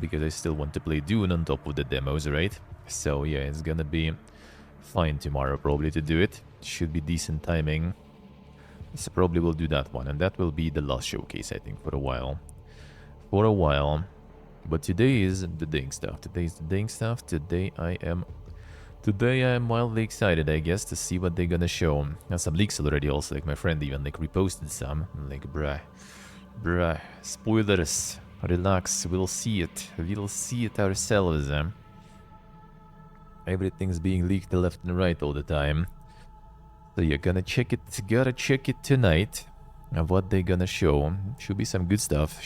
because I still want to play Dune on top of the demos, right? So yeah, it's gonna be fine tomorrow probably to do it. Should be decent timing. So probably we'll do that one, and that will be the last showcase, I think, for a while. For a while. But today is the ding stuff. Today is the ding stuff. Today I am wildly excited, I guess, to see what they're gonna show. And some leaks already also, like my friend even like reposted some. I'm like, bruh, spoilers. Relax, we'll see it. We'll see it ourselves. Everything's being leaked left and right all the time. So you're gonna check it, gotta check it tonight. Of what they're gonna show. Should be some good stuff.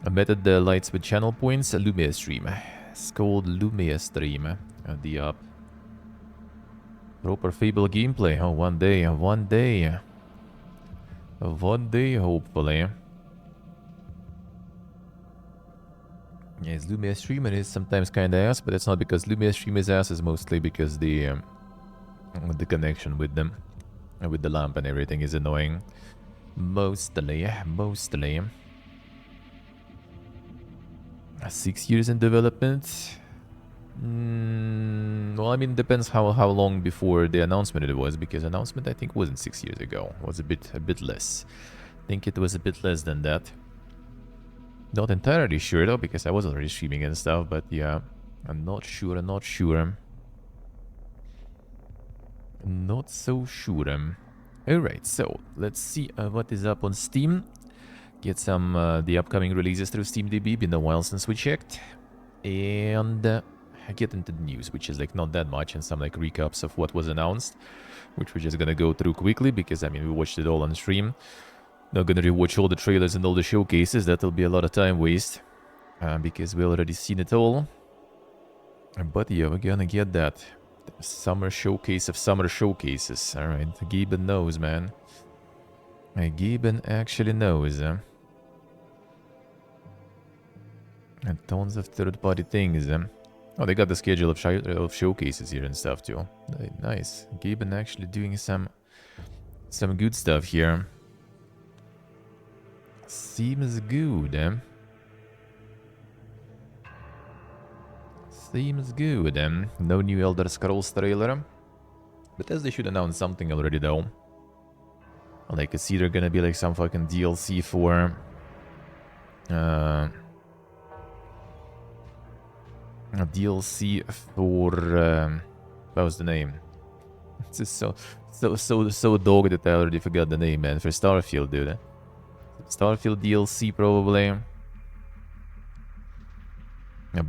I met the lights with channel points, a Lumia stream. It's called Lumia stream. The proper Fable gameplay. Oh, one day, hopefully. Yes, Lumia stream is sometimes kinda ass, but it's not because Lumia stream is ass, it's mostly because the connection with them, with the lamp and everything is annoying. Mostly. 6 years in development. Well, I mean, depends how long before the announcement it was, because announcement I think wasn't 6 years ago. It was a bit less. I think it was a bit less than that. Not entirely sure though, because I was already streaming and stuff, but yeah, I'm not sure. Not so sure. Alright, so let's see what is up on Steam. Get some the upcoming releases through SteamDB. Been a while since we checked. And get into the news, which is like not that much, and some like recaps of what was announced, which we're just gonna go through quickly because I mean we watched it all on stream. Not gonna rewatch all the trailers and all the showcases, that'll be a lot of time waste because we already seen it all. But yeah, we're gonna get that summer showcase of summer showcases. Alright, Gaben knows, man. Gaben actually knows. And tons of third-party things. Oh, they got the schedule of showcases here and stuff too. Nice. Gaben actually doing some good stuff here. Seems good, Seems good, No new Elder Scrolls trailer. But as they should announce something already though. Like it's either gonna be like some fucking DLC for... a DLC for... what was the name? It's just so dog that I already forgot the name, man. For Starfield, dude. Starfield DLC, probably.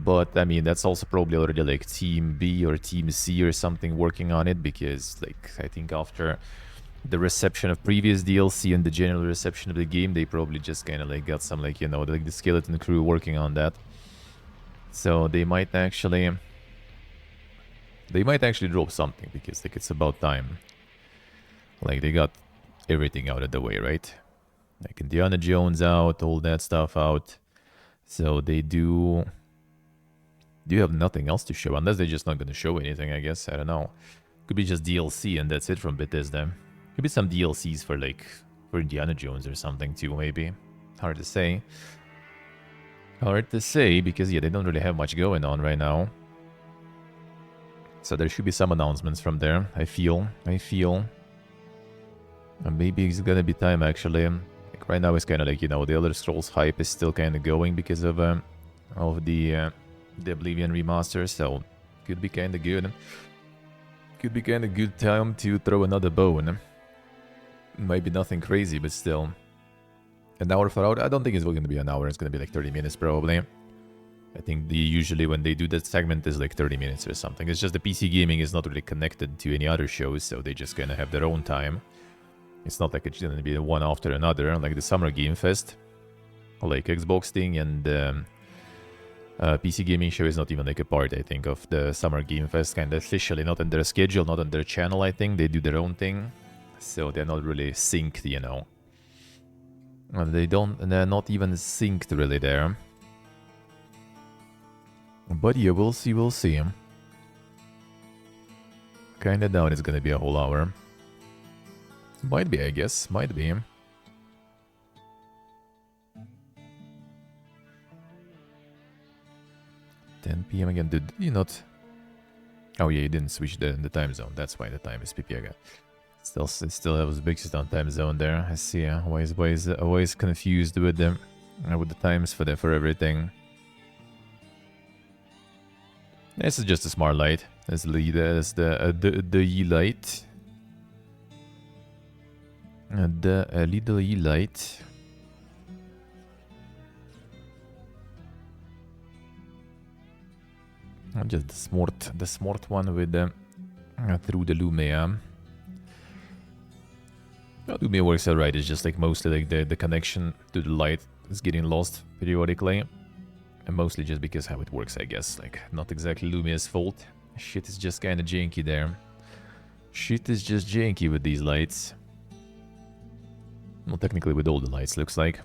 But, I mean, that's also probably already, like, Team B or Team C or something working on it, because, like, I think after the reception of previous DLC and the general reception of the game, they probably just kind of, like, got some, like, you know, like, the skeleton crew working on that. So, they might actually drop something, because, like, it's about time. Like, they got everything out of the way, right? Like Indiana Jones out, all that stuff out. So they do have nothing else to show, unless they're just not going to show anything, I guess. I don't know. Could be just DLC and that's it from Bethesda. Could be some DLCs for like, for Indiana Jones or something too, maybe. Hard to say. Because yeah, they don't really have much going on right now. So there should be some announcements from there, I feel. And maybe it's gonna be time actually. Right now it's kind of like, you know, the Elder Scrolls hype is still kind of going because of the Oblivion remaster, so could be kind of good. Could be kind of good time to throw another bone. Maybe nothing crazy, but still. An hour for out? I don't think it's going to be an hour, it's going to be like 30 minutes probably. I think usually when they do that segment is like 30 minutes or something. It's just the PC gaming is not really connected to any other shows, so they just kind of have their own time. It's not like it's going to be one after another, like the Summer Game Fest, like Xbox thing, and PC Gaming Show is not even like a part, I think, of the Summer Game Fest, kind of officially, not on their schedule, not on their channel, I think. They do their own thing, so they're not really synced, you know. They're not even synced really there. But yeah, we'll see. Kinda doubt it's gonna be a whole hour. Might be, I guess. Might be. 10 p.m. again. Did you not? Oh yeah, you didn't switch the time zone. That's why the time is PP again. Still have Uzbekistan time zone there. I see. Always confused with the times for everything. This is just a smart light. As the E light. The little E light. Just the smart one with through the Lumia. Lumia works alright. It's just like mostly like the connection to the light is getting lost periodically. And mostly just because how it works, I guess. Like, not exactly Lumia's fault. Shit is just kinda janky there. Shit is just janky with these lights. Well, technically with all the lights, looks like.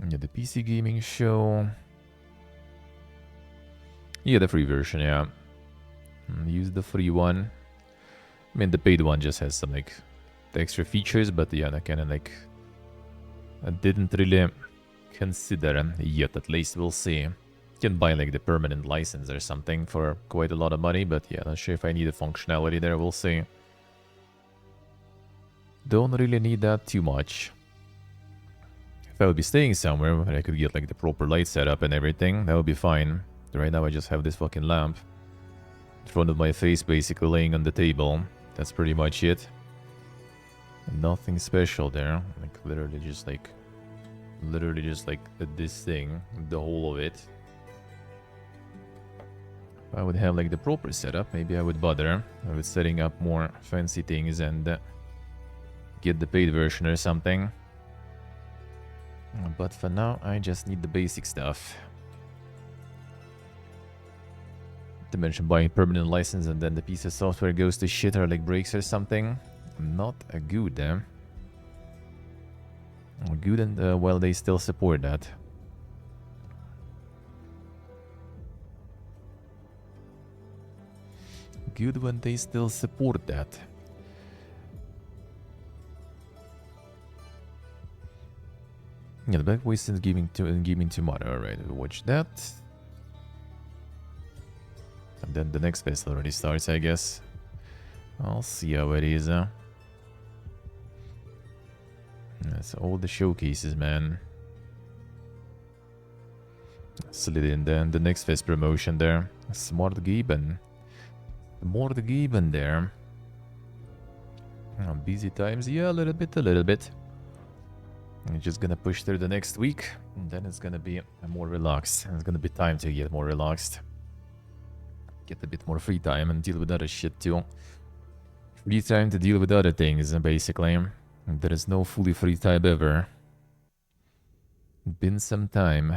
Yeah, the PC gaming show. Yeah, the free version, yeah. Use the free one. I mean, the paid one just has some, like, the extra features, but yeah, I kinda, like... I didn't really consider yet, at least we'll see. You can buy, like, the permanent license or something for quite a lot of money, but yeah, not sure if I need the functionality there, we'll see. Don't really need that too much. If I would be staying somewhere where I could get, like, the proper light setup and everything, that would be fine. Right now I just have this fucking lamp in front of my face, basically laying on the table. That's pretty much it. Nothing special there. Like literally just like this thing, the whole of it. If I would have like the proper setup, maybe I would bother with setting up more fancy things and get the paid version or something. But for now, I just need the basic stuff. To mention buying permanent license and then the piece of software goes to shit or like breaks or something. Not a good, Good and well, they still support that. Good when they still support that. Yeah, the Black Wasteland gaming tomorrow. Alright, we'll watch that. And then the next fest already starts, I guess. I'll see how it is. That's all the showcases, man. Slid in then the next fest promotion there. Smart Geben. More the Geben there. Busy times, yeah, a little bit. I'm just gonna push through the next week, and then it's gonna be more relaxed. It's gonna be time to get more relaxed. Get a bit more free time and deal with other shit too. Free time to deal with other things, basically. There is no fully free time ever. Been some time.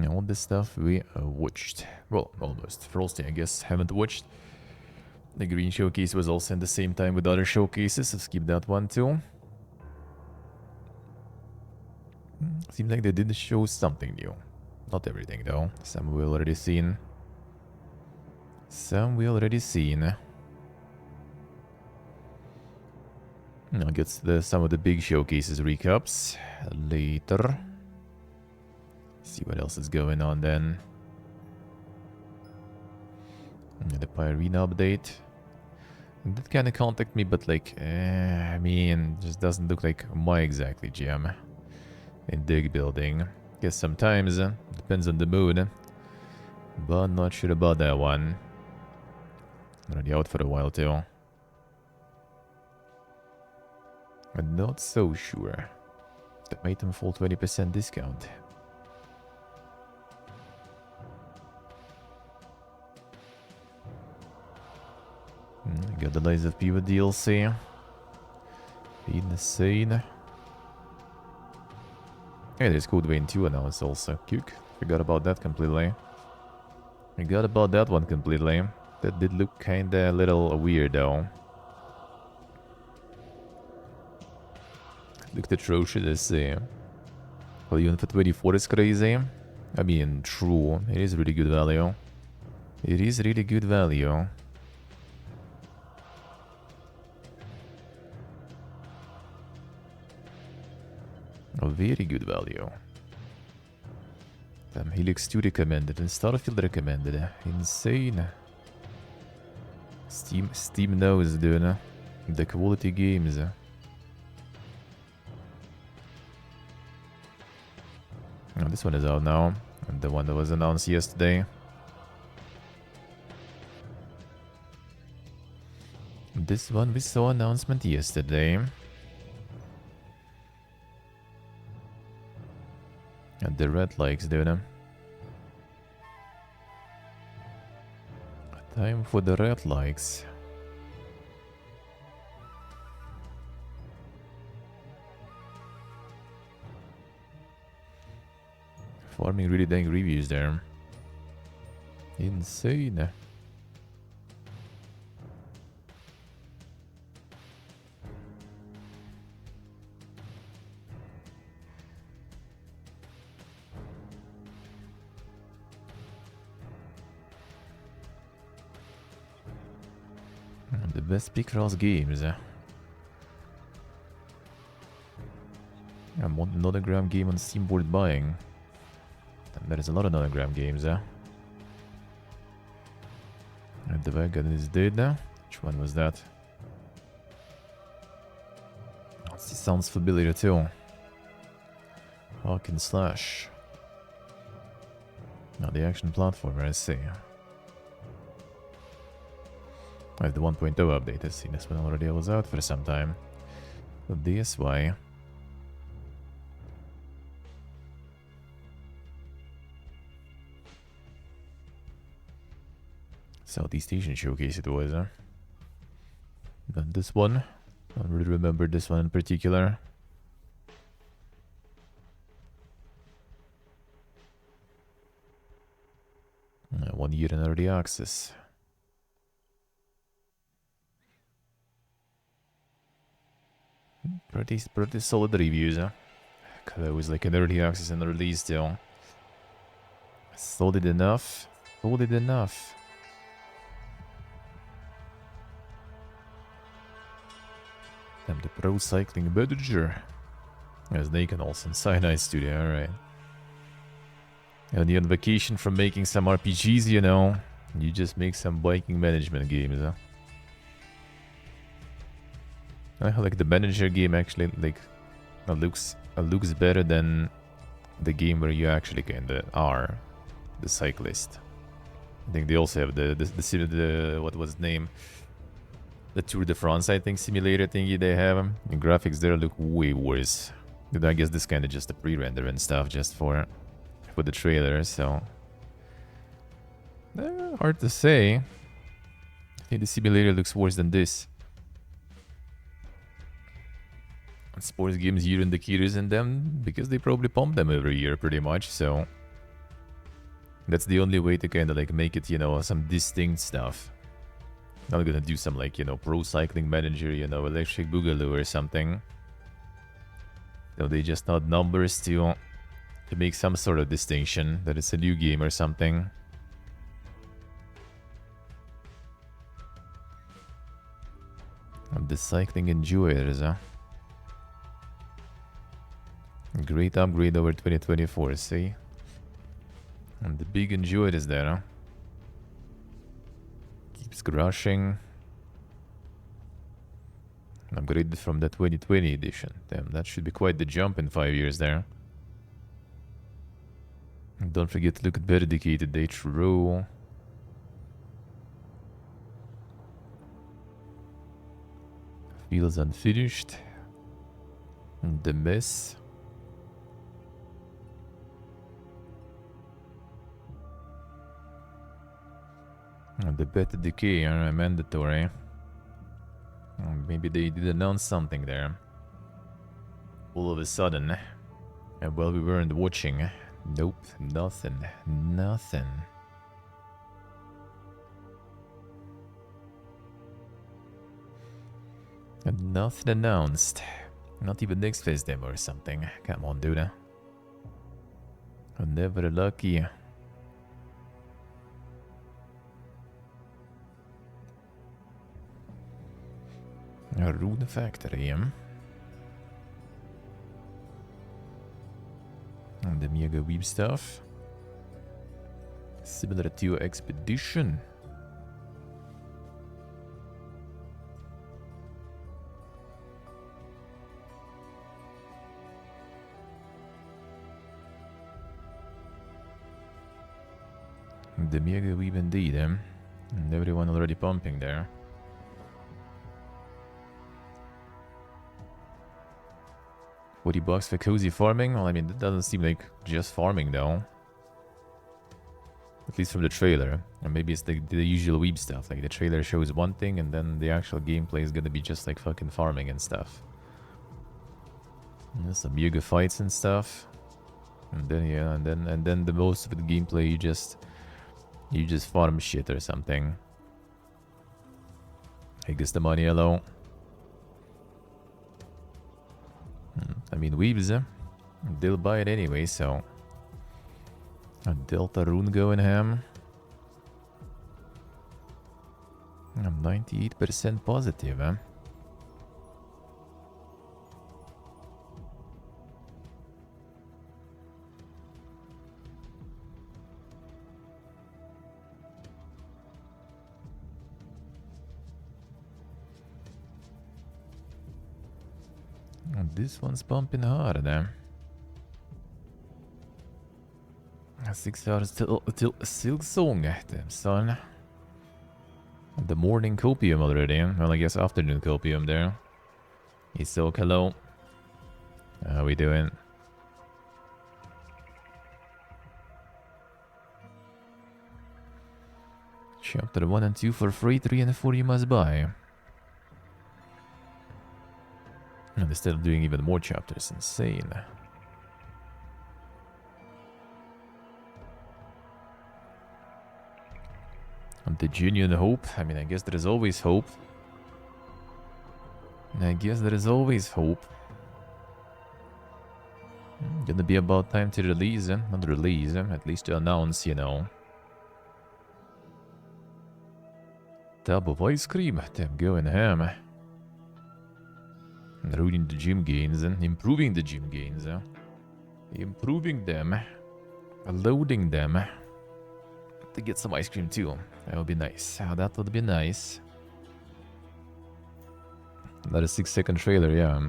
All this stuff we watched. Well, almost. Frosty, I guess, haven't watched. The green showcase was also in the same time with other showcases, so skip that one too. Seems like they did show something new. Not everything though. Some we already seen. I'll get some of the big showcases recaps later. See what else is going on then. The Pyrene update. It did kind of contact me, but like, I mean, just doesn't look like my exactly gem in dig building. Guess sometimes depends on the mood, but not sure about that one. Already out for a while too. I'm not so sure. That made them full 20% discount. Got the Lies of Piva DLC. Insane. Hey, there's Code Vein 2 announced also. Cook. Forgot about that completely. Forgot about that one completely. That did look kinda a little weird though. Looked atrocious. Well, even for 24 is crazy. I mean, true. It is really good value. It is really good value. A very good value. Damn, Helix 2 recommended and Starfield recommended. Insane. Steam knows, dude. The quality games. Oh, this one is out now. And the one that was announced yesterday. This one we saw announcement yesterday. And the red likes, dude. Time for the red likes. Farming really dang reviews there. Insane. The best Picross games. I want an autogram game on Steam worth buying. There is a lot of autogram games. And the wagon is dead now. Which one was that? This sounds familiar too. Hawk and Slash. Now the action platformer, I see. I have the 1.0 update. I've seen this one already. I was out for some time. But DSY. Southeast Asian Showcase it was, huh? Then this one. I don't really remember this one in particular. One year in early access. Pretty solid reviews, huh? Cause it was like an early access and release still. Solid enough. Solid enough. Damn, the pro cycling manager. As Naked Olsen, Cyanide Studio, alright. And you're on vacation from making some RPGs, you know. You just make some biking management games, huh? I like the manager game actually like looks better than the game where you actually kinda are the cyclist. I think they also have the what was the name? The Tour de France, I think, simulator thingy they have. The graphics there look way worse. But I guess this kinda just a pre-render and stuff just for the trailer, so hard to say. I think the simulator looks worse than this. Sports games year indicators in them because they probably pump them every year pretty much, so that's the only way to kind of like make it, you know, some distinct stuff. Not gonna do some like, you know, pro cycling manager, you know, electric boogaloo or something. So they just add numbers to make some sort of distinction that it's a new game or something. And the cycling enjoyers, huh? Great upgrade over 2024, see? And the big enjoyer is there, huh? Keeps crushing. Upgraded from the 2020 edition. Damn, that should be quite the jump in 5 years there. And don't forget to look at Dedicated H row. Feels unfinished. And the mess. And the Beta Decay are mandatory. Maybe they did announce something there. All of a sudden. And while we weren't watching. Nope, nothing. Nothing. And nothing announced. Not even next phase demo or something. Come on, dude. I'm never lucky. A Rune Factory. The Mega Weeb stuff. Similar to your expedition. The Mega Weeb indeed, eh? And everyone already pumping there. $40 for cozy farming? Well, I mean, that doesn't seem like just farming though. At least from the trailer. Or maybe it's the usual weeb stuff. Like the trailer shows one thing and then the actual gameplay is gonna be just like fucking farming and stuff. And there's some Yuga fights and stuff. And then yeah, and then the most of the gameplay you just farm shit or something. I guess the money alone. I mean, weebs, they'll buy it anyway, so... A Delta Rune going ham. I'm 98% positive, eh? This one's pumping hard, eh? 6 hours till Silk Song, damn son. The morning copium already. Well, I guess afternoon copium there. Isok, hello. How we doing? Chapter 1 and 2 for free, 3 and 4 you must buy. And they're still doing even more chapters. Insane. And the genuine hope. I mean, I guess there is always hope. I guess there is always hope. Gonna be about time to release, not release, at least to announce, you know. Tub of ice cream, damn going ham. Ruining the gym gains, improving the gym gains, improving them, loading them. To get some ice cream too. That would be nice. That would be nice. Another 6-second trailer, yeah.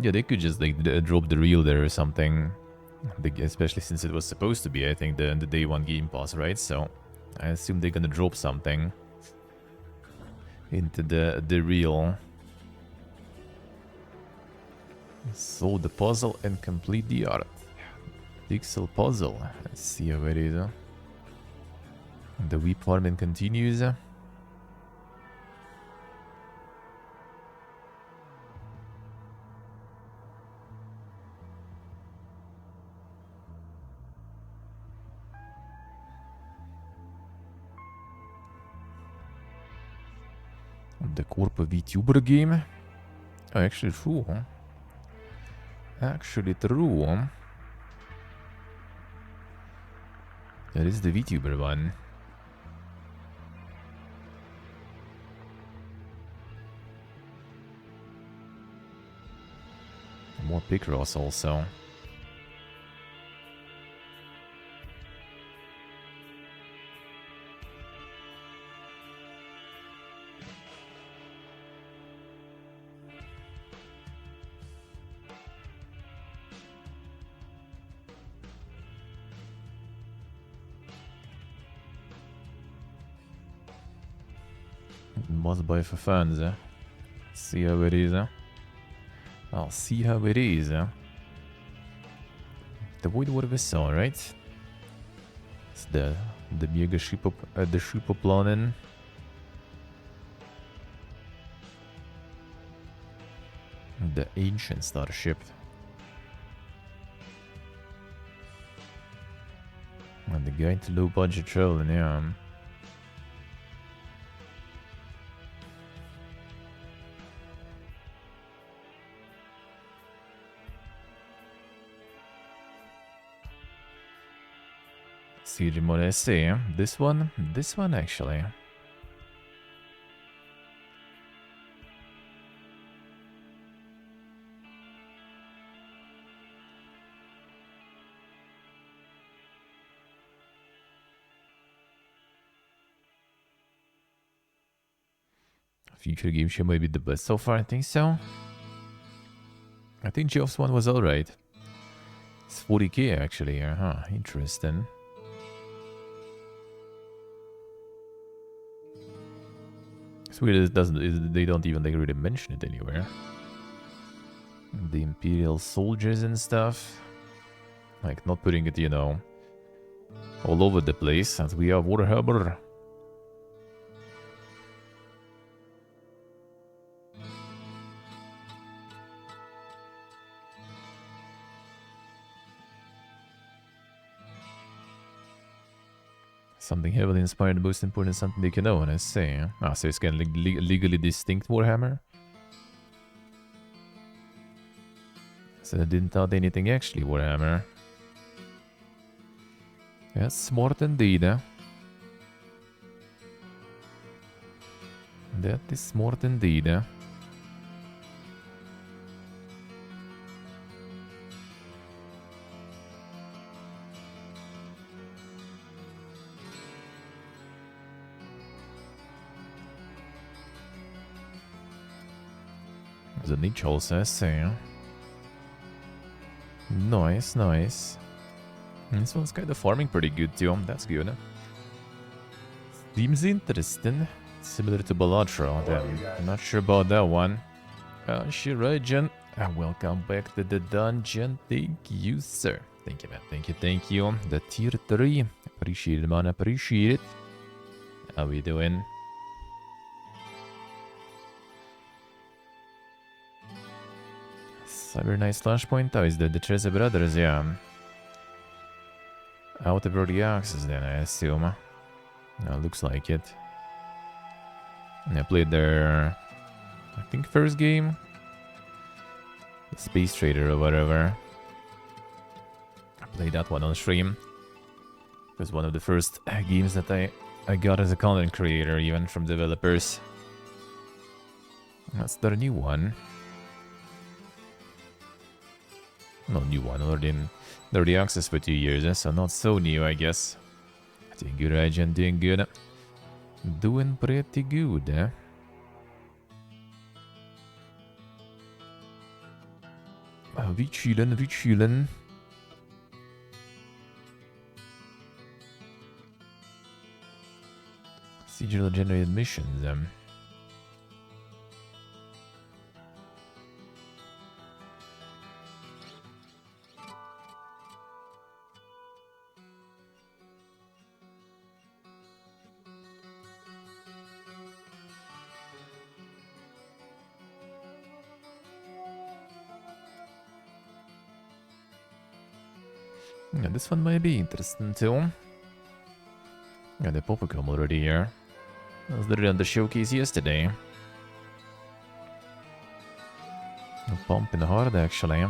Yeah, they could just like drop the reel there or something. Especially since it was supposed to be, I think, the day one Game Pass, right? So I assume they're gonna drop something into the reel. Solve the puzzle and complete the art. Pixel puzzle. Let's see how it is. The weep farming continues. The Corp VTuber game. Oh, actually true, huh? Actually true, huh? That is the VTuber one. More Picross also. Must buy for fans, eh? See how it is, eh? I'll see how it is, eh? The Void War Vessel, right? It's the mega ship of the ship of planen. The ancient starship. And the guide to low budget traveling, yeah. Siege Morese, this one actually. Future game show might be the best so far, I think so. I think Geoff's one was alright. It's 40k actually, huh? Interesting. It's weird it doesn't, they don't even like really mention it anywhere. The Imperial soldiers and stuff. Like not putting it, you know, all over the place, as we are Warhammer. Something heavily inspired, the most important something they can own, I say. Ah, so it's kind of legally distinct Warhammer. So I didn't thought anything actually Warhammer. That's smart indeed, eh? That is smart indeed, eh? There's a niche also, I say. Nice, nice. This one's kind of farming pretty good too, that's good. Seems interesting. Similar to Balatro, then. I'm not sure about that one. Shirajan, welcome back to the dungeon. Thank you, sir. Thank you, man. Thank you, thank you. The tier 3. Appreciate it, man. Appreciate it. How we doing? Cyber Knight Flashpoint. Oh, is the Treza Brothers, yeah. Out of early access then, I assume. No, looks like it. I played their, I think, first game. The Space Trader or whatever. I played that one on stream. It was one of the first games that I got as a content creator, even from developers. That's their new one. No new one, already access for 2 years, so not so new, I guess. Doing good, Regen, doing good. Doing pretty good, eh? Vi chillin', vi chillin'. Sigil generated missions, Yeah, this one might be interesting too. Yeah, the Popocom already here. I was literally on the showcase yesterday. Pumping hard actually.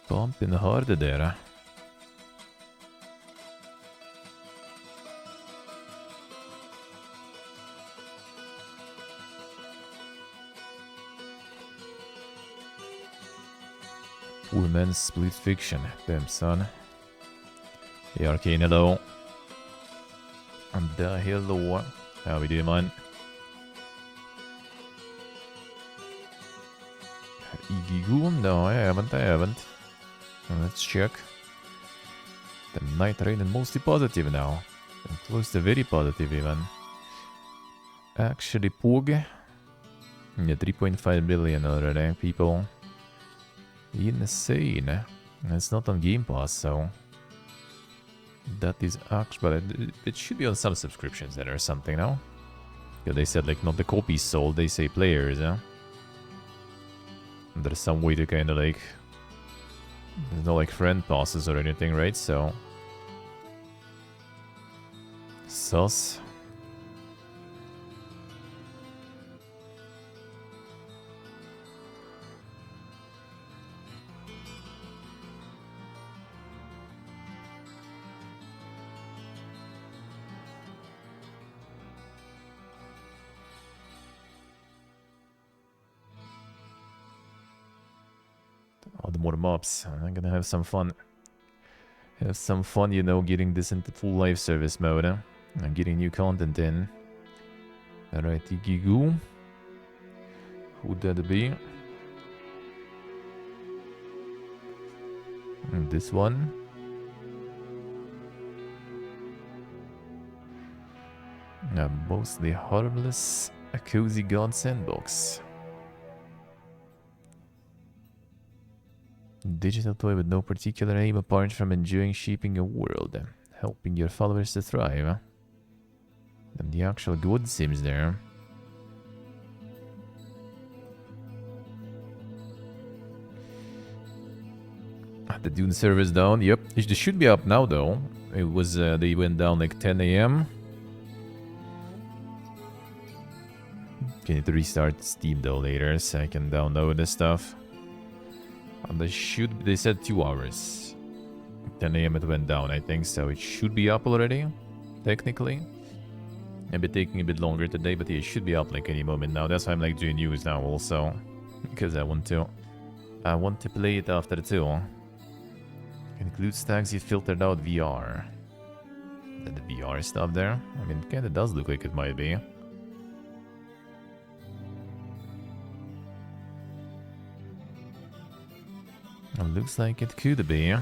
Pumping hard there. Women's split fiction. Damn, son. Hey, Arcane, hello. And hello. How we doing, man? Igigu? No, I haven't. Let's check. The night rating mostly positive now. And close to very positive even. Actually, Pug. Yeah, 3.5 billion already, people. Insane. It's not on Game Pass, so that is actually, but it should be on some subscriptions then or something, no? Yeah, they said like not the copies sold, they say players, yeah? And there's some way to kind of like, there's no like friend passes or anything, right? So sus. Oh, the more mobs. I'm gonna have some fun. Have some fun, you know, getting this into full live service mode, and getting new content in. Alright, Ikigu. Who'd that be? And this one. Mostly harmless. A cozy god sandbox. Digital toy with no particular aim apart from enjoying shaping a world. Helping your followers to thrive. And the actual good sims there. The Dune server's down. Yep, it should be up now though. It was they went down like 10 a.m. Okay, need to restart Steam though later so I can download this stuff. And they said 2 hours. 10 a.m. it went down, I think, so it should be up already, technically. Maybe taking a bit longer today, but it should be up like any moment now. That's why I'm like doing news now also, because I want to play it after too. Includes tags you filtered out VR. Is that the VR stuff there? I mean, it kinda does look like it might be. It looks like it could be.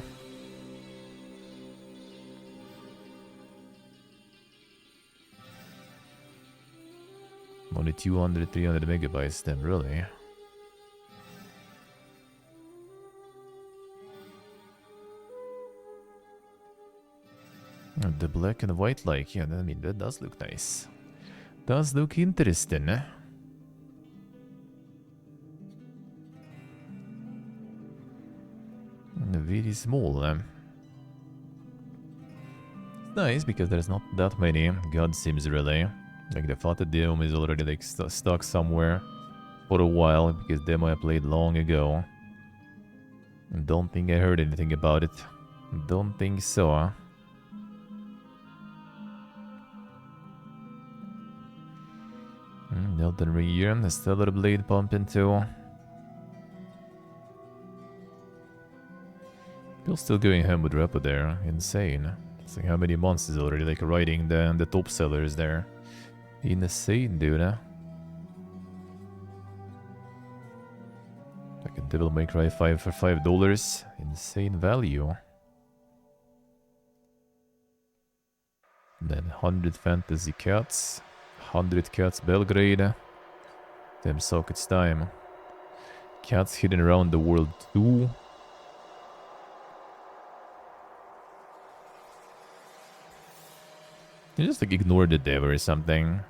Only 200, 300 megabytes then, really. The black and white like, yeah, I mean, that does look nice. Does look interesting, eh? Very small. It's nice because there's not that many god sims really. Like the Fata demo is already like stuck somewhere for a while because demo I played long ago. Don't think I heard anything about it. Don't think so. Elden Ring here, the Stellar Blade pumping too. You're still going ham with Repo there. Insane. It's like how many months is already like riding the top sellers there. Insane, dude. Like a Devil May Cry 5 for $5. Insane value. Then 100 Fantasy Cats. 100 Cats Belgrade. Damn sockets time. Cats hidden around the world too. You just like ignore the dev or something.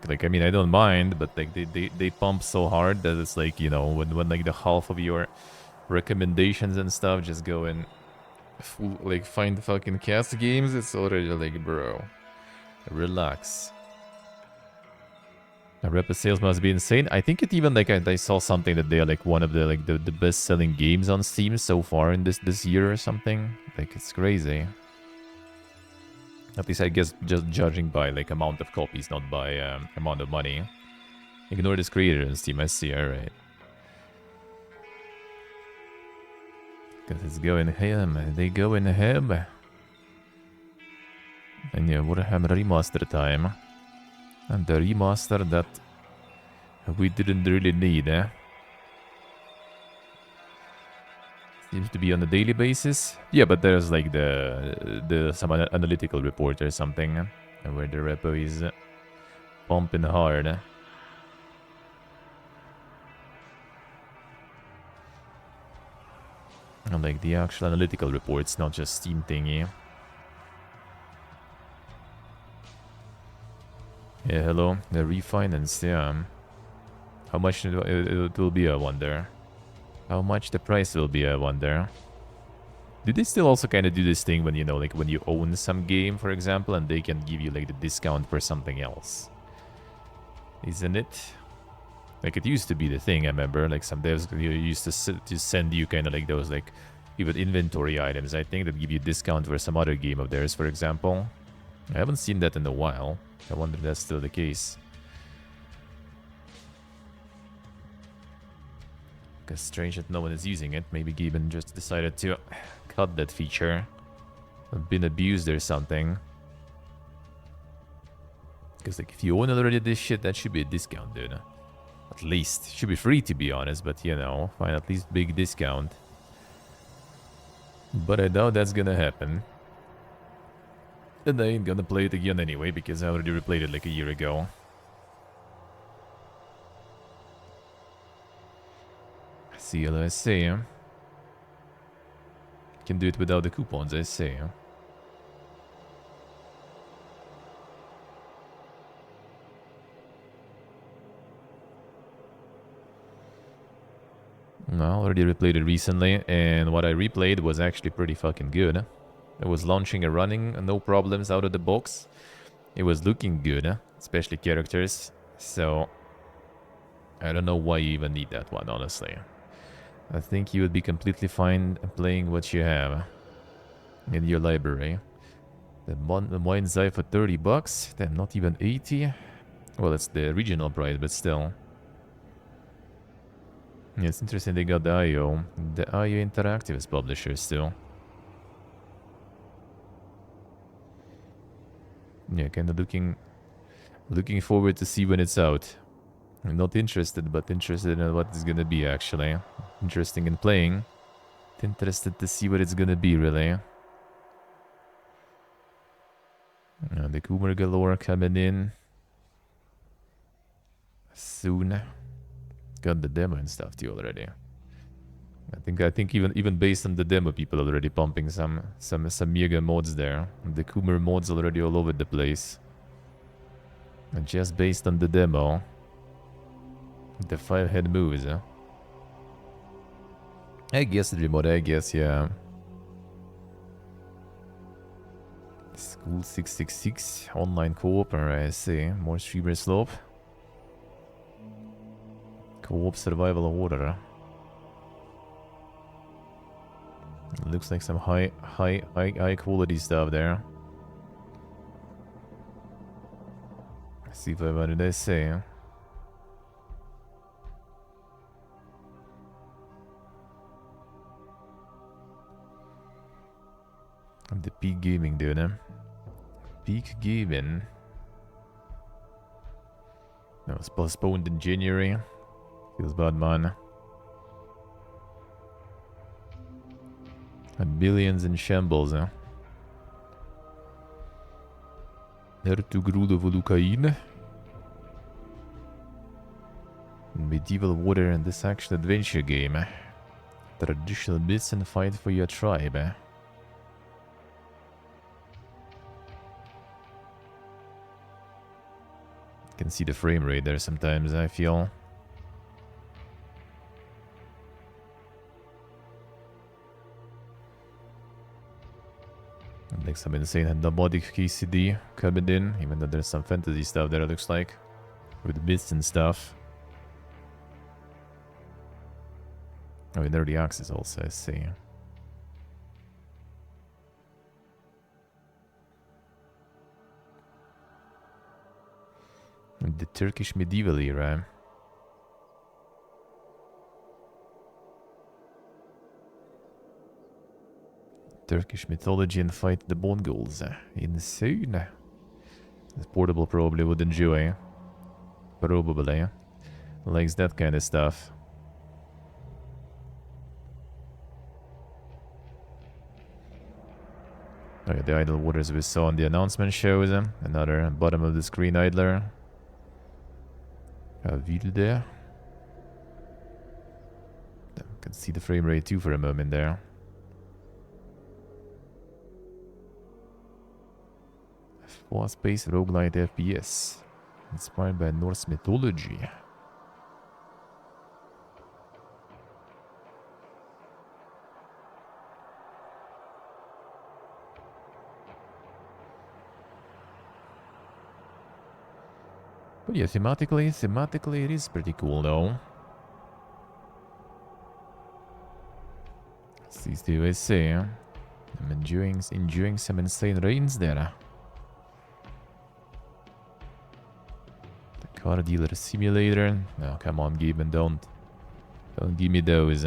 Like, I mean, I don't mind, but like they pump so hard that it's like, you know, when like the half of your recommendations and stuff just go and like find fucking cast games, it's already like, bro, relax. The rep sales must be insane. I think it even like I saw something that they're like one of the like the best selling games on Steam so far in this year or something. Like it's crazy. At least I guess just judging by like amount of copies, not by amount of money. Ignore this creator on Steam, I see, alright. Because it's going ham, they go in ham. And yeah, Warhammer Remaster time. And the remaster that we didn't really need, eh? Seems to be on a daily basis. Yeah, but there's like some analytical report or something where the repo is pumping hard. And like the actual analytical reports, not just Steam thingy. Yeah, hello. The refinance, yeah. How much it will be, I wonder. How much the price will be, I wonder. Do they still also kind of do this thing when, you know, like when you own some game, for example, and they can give you like the discount for something else? Isn't it? Like it used to be the thing, I remember. Like some devs used to send you kind of like those like even inventory items, I think, that give you discount for some other game of theirs, for example. I haven't seen that in a while. I wonder if that's still the case. Because strange that no one is using it. Maybe Gibbon just decided to cut that feature. Been abused or something. Because like if you own already this shit, that should be a discount, dude. At least. Should be free, to be honest, but you know, find at least big discount. But I doubt that's gonna happen. And I ain't gonna play it again anyway, because I already replayed it like a year ago. CLSA. Can do it without the coupons, I say. No, I already replayed it recently, and what I replayed was actually pretty fucking good. It was launching and running, no problems out of the box. It was looking good, especially characters, so I don't know why you even need that one, honestly. I think you would be completely fine playing what you have in your library. The Mind's Eye for 30 bucks, then not even 80. Well, it's the regional price, but still. Yeah, it's interesting they got the IO. The IO Interactive is publishers too. Yeah, kind of looking forward to see when it's out. I'm not interested, but interested in what it's gonna be, actually. Interesting in playing. Interested to see what it's gonna be, really. The Coomer Galore coming in soon. Got the demo and stuff too already. I think even based on the demo, people are already pumping some mega mods there. The Coomer mods already all over the place. And just based on the demo, the 5-head moves, huh? I guess the remote, yeah. School 666, online co-op, I see. More streamer slope. Co-op survival order. Looks like some high quality stuff there. Let's see what did I say? The Peak Gaming, dude. Peak Gaming. That was postponed in January. Feels bad, man. And billions in shambles, huh? Ertugrul of Lucain. Medieval Warrior and this action adventure game. Traditional bits and fight for your tribe. You can see the frame rate there sometimes, I feel. Like some insane Handabotic KCD coming in, even though there's some fantasy stuff there, it looks like. With bits and stuff. Oh, in early access also, I see. The Turkish medieval era. Turkish mythology and fight the Mongols. Insane. This portable probably would enjoy. Probably. Likes that kind of stuff. Oh yeah, the idle waters we saw on the announcement shows. Another bottom of the screen idler. Wilde. Can see the frame rate too for a moment there. Fast-paced roguelite FPS. Inspired by Norse mythology. But yeah, thematically it is pretty cool though. These two I say. I'm enjoying some insane rains there. The car dealer simulator. No, come on, Gaben, don't give me those.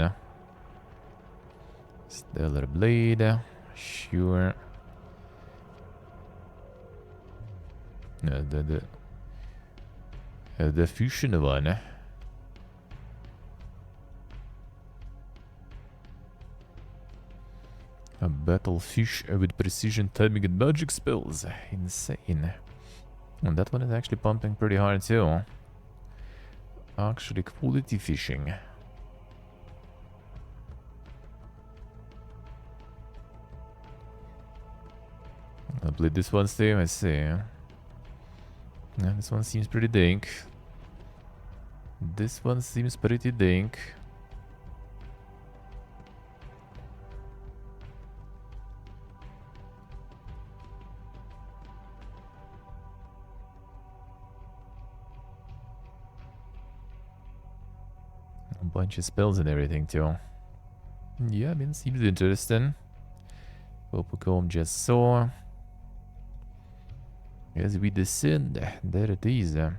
Stellar blade. Sure. No, The fusion one. A battle fish with precision timing and magic spells. Insane. And that one is actually pumping pretty hard too. Actually, quality fishing. I played this one too, I see. Yeah, this one seems pretty dank. This one seems pretty dank. A bunch of spells and everything too. Yeah, I mean, seems interesting. Opacom just saw. As we descend, there it is. The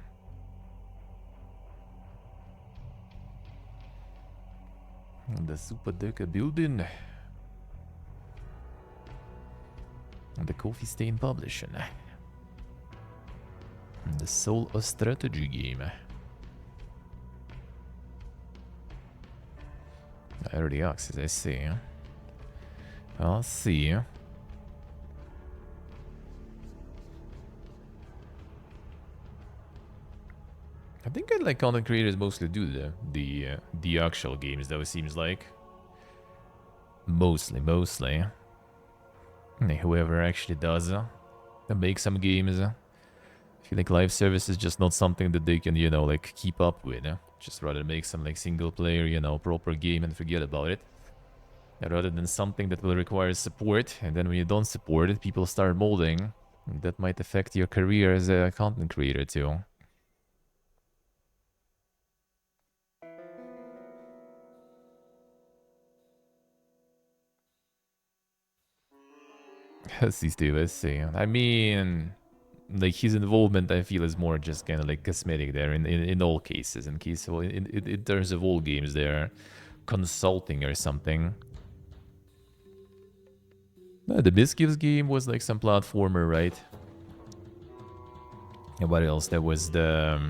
Super Deca building. The Coffee Stain Publishing. The Soul of Strategy game. Early access, I see. I'll see. I think like content creators mostly do the actual games though, it seems like. Mostly. Whoever actually does make some games. I feel like live service is just not something that they can, you know, like keep up with. Just rather make some like single player, you know, proper game and forget about it. Rather than something that will require support, and then when you don't support it, people start molding. That might affect your career as a content creator too. See, Steve, let's see. I mean, like his involvement, I feel, is more just kind of like cosmetic there in all cases. In terms of all games, they're consulting or something. The Biscuits game was like some platformer, right? And what else? There was the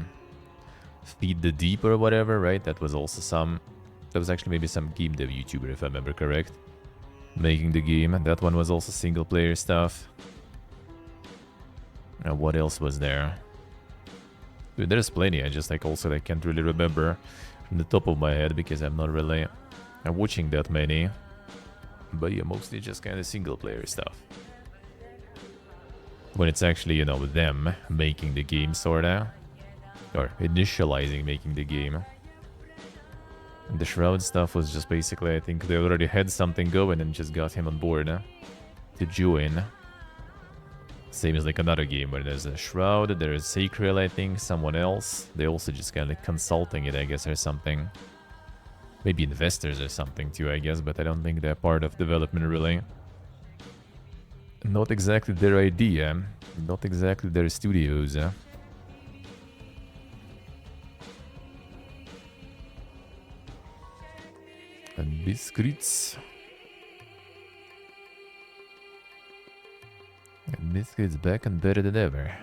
Feed the Deep or whatever, right? That was also some... That was actually maybe some game dev YouTuber, if I remember correct. Making the game. That one was also single player stuff. What else was there? Dude, there's plenty. I just like also I can't really remember from the top of my head because I'm not really watching that many. But yeah, mostly just kind of single player stuff. When it's actually, you know, them making the game, sorta. Or initializing making the game. And the Shroud stuff was just basically, I think they already had something going and just got him on board to join. Same as like another game where there's a Shroud, there's Sacred, I think, someone else. They also just kind of like consulting it, I guess, or something. Maybe investors or something too, I guess, but I don't think they're part of development really. Not exactly their idea, not exactly their studios. And Biscuits. And Biscuits back and better than ever.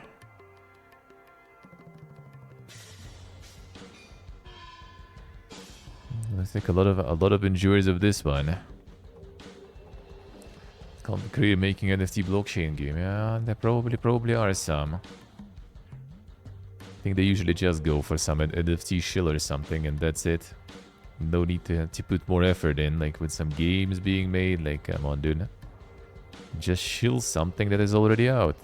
Looks like a lot of enjoyers of this one. Content creator making NFT blockchain game. Yeah, there probably are some. I think they usually just go for some NFT shill or something, and that's it. No need to put more effort in, like with some games being made. Like, come on, dude. Just shill something that is already out.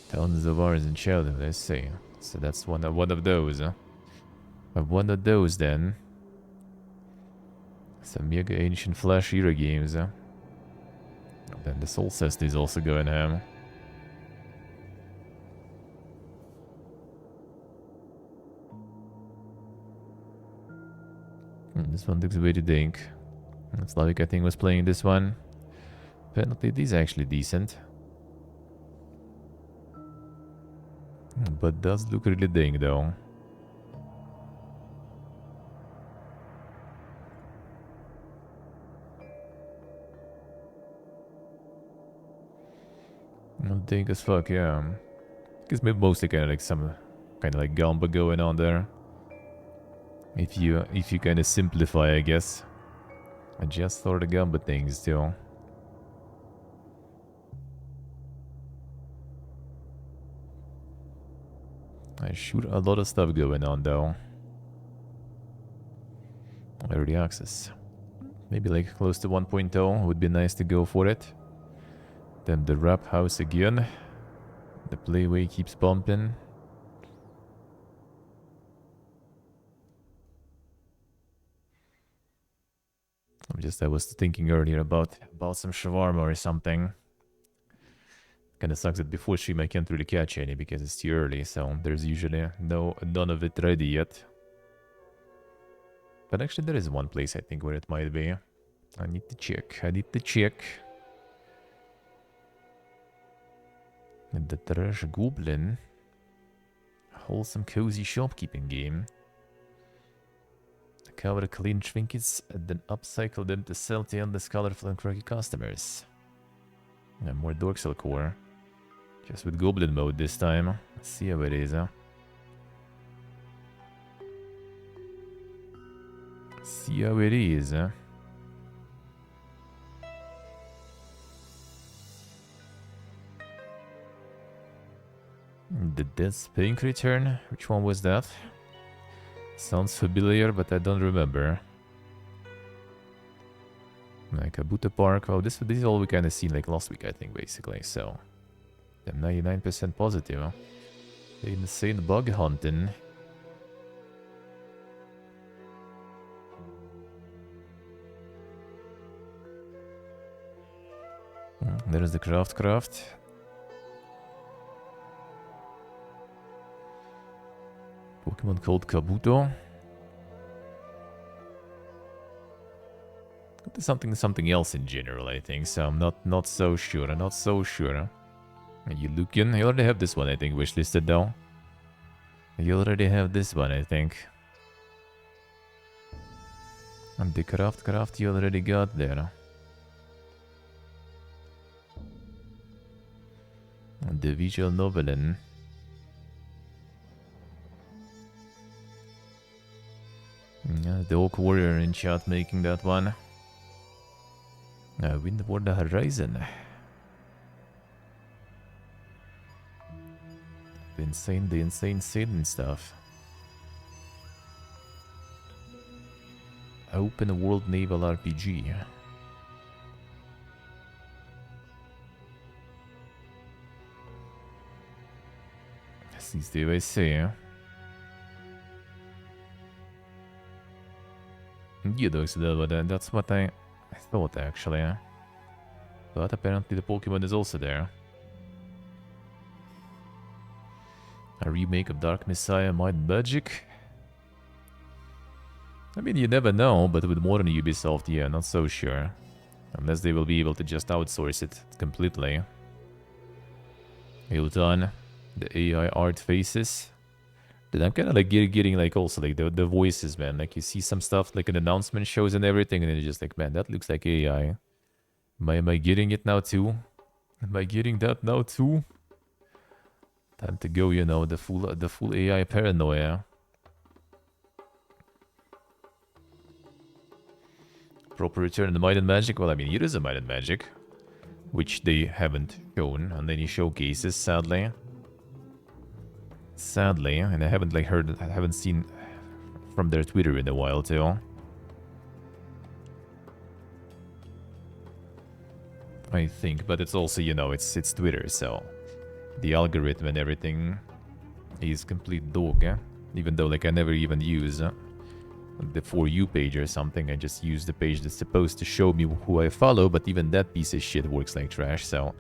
Tons of hours in childhood, let's see. So that's one of those, huh? One of those then. Some mega ancient Flash era games, huh? And then the Soul Cest is also going ham. This one looks very dink. Slavic, I think, was playing this one. Penalty, these are actually decent. But does look really dang though. I'll think as fuck, yeah. Because maybe mostly kind of like some kind of like gamba going on there. If you kind of simplify, I guess. I just thought the gamba thing still. I shoot a lot of stuff going on though. Early access. Maybe like close to 1.0 would be nice to go for it. Then the rap house again. The playway keeps bumping. I was thinking earlier about some shawarma or something. Kinda sucks that before stream I can't really catch any because it's too early, so there's usually none of it ready yet. But actually there is one place I think where it might be. I need to check. The Trash Goblin. Wholesome cozy shopkeeping game. Cover clean trinkets and then upcycle them to sell to endless colorful and quirky customers. And more Dorksel core. Just with Goblin mode this time. Let's see how it is, huh? See how it is, huh? The Death's Pink return? Which one was that? Sounds familiar, but I don't remember. Like Kabuto Park. Oh, this is all we kind of seen like last week, I think, basically. So, I'm 99% positive. Huh? Insane bug hunting. There's the craft. Pokemon called Kabuto. Something else in general, I think. So I'm not so sure. You looking? You already have this one, I think, wishlisted though. You already have this one, I think. And the craft you already got there. And the visual novelin. Yeah, the Oak Warrior in chat making that one. Wind over the horizon. The insane Satan stuff. Open world naval RPG. Since the USA. Yeah, that's what I thought actually. But apparently the Pokemon is also there. A remake of Dark Messiah Might Magic? I mean, you never know, but with modern Ubisoft, yeah, not so sure. Unless they will be able to just outsource it completely. Hilton, the AI art faces. Dude, I'm kind of like getting like also like the voices, man. Like you see some stuff like an announcement shows and everything, and then you're just like, man, that looks like AI. Am I getting it now too? Am I getting that now too? Time to go, you know, the full AI paranoia. Proper return to Might and Magic? Well, I mean, it is a Might and Magic, which they haven't shown on any showcases, sadly. And I haven't like I haven't seen from their Twitter in a while too. I think, but it's also, you know, it's Twitter, so the algorithm and everything is complete dog, eh? Even though like I never even use the For You page or something. I just use the page that's supposed to show me who I follow, but even that piece of shit works like trash, so...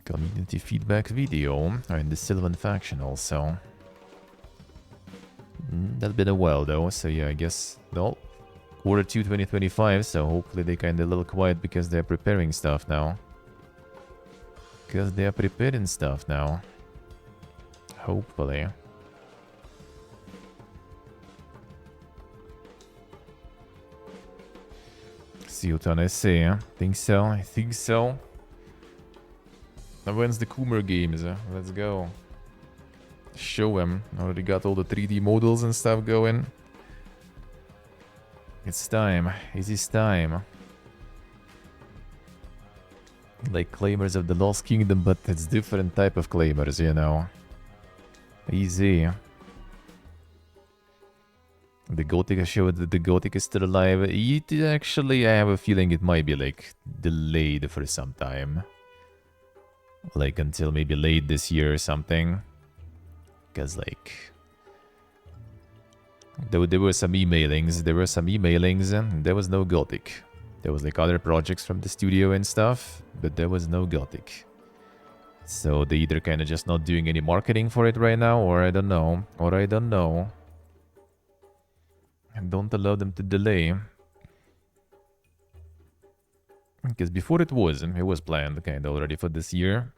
Community feedback video, and the Sylvan faction also. That's been a while though, so yeah, I guess... Well, Quarter 2 2025, so hopefully they kinda a little quiet because they're preparing stuff now. Hopefully. Silton, I see. Think so, I think so. Now when's the Coomer games? Let's go. Show him. Already got all the 3D models and stuff going. It's time. It is time. Like claimers of the Lost Kingdom, but it's different type of claimers, you know. Easy. The Gothic showed that the Gothic is still alive. Actually, I have a feeling it might be like delayed for some time. Like until maybe late this year or something. Because like... There were some emailings, and there was no Gothic. There was like other projects from the studio and stuff, but there was no Gothic. So they either kind of just not doing any marketing for it right now, or I don't know. And don't allow them to delay. Because before it was planned kind of already for this year.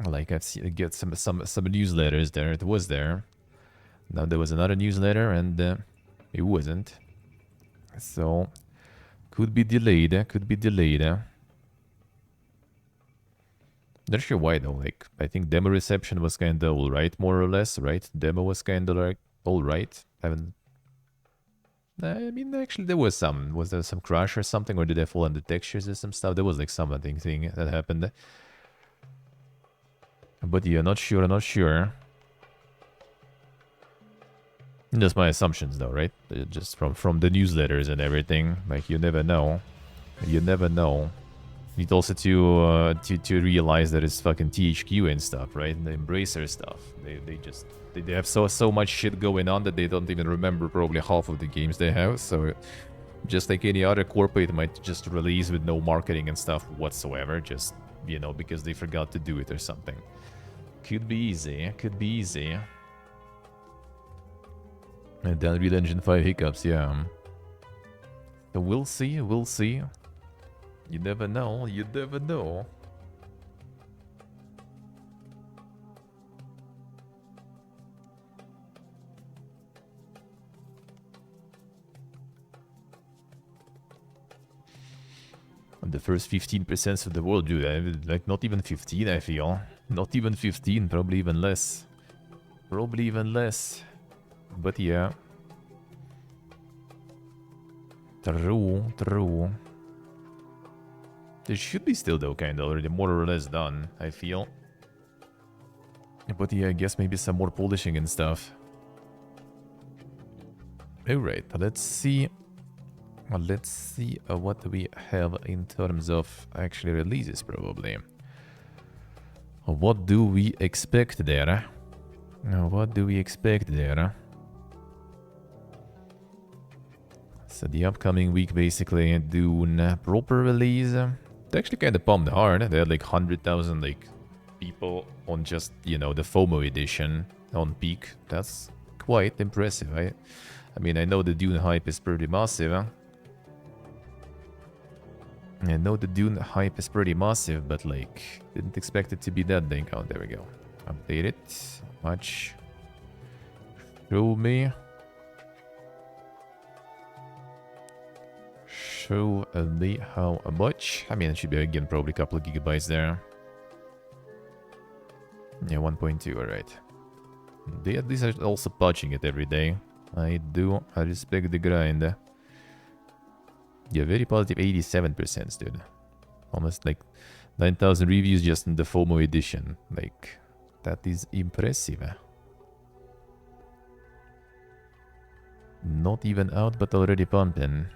Like I've seen, get some newsletters there, it was there. Now there was another newsletter and it wasn't. So, could be delayed. Not sure why though, like, I think demo reception was kind of alright, more or less, right? Demo was kind of like alright. I mean, actually there was there some crash or something, or did I fall on the textures or some stuff? There was like something thing that happened. But yeah, not sure. Just my assumptions though, right? Just from the newsletters and everything. Like, you never know. You need also to realize that it's fucking THQ and stuff, right? And the Embracer stuff. They have so much shit going on that they don't even remember probably half of the games they have. So just like any other corporate might just release with no marketing and stuff whatsoever, just, you know, because they forgot to do it or something. Could be easy. And then Unreal Engine 5 hiccups, yeah. So we'll see. You never know. And the first 15% of the world, dude, like not even 15, I feel. Not even 15, probably even less. But yeah. True. There should be still though kind of already more or less done, I feel. But yeah, I guess maybe some more polishing and stuff. Alright, let's see what we have in terms of actually releases probably. What do we expect there? So the upcoming week basically Dune proper release. They actually kind of pumped hard. They had like 100,000 like people on just, you know, the FOMO edition on peak. That's quite impressive. I mean, I know the Dune hype is pretty massive. But like, didn't expect it to be that big. Oh, there we go. Update it. Much. Show me how much. I mean, it should be again probably a couple of gigabytes there. Yeah, 1.2, alright. They at least are also patching it every day. I respect the grind. Yeah, very positive 87%, dude. Almost like 9,000 reviews just in the FOMO edition. Like, that is impressive. Not even out, but already pumping.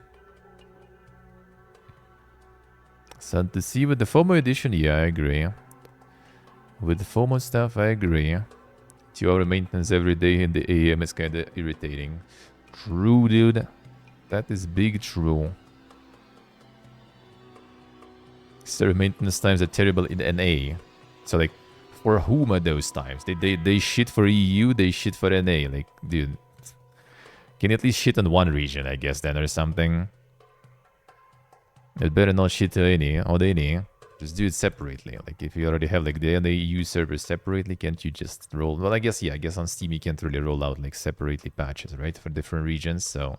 So to see with the FOMO edition, yeah, I agree. With the FOMO stuff, I agree. 2-hour maintenance every day in the AM is kinda irritating. True, dude. That is big true. Stereo maintenance times are terrible in NA. So like, for whom are those times? They shit for EU, they shit for NA. Like, dude. Can you at least shit on one region, I guess, then, or something? It better not shit to any. Just do it separately. Like, if you already have, like, the NAU servers separately, can't you just roll... Well, I guess on Steam you can't really roll out, like, separately patches, right? For different regions, so...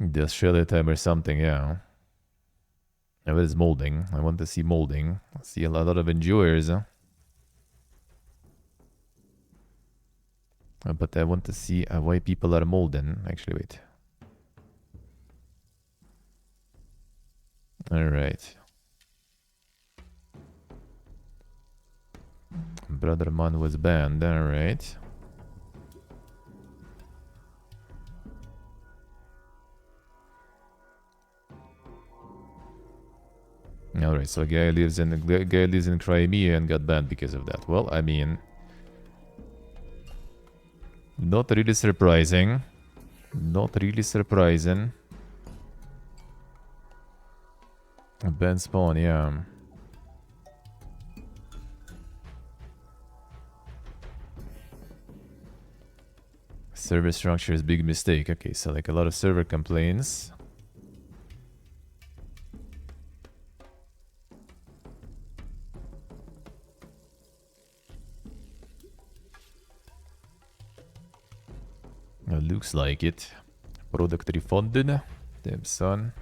Just shelter time or something, yeah. Now it is molding. I want to see molding. I see a lot of endurers. But I want to see why people are molding. Actually, wait. Alright. Brother Man was banned, alright. Alright, so a guy lives in Crimea and got banned because of that. Well, I mean, not really surprising. Not really surprising. A banned spawn, yeah. Server structure is big mistake. Okay, so like a lot of server complaints. Looks like it. Product refunded. Damn son.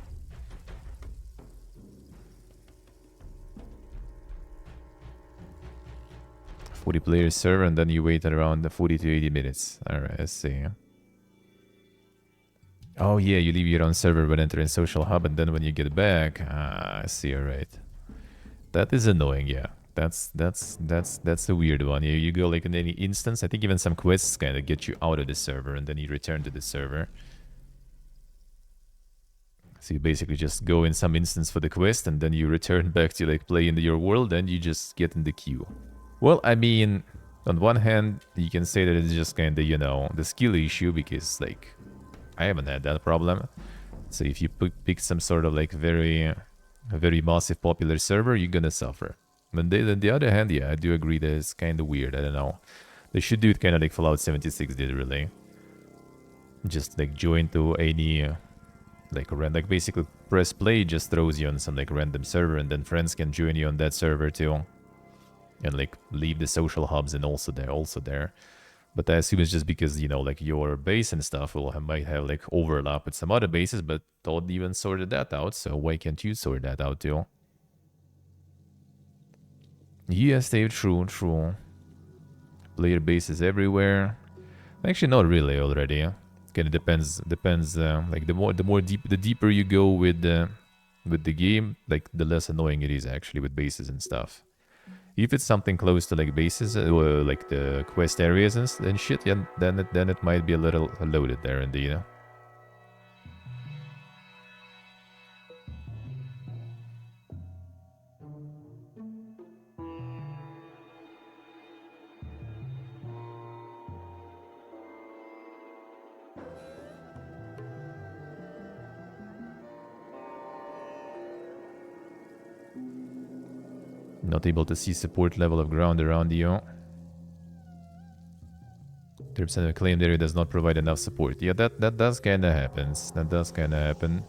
$40 server and then you wait around 40 to 80 minutes. Alright, let's see. Oh yeah, you leave your own server when entering social hub and then when you get back. I see, alright. That is annoying, yeah. That's a weird one. You go like in any instance. I think even some quests kind of get you out of the server and then you return to the server. So you basically just go in some instance for the quest and then you return back to like play in your world and you just get in the queue. Well, I mean, on one hand, you can say that it's just kind of, you know, the skill issue because like I haven't had that problem. So if you pick some sort of like very massive popular server, you're gonna suffer. But on the other hand, yeah, I do agree that it's kind of weird. I don't know. They should do it kind of like Fallout 76 did, really. Just like join to any like basically press play, just throws you on some like random server, and then friends can join you on that server too, and like leave the social hubs and also there. But I assume it's just because, you know, like your base and stuff might have like overlap with some other bases, but Todd even sorted that out, so why can't you sort that out too? Yes, Dave, true. Player bases everywhere. Actually, not really already. Kind of depends. Like the deeper you go with the game, like the less annoying it is actually with bases and stuff. If it's something close to like bases or like the quest areas and shit, yeah, then it might be a little loaded there indeed. Not able to see support level of ground around you. 30% of claimed area does not provide enough support. Yeah, that does kind of happens. That does kind of happen.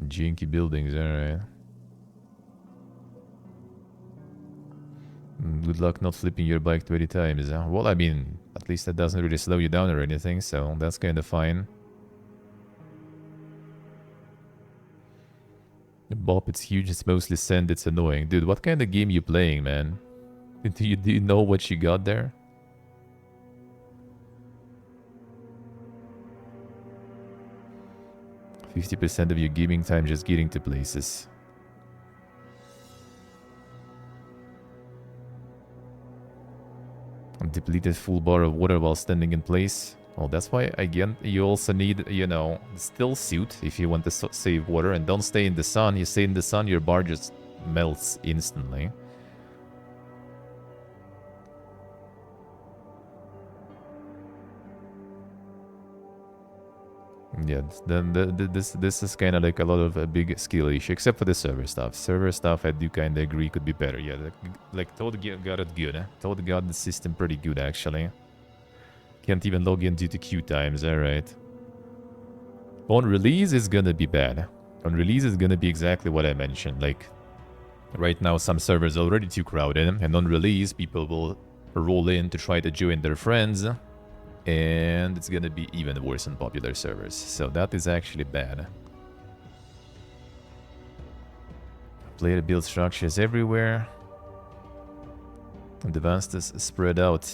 Jinky buildings, alright. Good luck not flipping your bike 20 times. Well, I mean, at least that doesn't really slow you down or anything, so that's kind of fine. Bop, it's huge, it's mostly sand, it's annoying. Dude, what kind of game you playing, man? Do you know what you got there? %50 of your gaming time just getting to places. Depleted full bar of water while standing in place. Well, that's why, again, you also need, you know, still suit if you want to save water. And don't stay in the sun. You stay in the sun, your bar just melts instantly. Yeah, then this is kind of like a lot of a big skill issue, except for the server stuff. Server stuff, I do kind of agree, could be better. Yeah, like Todd got it good. Todd got the system pretty good, actually. Can't even log in due to queue times, alright. On release, it's gonna be bad. On release, it's gonna be exactly what I mentioned. Like, right now, some servers are already too crowded, and on release, people will roll in to try to join their friends, and it's gonna be even worse on popular servers. So that is actually bad. Player build structures everywhere. And the vast is spread out.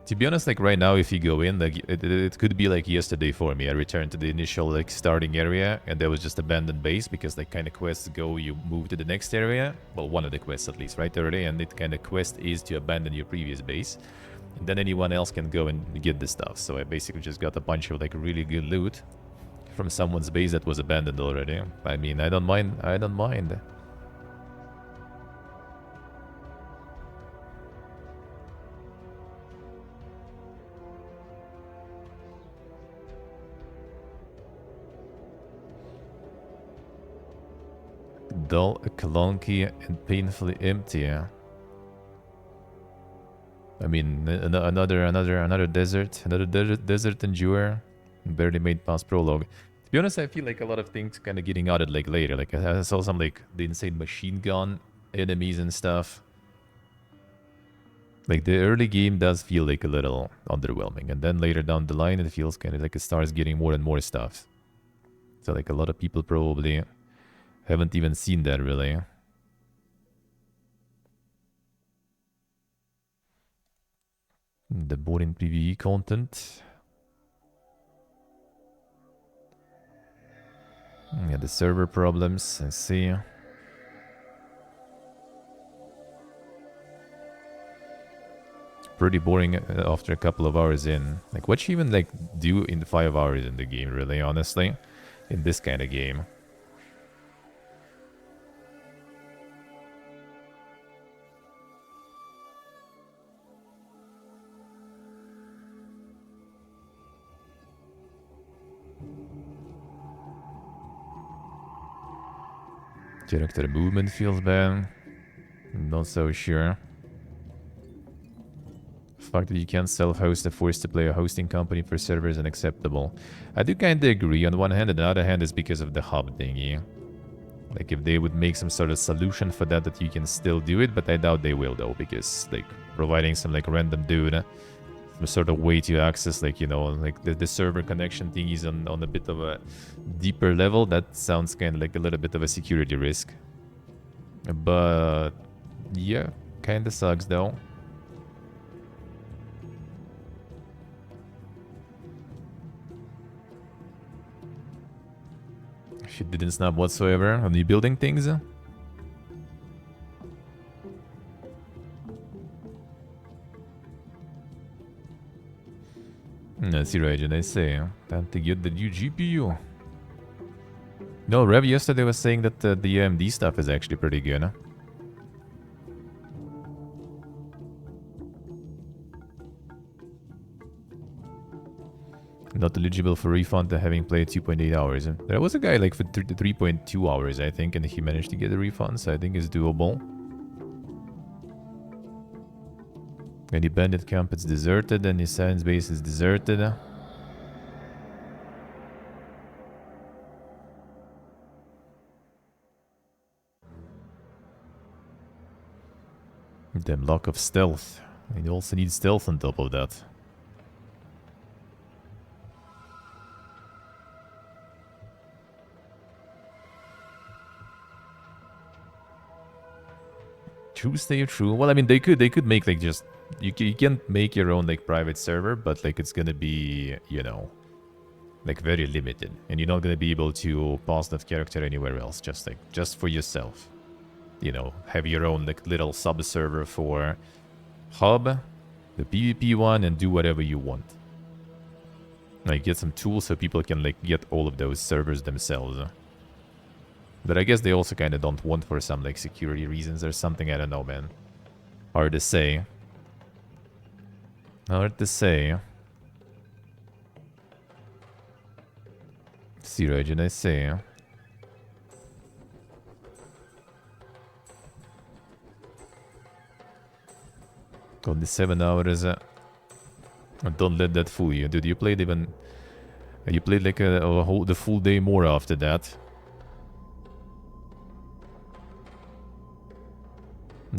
To be honest, like right now, if you go in, like it could be like yesterday for me. I returned to the initial like starting area, and there was just abandoned base because like kind of quests go, you move to the next area. Well, one of the quests at least, right already, and it kind of quest is to abandon your previous base, and then anyone else can go and get the stuff. So I basically just got a bunch of like really good loot from someone's base that was abandoned already. I mean, I don't mind. I don't mind. Dull, clunky, and painfully empty. I mean, another desert, desert endure. Barely made past prologue. To be honest, I feel like a lot of things kind of getting added like later. Like I saw some like the insane machine gun enemies and stuff. Like the early game does feel like a little underwhelming, and then later down the line, it feels kind of like it starts getting more and more stuff. So like a lot of people probably haven't even seen that really. The boring PvE content. Yeah, the server problems, I see. Pretty boring after a couple of hours in. Like, what you even like do in 5 hours in the game, really, honestly? In this kind of game. Character movement feels bad. Not so sure. The fact that you can't self-host and forced to play a hosting company for servers is unacceptable. I do kind of agree on one hand, and on the other hand is because of the hub thingy. Like if they would make some sort of solution for that, that you can still do it, but I doubt they will though, because like providing some like random dude some sort of way to access like, you know, like the server connection thingies on a bit of a deeper level, that sounds kind of like a little bit of a security risk. But yeah, kind of sucks though. She didn't snap whatsoever. Are you building things? That's right, and I say, time to get the new GPU. No, Rev yesterday was saying that the AMD stuff is actually pretty good. Huh? Not eligible for refund to having played 2.8 hours. There was a guy like for 3.2 hours, I think, and he managed to get a refund, so I think it's doable. Any bandit camp is deserted, and his science base is deserted. Damn lack of stealth. And you also need stealth on top of that. True, stay true. Well, I mean, they could make like just you can make your own like private server, but like it's gonna be, you know, like very limited, and you're not gonna be able to pass that character anywhere else. Just for yourself, you know, have your own like little sub server for hub, the PvP one, and do whatever you want. Like get some tools so people can like get all of those servers themselves. But I guess they also kind of don't want for some like security reasons or something. I don't know, man. Hard to say. Hard to say. See, Regen, I say. Only 7 hours. Don't let that fool you, dude. You played even. You played like the full day more after that.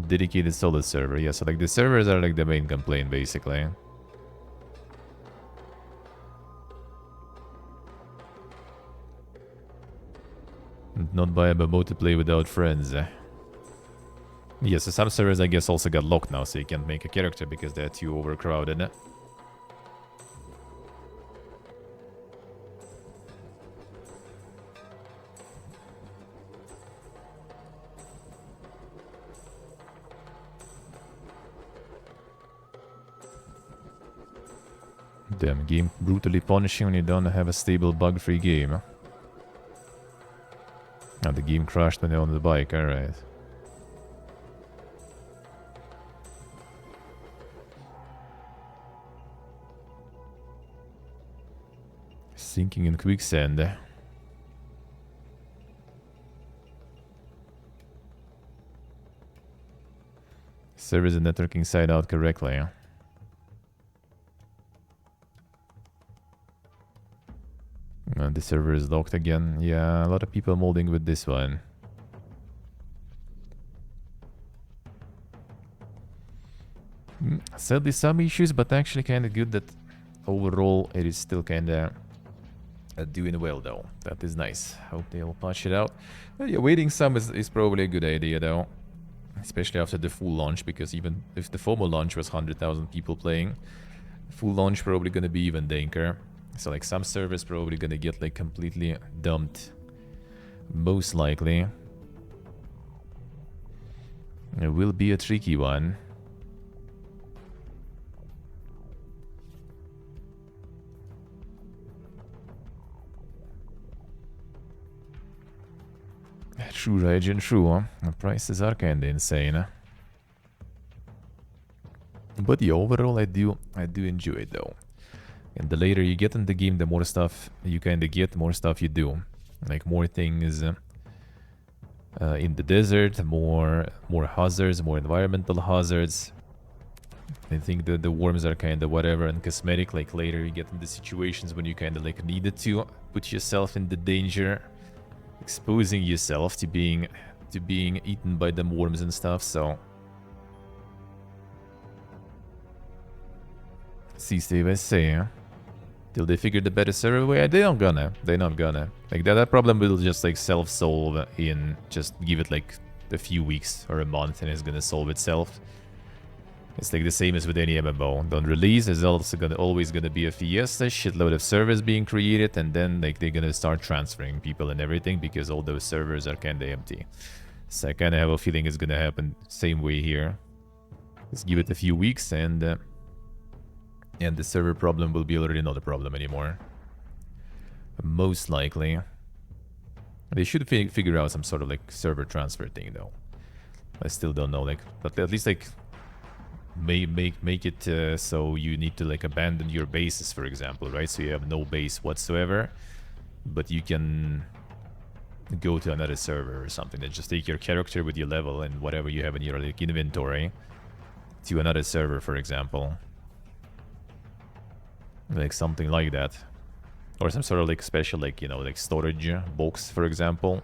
dedicated solo server. Yeah, so like the servers are like the main complaint basically. Not viable to play without friends. Yes, so some servers I guess also got locked now, so you can't make a character because they're too overcrowded. Damn, game brutally punishing when you don't have a stable bug-free game. Oh, the game crashed when you're on the bike, alright. Sinking in quicksand. Servers and networking side out correctly. And the server is locked again. Yeah, a lot of people molding with this one. Sadly some issues, but actually kind of good that overall it is still kind of doing well though. That is nice. Hope they'll patch it out. Yeah, waiting some is probably a good idea though. Especially after the full launch, because even if the FOMO launch was 100,000 people playing, full launch probably gonna be even danker. So like some servers probably gonna get like completely dumped. Most likely. It will be a tricky one. True, Raijin, true, huh? The prices are kinda insane. But yeah, overall I do enjoy it though. And the later you get in the game, the more stuff you kinda get, more stuff you do. Like more things in the desert, more hazards, more environmental hazards. I think that the worms are kinda whatever and cosmetic. Like later you get in the situations when you kinda like needed to put yourself in the danger, exposing yourself to being eaten by them worms and stuff. So see, Steve, I say, huh? Till they figure the better server way, they're not gonna. Like that problem will just like self-solve in, just give it like a few weeks or a month and it's gonna solve itself. It's like the same as with any MMO. Don't release, there's also always gonna be a fiesta, shitload of servers being created, and then like they're gonna start transferring people and everything because all those servers are kinda empty. So I kinda have a feeling it's gonna happen same way here. Just give it a few weeks and the server problem will be already not a problem anymore. Most likely. They should figure out some sort of like server transfer thing though. I still don't know, like, but at least like make it so you need to like abandon your bases, for example, right? So you have no base whatsoever, but you can go to another server or something and just take your character with your level and whatever you have in your like inventory to another server, for example. Like something like that. Or some sort of like special, like, you know, like storage box, for example,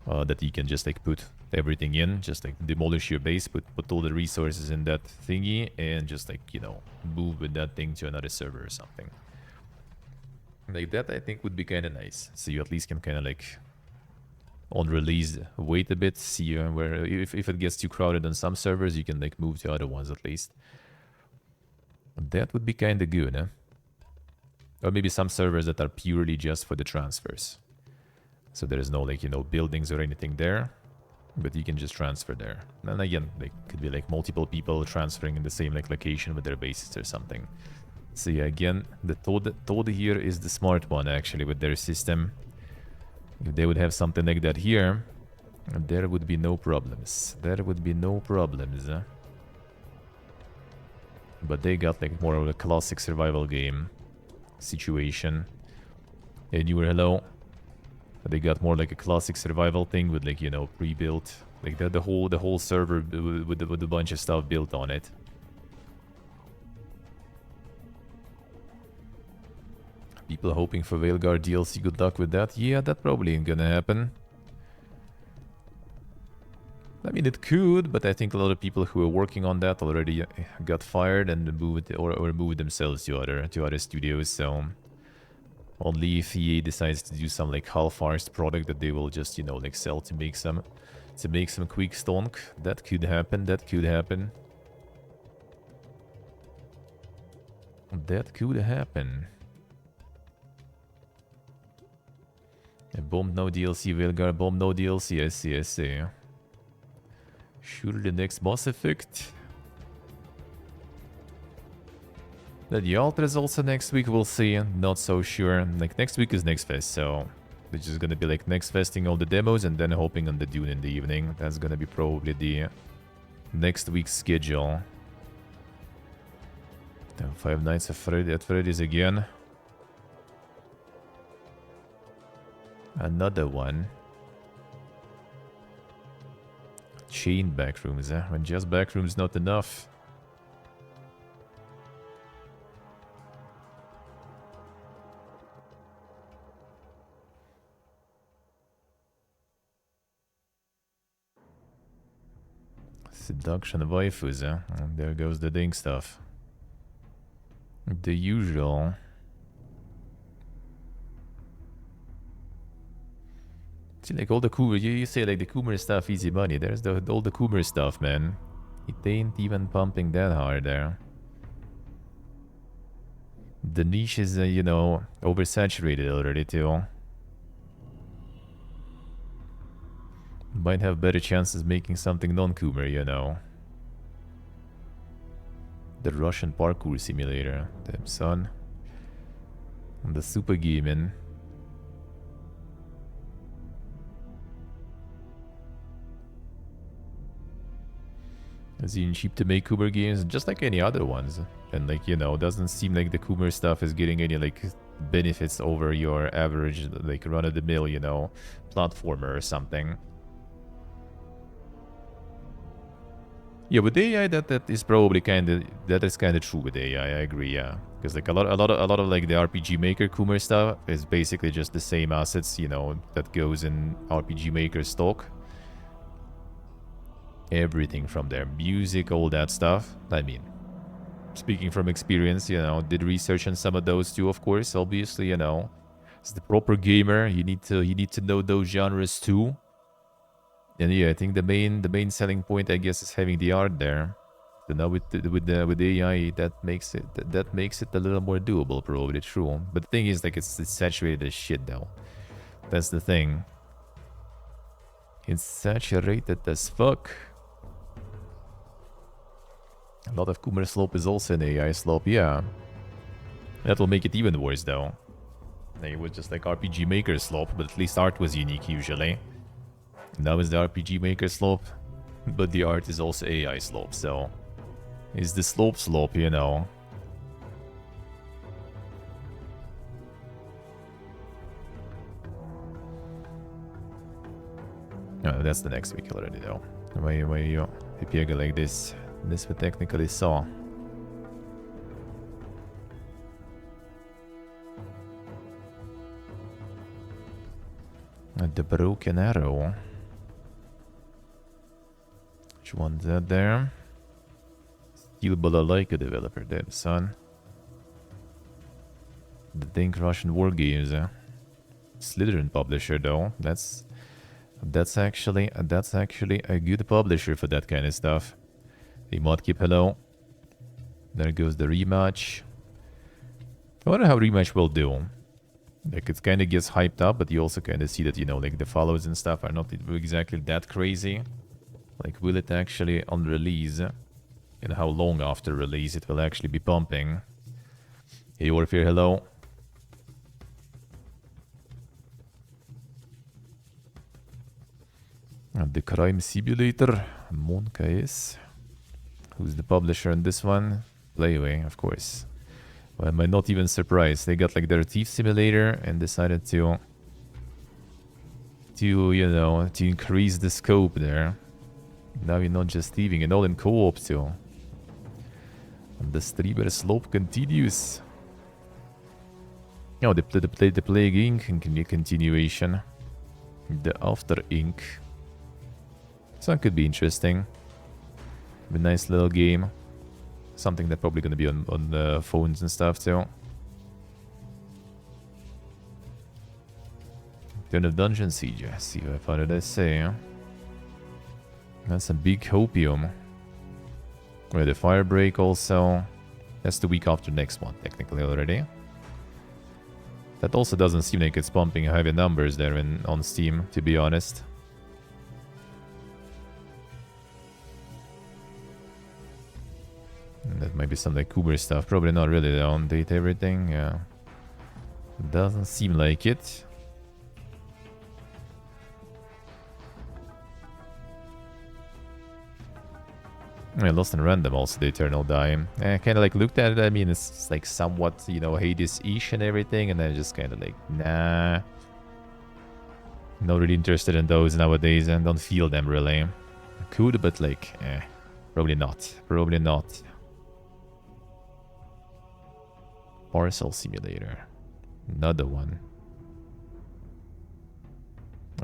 that you can just like put everything in, just like demolish your base, put all the resources in that thingy, and just like, you know, move with that thing to another server or something. Like that, I think would be kind of nice. So you at least can kind of like, on release, wait a bit, see where, if it gets too crowded on some servers, you can like move to other ones at least. That would be kind of good, huh? Or maybe some servers that are purely just for the transfers. So there is no like, you know, buildings or anything there, but you can just transfer there. And again, like could be like multiple people transferring in the same like location with their bases or something. So yeah, again, the Toad here is the smart one actually with their system. If they would have something like that here, there would be no problems. There would be no problems. But they got like more of a classic survival game situation. A newer hello. They got more like a classic survival thing with like, you know, pre-built, like the whole server with a bunch of stuff built on it. People hoping for Veilguard DLC. Good luck with that. Yeah, that probably ain't gonna happen. I mean, it could, but I think a lot of people who are working on that already got fired and moved or moved themselves to other studios. So only if EA decides to do some like half-arsed product that they will just, you know, like sell to make some quick stonk. That could happen. That could happen. That could happen. A bomb no DLC, Velgar, bomb no DLC, I see, I see. Sure, the next boss effect. The Yaltra is also next week, we'll see. Not so sure. Like, next week is Next Fest, so it's just gonna be like Next Festing all the demos and then hoping on the Dune in the evening. That's gonna be probably the next week's schedule. Then 5 Nights at Freddy's again. Another one. Chain backrooms, eh? When just backrooms not enough. Seduction waifus, eh? And there goes the ding stuff. The usual. See, like all the Coomer, you say like the Coomer stuff, easy money. There's all the Coomer stuff, man. It ain't even pumping that hard there. The niche is, you know, oversaturated already too. Might have better chances making something non-Coomer, you know. The Russian parkour simulator, damn son. And the super gaming. It's even cheap to make Coomer games, just like any other ones. And like, you know, doesn't seem like the Coomer stuff is getting any like benefits over your average, like run-of-the-mill, you know, platformer or something. Yeah, with AI, that is probably kind of true with AI. I agree, yeah, because like a lot of like the RPG Maker Coomer stuff is basically just the same assets, you know, that goes in RPG Maker stock. Everything from their music, all that stuff. I mean, speaking from experience, you know, did research on some of those too, of course. Obviously, you know, as the proper gamer, you need to know those genres too. And yeah, I think the main selling point, I guess, is having the art there. So now with AI, that makes it a little more doable, probably true. But the thing is, like, it's saturated as shit, though. That's the thing. It's saturated as fuck. A lot of Coomer slope is also an AI slope, yeah. That will make it even worse, though. It was just like RPG Maker slope, but at least art was unique usually. Now is the RPG Maker slope, but the art is also AI slope, so it's the slope, you know. Oh, that's the next week already, though. Why you Pipiega like this? This we technically saw. The Broken Arrow. Which one's that there? Steel Balalaika developer, damn son. The Dink Russian War Games, Slytherin publisher though. That's actually a good publisher for that kind of stuff. Hey Modkip, hello. There goes the rematch. I wonder how rematch will do. Like, it kind of gets hyped up, but you also kind of see that, you know, like the follows and stuff are not exactly that crazy. Like, will it actually on release, and how long after release it will actually be pumping? Hey Warfare, hello. And the Crime Simulator, Monka is. Who's the publisher on this one? Playway, of course. Well, am I not even surprised? They got like their Thief Simulator and decided to you know, to increase the scope there. Now you're not just thieving, and all in co-op too. And the streamer slope continues. Oh, the Plague Inc. can be a continuation. The After Inc. So that could be interesting. A nice little game. Something that's probably going to be on the phones and stuff too. Turn of Dungeon Siege. See if I did I say. That's a big hopium. Where the Firebreak also. That's the week after next one, technically already. That also doesn't seem like it's pumping heavy numbers there on Steam, to be honest. And that might be some like Uber stuff. Probably not really though. On date everything. Yeah. Doesn't seem like it. I lost in random also the Eternal Die. I kind of like looked at it. I mean, it's like somewhat, you know, Hades-ish and everything. And then just kind of like, nah. Not really interested in those nowadays and don't feel them really. Could, but like, probably not. Probably not. Parcel Simulator. Another one.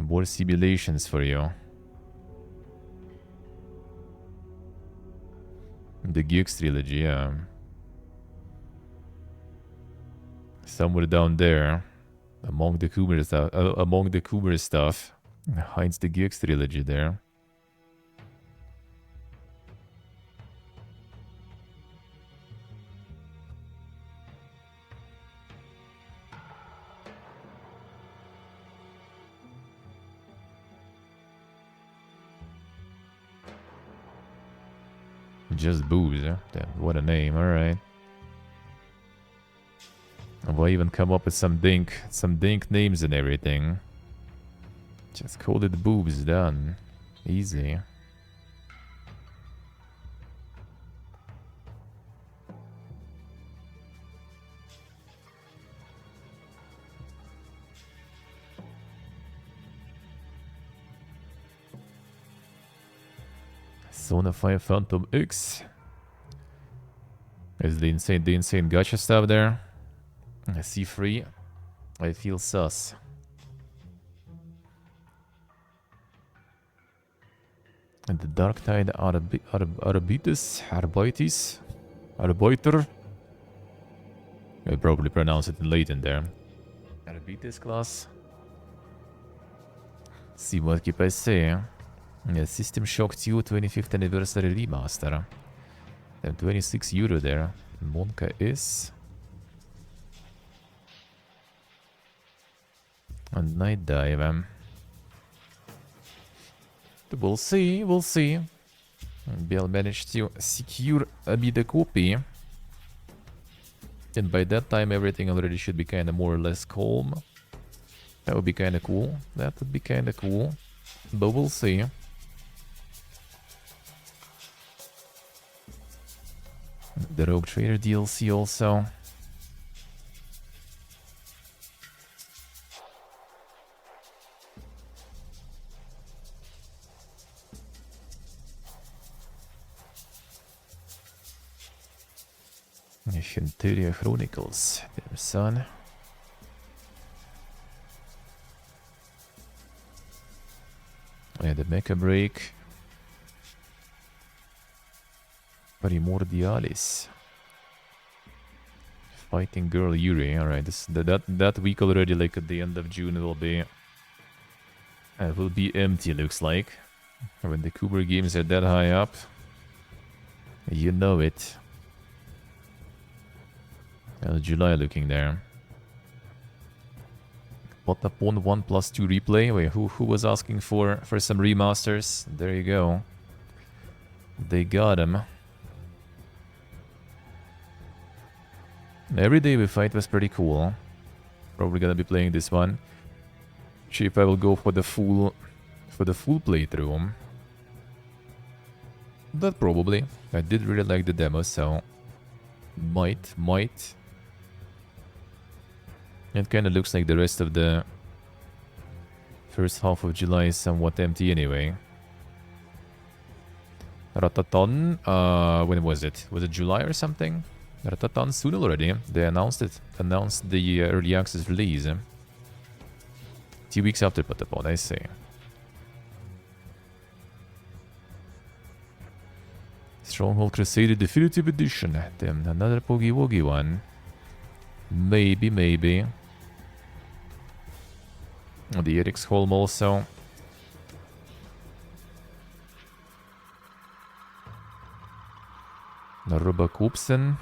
More simulations for you. The Geeks trilogy, yeah. Somewhere down there, among the Kuber stuff, hides the Geeks trilogy there. Just boobs, yeah? Damn, what a name, alright. Why even come up with some dink names and everything? Just call it boobs, done. Easy. Zone 5 Phantom X. Is the insane gacha stuff there? I see free. I feel sus. And the Dark Tide Arbitus? Arbiter? I probably pronounce it late in there. Arbitus class. See what keep I say. Yeah, System Shock 2 25th Anniversary Remaster. And €26 there. Monka is... And Night Dive. We'll see, we'll see. Bill managed to secure a bit of copy. And by that time everything already should be kind of more or less calm. That would be kind of cool. That would be kind of cool. But we'll see. The Rogue Trader DLC also. Centuria Chronicles, their son. Yeah, the Mecha Break. Primordialis. Fighting Girl Yuri. Alright, that week already, like at the end of June, will be empty, looks like. When the Kuber games are that high up, you know it. July looking there. Potapon 1+2 replay. Wait, who was asking for some remasters? There you go. They got him. Every Day We Fight was pretty cool. Probably gonna be playing this one. See if I will go for the full playthrough. That probably. I did really like the demo, so might. It kind of looks like the rest of the first half of July is somewhat empty anyway. Rataton, when was it? Was it July or something? Rataton soon already. They announced it. Announced the early access release. 2 weeks after Patapon, I say. Stronghold Crusader Definitive Edition. Damn, another Poggy Woggy one. Maybe, maybe. The Eriksholm also. Naruba Kupsen.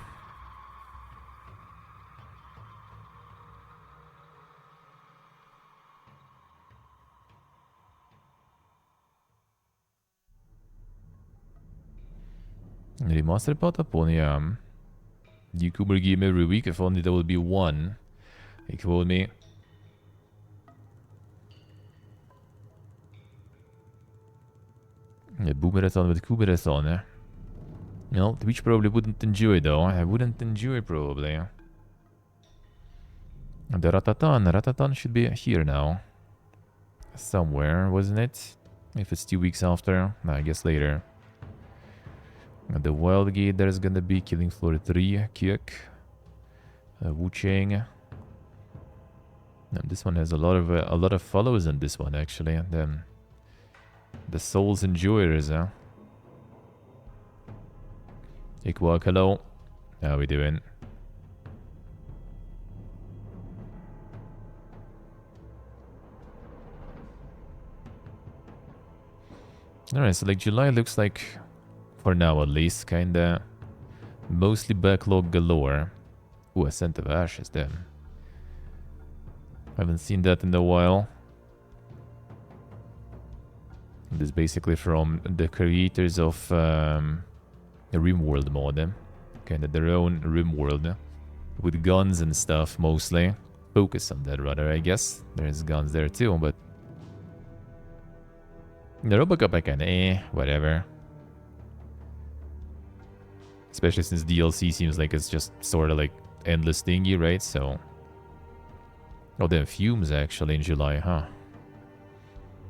Remastered Patapon, yeah. YouTuber game every week, if only there would be one. He quote me. Yeah, Boomerathon with Kuberathon, eh? No, Twitch probably wouldn't enjoy though. I wouldn't enjoy probably. The Ratatan should be here now. Somewhere, wasn't it? If it's 2 weeks after, no, I guess later. The Wild Gate, there's gonna be Killing Floor 3, Kyuk, Wu Chang. And this one has a lot of followers in this one actually. The Souls Enjoyers, huh? Ikwak, hello. How we doing? Alright, so like July looks like, for now at least, kinda mostly backlog galore. Ooh, Ascent of Ashes, damn. Haven't seen that in a while. This is basically from the creators of the RimWorld mod. Kinda their own RimWorld. With guns and stuff, mostly. Focus on that, rather, I guess. There's guns there too, but... The Robocop I kinda whatever. Especially since DLC seems like it's just sorta like endless thingy, right? So... Oh, then Fumes actually in July, huh?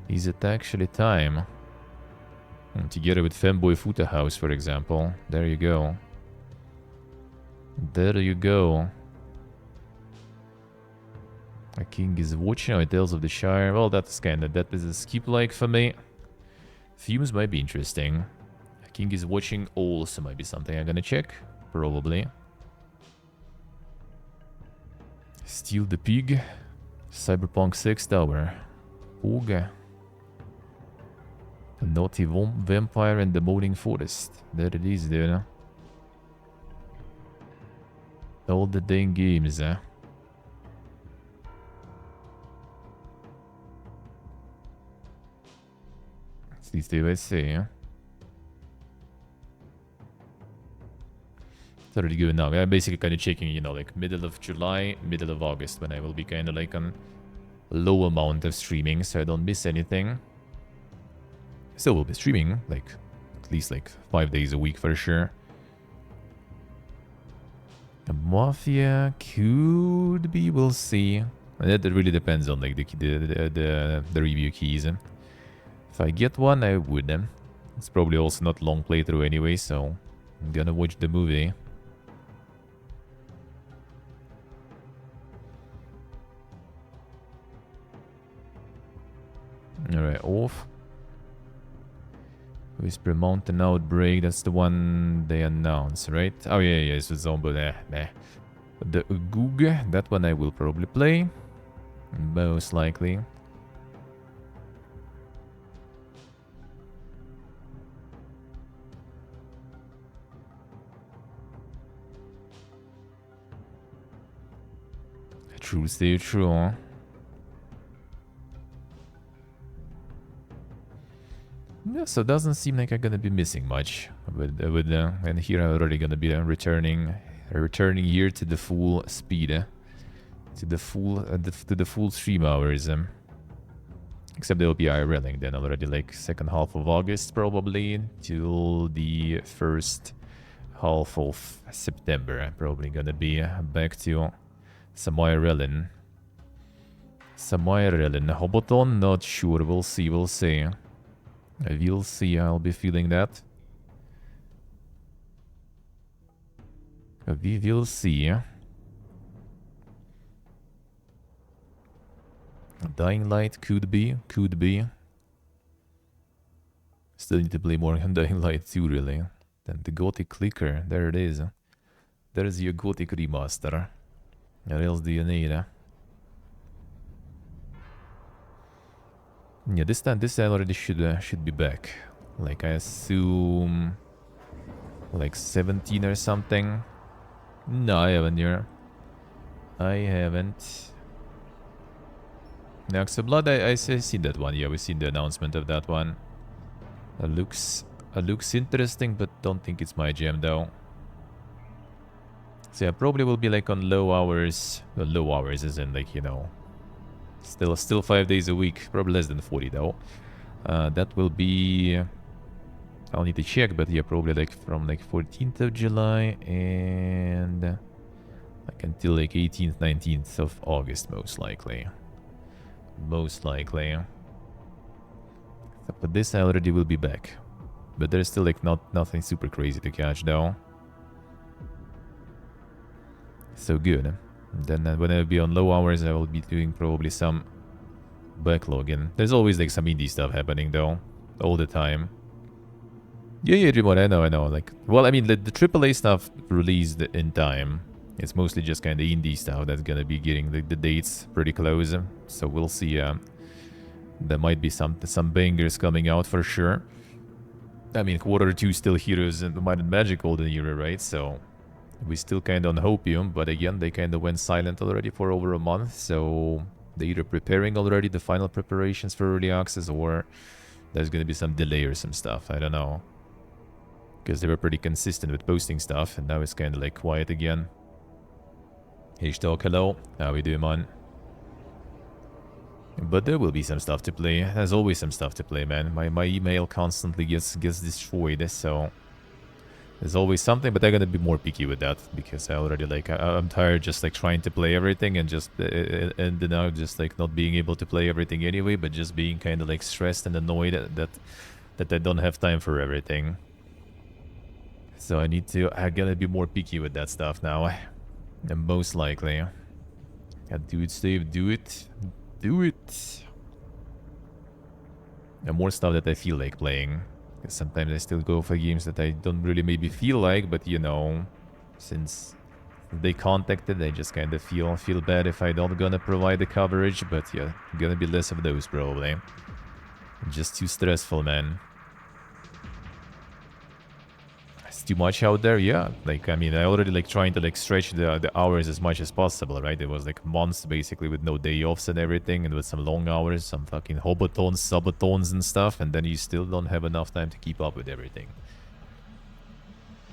Is it actually time? Together with Femboy Futa House, for example. There you go. There you go. A king is watching. Oh, Tales of the Shire. Well, that's kinda... That is a skip-like for me. Fumes might be interesting. A king is watching also might be something I'm gonna check. Probably. Steal the Pig. Cyberpunk 6 Tower. Ooga. The Naughty Vampire and the Moaning Forest. There it is, dude. All the dang games, eh? At least they say, eh? It's already good now. I'm basically kind of checking, you know, like middle of July, middle of August, when I will be kind of like on a low amount of streaming, so I don't miss anything. Still will be streaming, like, at least like 5 days a week for sure. The Mafia could be, we'll see. That really depends on like the review keys. If I get one, I would. It's probably also not long playthrough anyway, so I'm gonna watch the movie. Alright, off. Whisper Mountain Outbreak, that's the one they announced, right? Oh yeah, it's a zombie there. Nah. The Goog, that one I will probably play. Most likely. True, stay true, huh? Yeah, so it doesn't seem like I'm gonna be missing much. And here I'm already gonna be returning here to the full speed, to the full stream hours. Except there will be IRLing then already, like second half of August probably till the first half of September. I'm probably gonna be back to some IRLing. Hobbiton, not sure. We'll see. We'll see. We'll see. I'll be feeling that. We will see. Dying Light could be. Still need to play more on Dying Light 2, really. Then the Gothic Clicker, there it is. There's your Gothic remaster. What else do you need? Yeah, this time this already should be back. Like I assume, like 17 or something. No, I haven't here. I haven't. Next Blood, I seen that one. Yeah, we've seen the announcement of that one. Looks interesting, but don't think it's my jam though. So yeah, probably will be like on low hours. Well, low hours as in like, you know, still 5 days a week. Probably less than 40 though. That will be... I'll need to check, but yeah, probably like from like 14th of July and like until like 18th, 19th of August, most likely. Most likely. But this I already will be back. But there's still like nothing super crazy to catch though. So good. Then when I'll be on low hours, I will be doing probably some backlogging. There's always like some indie stuff happening though. All the time. Yeah, Jimon, I know. Like, well, I mean, the AAA stuff released in time. It's mostly just kind of indie stuff that's gonna be getting the dates pretty close. So we'll see. There might be some bangers coming out for sure. I mean, quarter 2 still Heroes and Might and Magic Golden Era, right? So we still kind of on Hopium, but again, they kind of went silent already for over a month. So they're either preparing already the final preparations for early access, or there's gonna be some delay or some stuff. I don't know. Because they were pretty consistent with posting stuff, and now it's kind of like quiet again. H-Talk, hello. How we doing, man? But there will be some stuff to play. There's always some stuff to play, man. My email constantly gets destroyed, so... There's always something, but I'm gonna be more picky with that, because I already, like, I'm tired just, like, trying to play everything, and just, and now just, like, not being able to play everything anyway, but just being kind of, like, stressed and annoyed that I don't have time for everything. So I'm gonna be more picky with that stuff now. And most likely. Yeah, do it, Steve, do it. Do it. And more stuff that I feel like playing. Because sometimes I still go for games that I don't really maybe feel like, but you know, since they contacted, I just kind of feel bad if I don't gonna provide the coverage, but yeah, gonna be less of those probably. Just too stressful, man. It's too much out there, yeah. Like, I mean, I already like trying to like stretch the hours as much as possible, right? It was like months basically with no day offs and everything, and with some long hours, some fucking hobotons, subotons and stuff, and then you still don't have enough time to keep up with everything.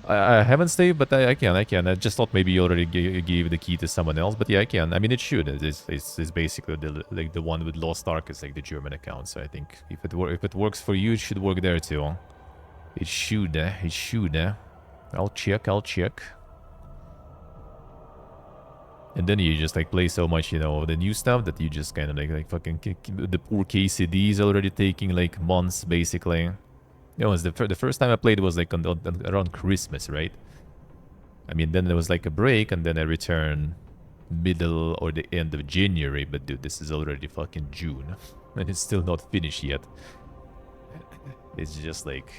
I haven't saved, but I can. I just thought maybe you already gave the key to someone else, but yeah, I can. I mean, it should. It's basically the one with Lost Ark is like the German account, so I think if it works for you, it should work there too. It should. It should. I'll check. And then you just like play so much, you know, the new stuff that you just kind of like fucking the poor KCD is already taking like months basically. You know, the first time I played was like around Christmas, right? I mean, then there was like a break, and then I returned middle or the end of January. But dude, this is already fucking June, and it's still not finished yet. It's just like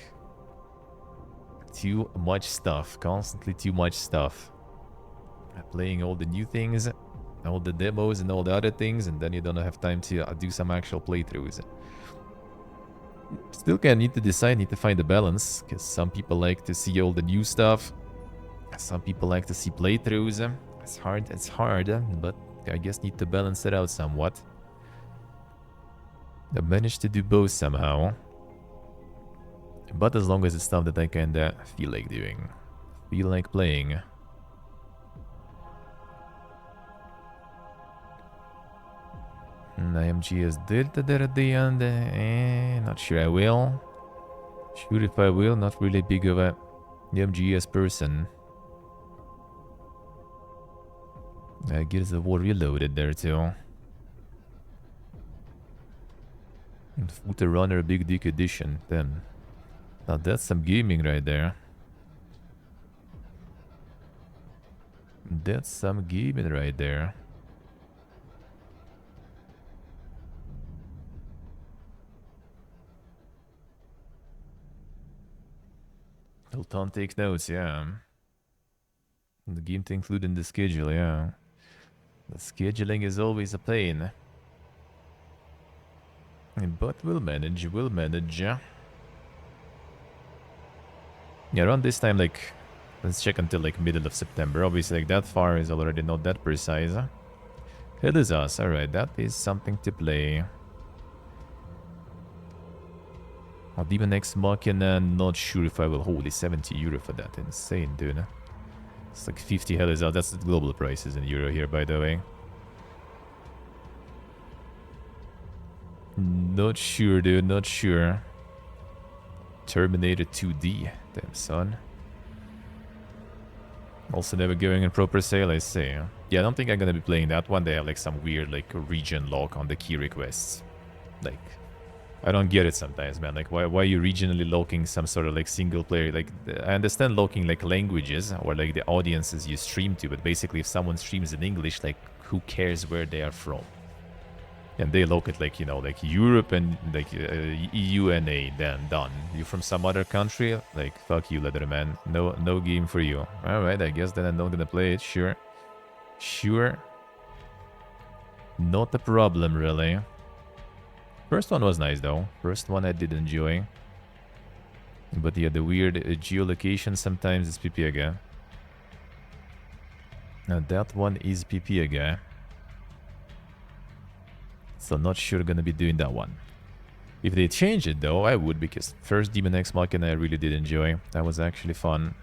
too much stuff, constantly too much stuff. Playing all the new things, all the demos and all the other things, and then you don't have time to do some actual playthroughs. Still need to find the balance, because some people like to see all the new stuff, some people like to see playthroughs. It's hard, but I guess need to balance it out somewhat. I managed to do both somehow. But as long as it's stuff that I kinda feel like doing, feel like playing. IMGS Delta there at the end. Not sure I will. Sure if I will, not really big of a IMGS person. Gears of War Reloaded there too. And Footer Runner Big Dick Edition, then. Now that's some gaming right there. That's some gaming right there. I'll Sultan, take notes, yeah. The game to include in the schedule, yeah. The scheduling is always a pain. But we'll manage, yeah. Yeah, around this time, like, let's check until, like, middle of September. Obviously, like, that far is already not that precise. It is us, alright, that is something to play. Oh, Demon X Machina, not sure if I will. Holy, 70 euro for that. Insane, dude. It's like 50 hell is out. That's the global prices in euro here, by the way. Not sure, dude. Not sure. Terminator 2D. Damn, son. Also never going in proper sale, I see. Yeah, I don't think I'm gonna be playing that one. They have like some weird like region lock on the key requests. Like, I don't get it sometimes, man. Like, why are you regionally locking some sort of like single player? Like, I understand locking like languages or like the audiences you stream to, but basically if someone streams in English, like, who cares where they are from? And they look at like, you know, like Europe and like EU and A, then done. You from some other country? Like, fuck you, Leatherman. No game for you. Alright, I guess then I'm not gonna play it, sure. Sure. Not a problem, really. First one was nice, though. First one I did enjoy. But yeah, the weird geolocation sometimes is PP again. Now that one is PP again. So not sure gonna be doing that one. If they change it though, I would, because first Demon X Machina I really did enjoy. That was actually fun.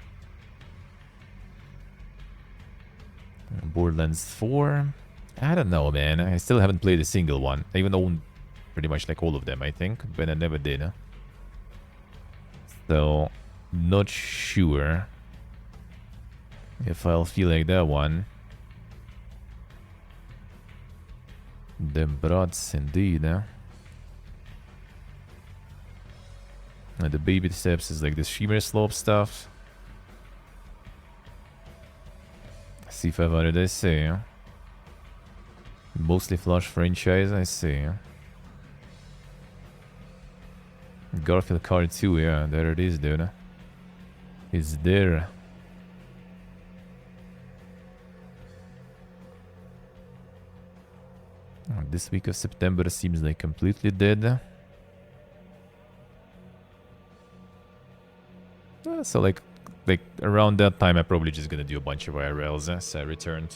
Borderlands 4. I don't know, man. I still haven't played a single one. I even own pretty much like all of them, I think, but I never did. So, not sure if I'll feel like that one. The brats, indeed. And the baby steps is like the Shimmer Slope stuff. See if I've heard, I see. Mostly Flush franchise, I see. Garfield card 2, yeah, there it is, dude. It's there. This week of September seems like completely dead. So like around that time, I'm probably just gonna do a bunch of IRLs. So I return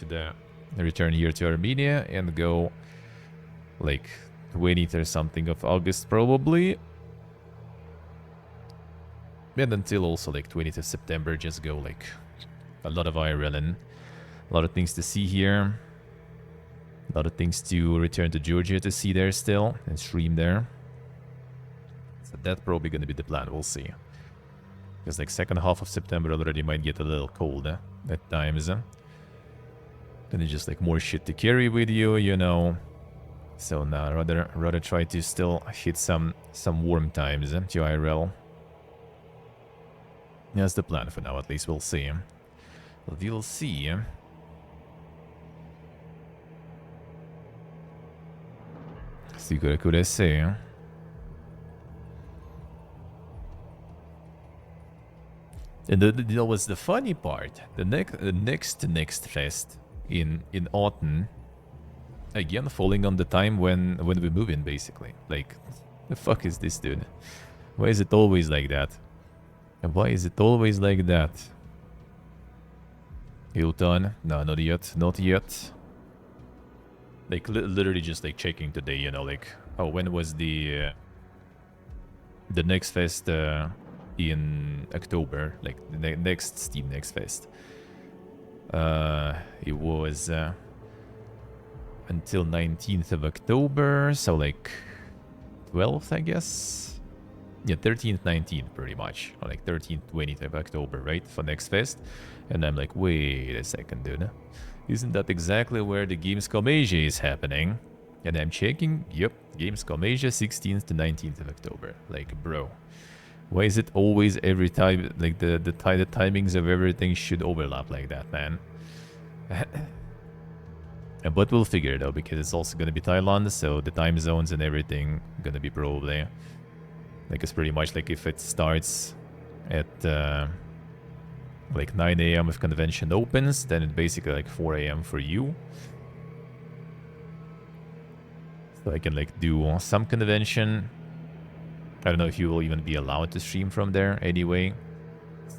here to Armenia and go like 20th or something of August probably. And until also like 20th of September, just go like a lot of IRL and a lot of things to see here. A lot of things to return to Georgia to see there still and stream there. So that's probably going to be the plan, we'll see. Because like second half of September already might get a little cold at times. Then it's just like more shit to carry with you, you know. So nah, rather try to still hit some warm times to IRL. That's the plan for now, at least we'll see. We'll see. See what could I say? And that was the funny part. The next fest in autumn, again falling on the time when we move in, basically. Like, the fuck is this, dude? Why is it always like that? And why is it always like that? Hilton? No, not yet. Not yet. Like, literally just, like, checking today, you know, like... Oh, when was the next fest in October? Like, the next Steam Next Fest. It was until 19th of October, so, like, 12th, I guess? Yeah, 13th, 19th, pretty much. Or, like, 13th, 20th of October, right? For Next Fest. And I'm like, wait a second, dude. Isn't that exactly where the Gamescom Asia is happening? And I'm checking, yep, Gamescom Asia 16th to 19th of October. Like, bro, why is it always every time, like the timings of everything should overlap like that, man? But we'll figure it out because it's also gonna be Thailand, so the time zones and everything gonna be probably, like, it's pretty much like if it starts at like 9 a.m. if convention opens, then it's basically like 4 a.m. for you. So I can like do some convention. I don't know if you will even be allowed to stream from there anyway.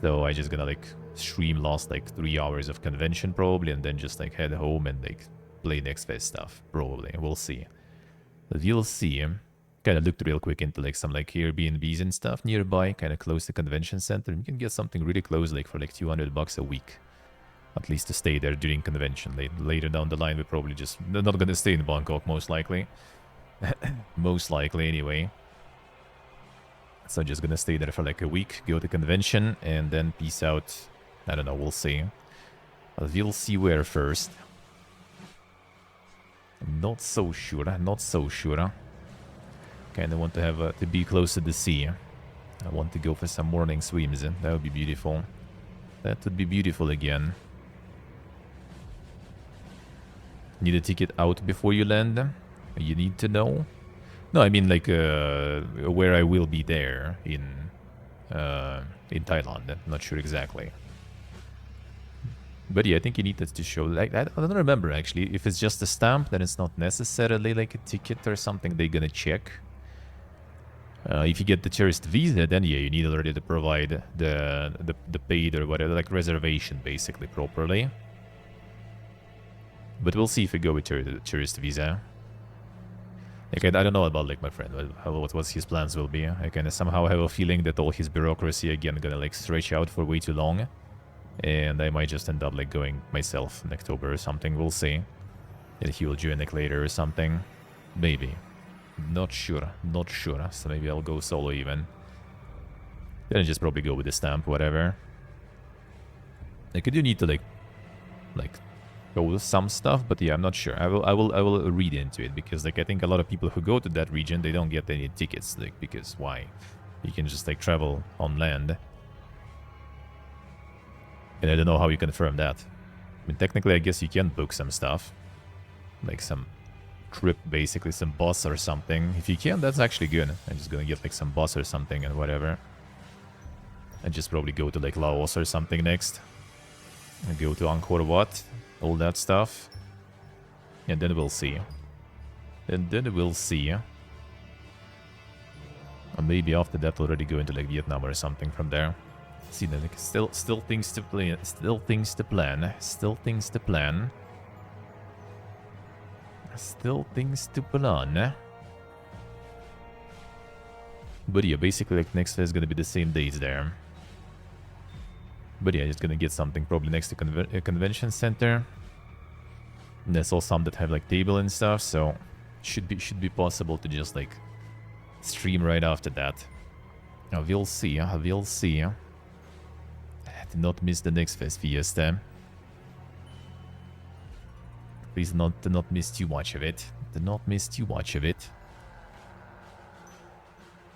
So I just gonna like stream last like 3 hours of convention probably, and then just like head home and like play next fest stuff probably. We'll see. We'll see. Kind of looked real quick into like some like Airbnbs and stuff nearby, kind of close to convention center. You can get something really close like for like $200 a week. At least to stay there during convention. Later down the line, we're probably just not gonna stay in Bangkok, most likely. Most likely, anyway. So just gonna stay there for like a week, go to convention, and then peace out. I don't know, we'll see. We'll see where first. Not so sure, not so sure. Kinda want to have to be close to the sea. I want to go for some morning swims. That would be beautiful. That would be beautiful again. Need a ticket out before you land? You need to know? No, I mean like where I will be there in Thailand. Not sure exactly. But yeah, I think you need to show, like, I don't remember actually. If it's just a stamp, then it's not necessarily like a ticket or something they're gonna check. If you get the tourist visa, then yeah, you need already to provide the paid or whatever, like reservation basically properly. But we'll see if we go with the tourist visa. Like, I don't know about like my friend, what his plans will be. I kind of somehow have a feeling that all his bureaucracy again gonna like stretch out for way too long. And I might just end up like going myself in October or something, we'll see. And he will join like later or something. Maybe. Not sure, not sure. So maybe I'll go solo even. Then I just probably go with the stamp, whatever. Like, I do need to like go with some stuff, but yeah, I'm not sure. I will read into it, because like I think a lot of people who go to that region, they don't get any tickets, like, because why? You can just like travel on land. And I don't know how you confirm that. I mean, technically, I guess you can book some stuff. Like some trip, basically, some bus or something. If you can, that's actually good. I'm just gonna get like some bus or something and whatever. And just probably go to like Laos or something next. And go to Angkor Wat. All that stuff. And then we'll see. And then we'll see. Or maybe after that already go into like Vietnam or something from there. See, like still things to plan. Still things to plan. Still things to plan. Still things to plan. But yeah, basically like next is gonna be the same days there. But yeah, just gonna get something probably next to a convention center. And I saw some that have like table and stuff, so should be possible to just like stream right after that. We'll see. We'll see. Do not miss the next Fest Fiesta. Please do not miss too much of it. Do not miss too much of it.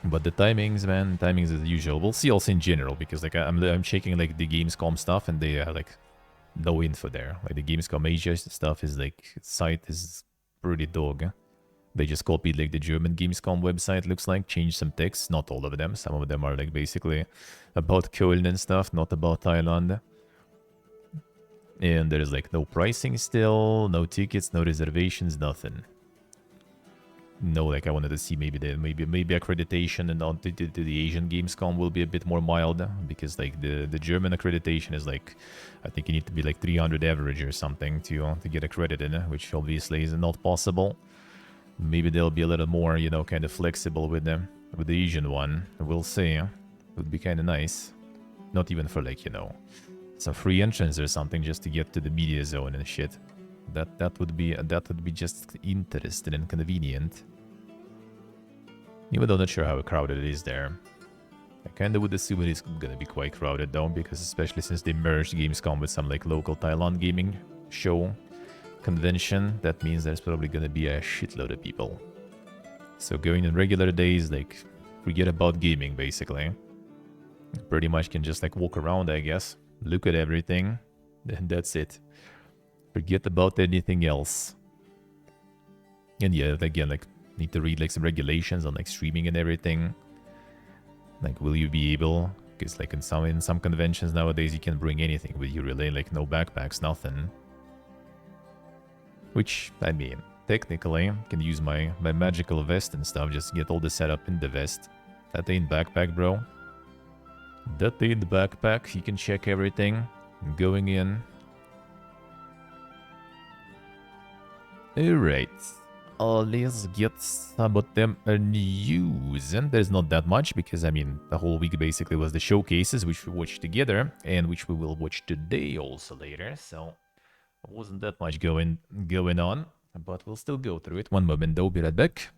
But the timings, man, timings as usual. We'll see also in general, because like I'm checking like the Gamescom stuff, and they have like no info there. Like the Gamescom Asia stuff is like, site is pretty dog. They just copied like the German Gamescom website, looks like, changed some text. Not all of them. Some of them are like basically about Köln and stuff, not about Thailand. And there's like no pricing still, no tickets, no reservations, nothing. No, like I wanted to see maybe accreditation and on to the Asian Gamescom will be a bit more mild, because like the German accreditation is like, I think you need to be like 300 average or something to get accredited, which obviously is not possible. Maybe they'll be a little more, you know, kind of flexible with the Asian one. We'll see. It would be kind of nice. Not even for like, you know, some free entrance or something just to get to the media zone and shit. That would be just interesting and convenient. Even though I'm not sure how crowded it is there. I kinda would assume it is gonna be quite crowded though, because especially since they merged Gamescom with some like local Thailand gaming show convention, that means there's probably gonna be a shitload of people. So going in regular days, like, forget about gaming basically. Pretty much can just like walk around, I guess, look at everything, and that's it. Forget about anything else. And yeah, again, like, need to read like some regulations on like streaming and everything. Like, will you be able Because like in some conventions nowadays, you can bring anything with you, really. Like no backpacks, nothing. Which, I mean, technically, I can use my magical vest and stuff. Just get all the setup in the vest. That ain't backpack, bro. That ain't backpack. You can check everything. Going in. Alright. Let's get some of them news. And there's not that much because, I mean, the whole week basically was the showcases, which we watched together, and which we will watch today also later. So, wasn't that much going on, but we'll still go through it. One moment though, be right back.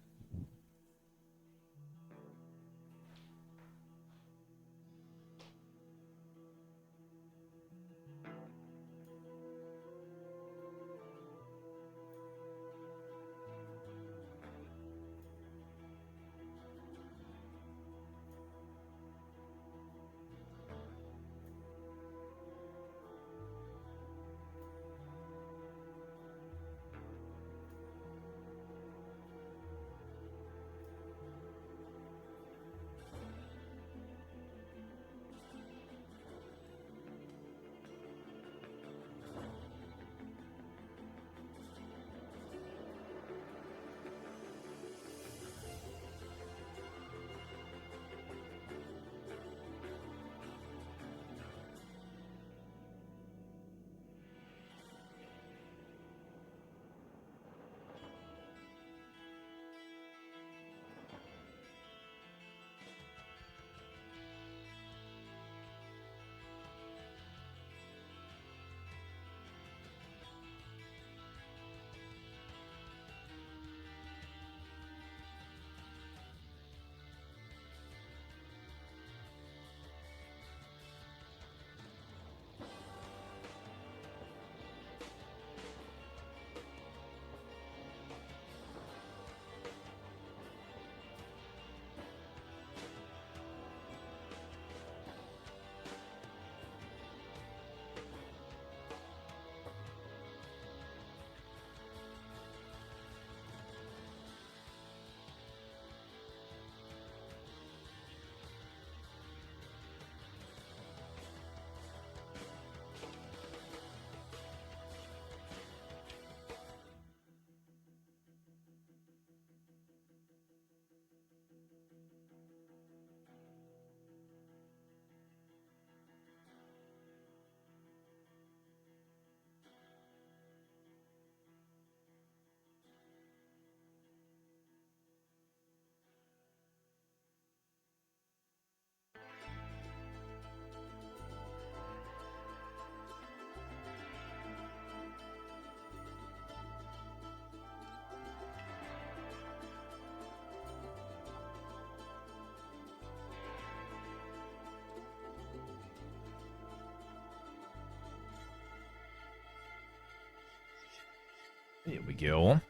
Here we go.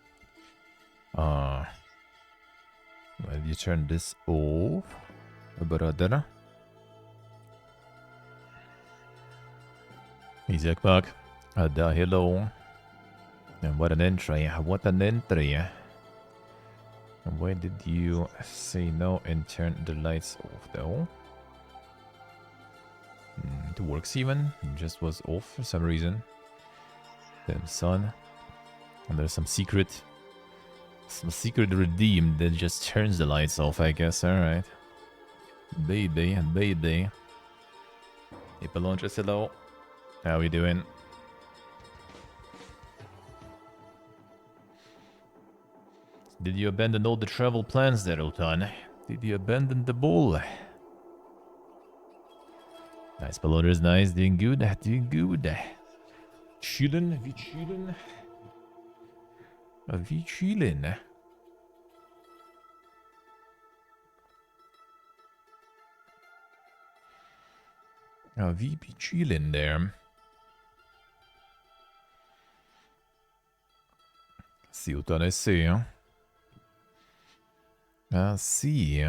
Well, you turn this off, brother. Hey, Jackbug. Hello. And what an entry. What an entry. And why did you say no and turn the lights off, though? It works even. It just was off for some reason. Then sun. And there's some secret redeem that just turns the lights off, I guess. Alright. Baby. Hey, Pelonchas, hello. How we doing? Did you abandon all the travel plans there, Ultan? Did you abandon the ball? Nice, Pelonchas, nice. Doing good. Chillin', we chillin'. Vi chillin'. Vi be chillin' there. See what I see. I see.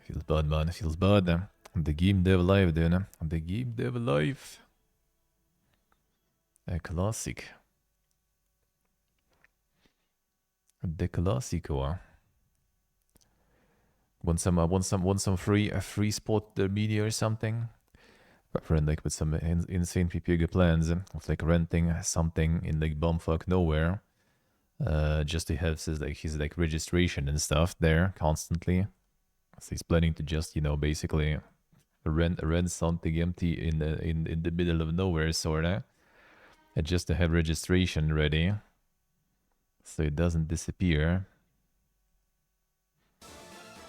Feels bad, man. Feels bad. The game dev life, dude. The game dev life. A classic. The classico. Want some free a free spot the media or something? My friend like with some insane PPG plans of like renting something in like bumfuck nowhere, just to have his like registration and stuff there constantly. So he's planning to just basically rent something empty in the middle of nowhere sorta, and just to have registration ready, so it doesn't disappear.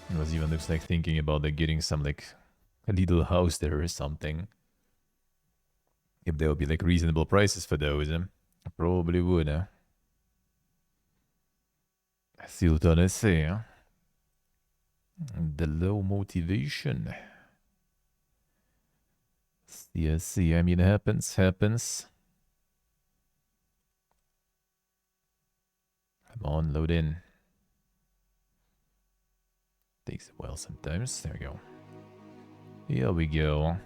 It was even looks like thinking about like getting some like a little house there or something. If there would be like reasonable prices for those, I probably would. Still don't say. The low motivation. Yeah, see, I mean, happens. Come on, load in. Takes a while sometimes. There we go. Here we go.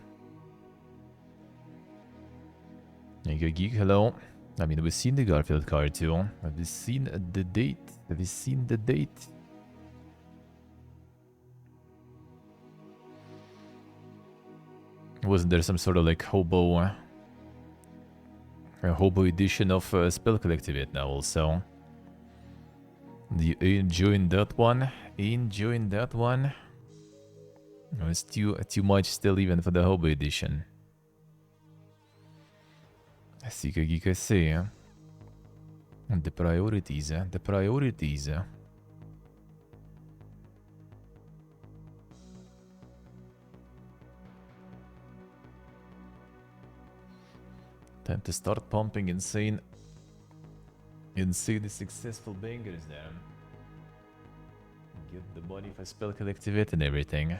There Geek, hello. I mean, we've seen the Garfield card too. Have we seen the date? Have we seen the date? Wasn't there some sort of like hobo... a hobo edition of Spell Collectivate now also? Do you enjoying that one? Enjoying that one? No, it's too much still even for the hobo edition. Sika Geek, I see. The priorities, the priorities. Time to start pumping insanely successful bangers there. Get the money for Spell Collectivate and everything.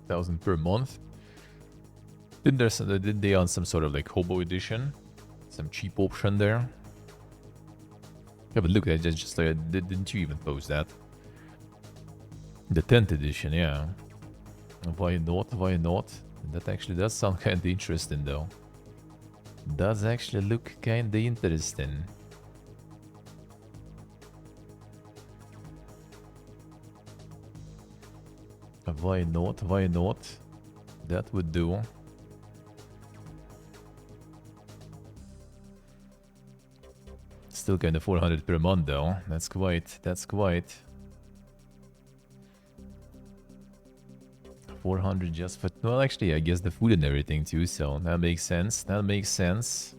$1,000 per month. Didn't they on some sort of like hobo edition? Some cheap option there? Yeah, but look, I just like, didn't you even post that? The 10th edition, yeah. Why not? Why not? That actually does sound kind of interesting though. Does actually look kind of interesting. Why not? Why not? That would do. Still kind of 400 per month though. That's quite. 400 just for... Well, actually, I guess the food and everything too, so that makes sense. That makes sense.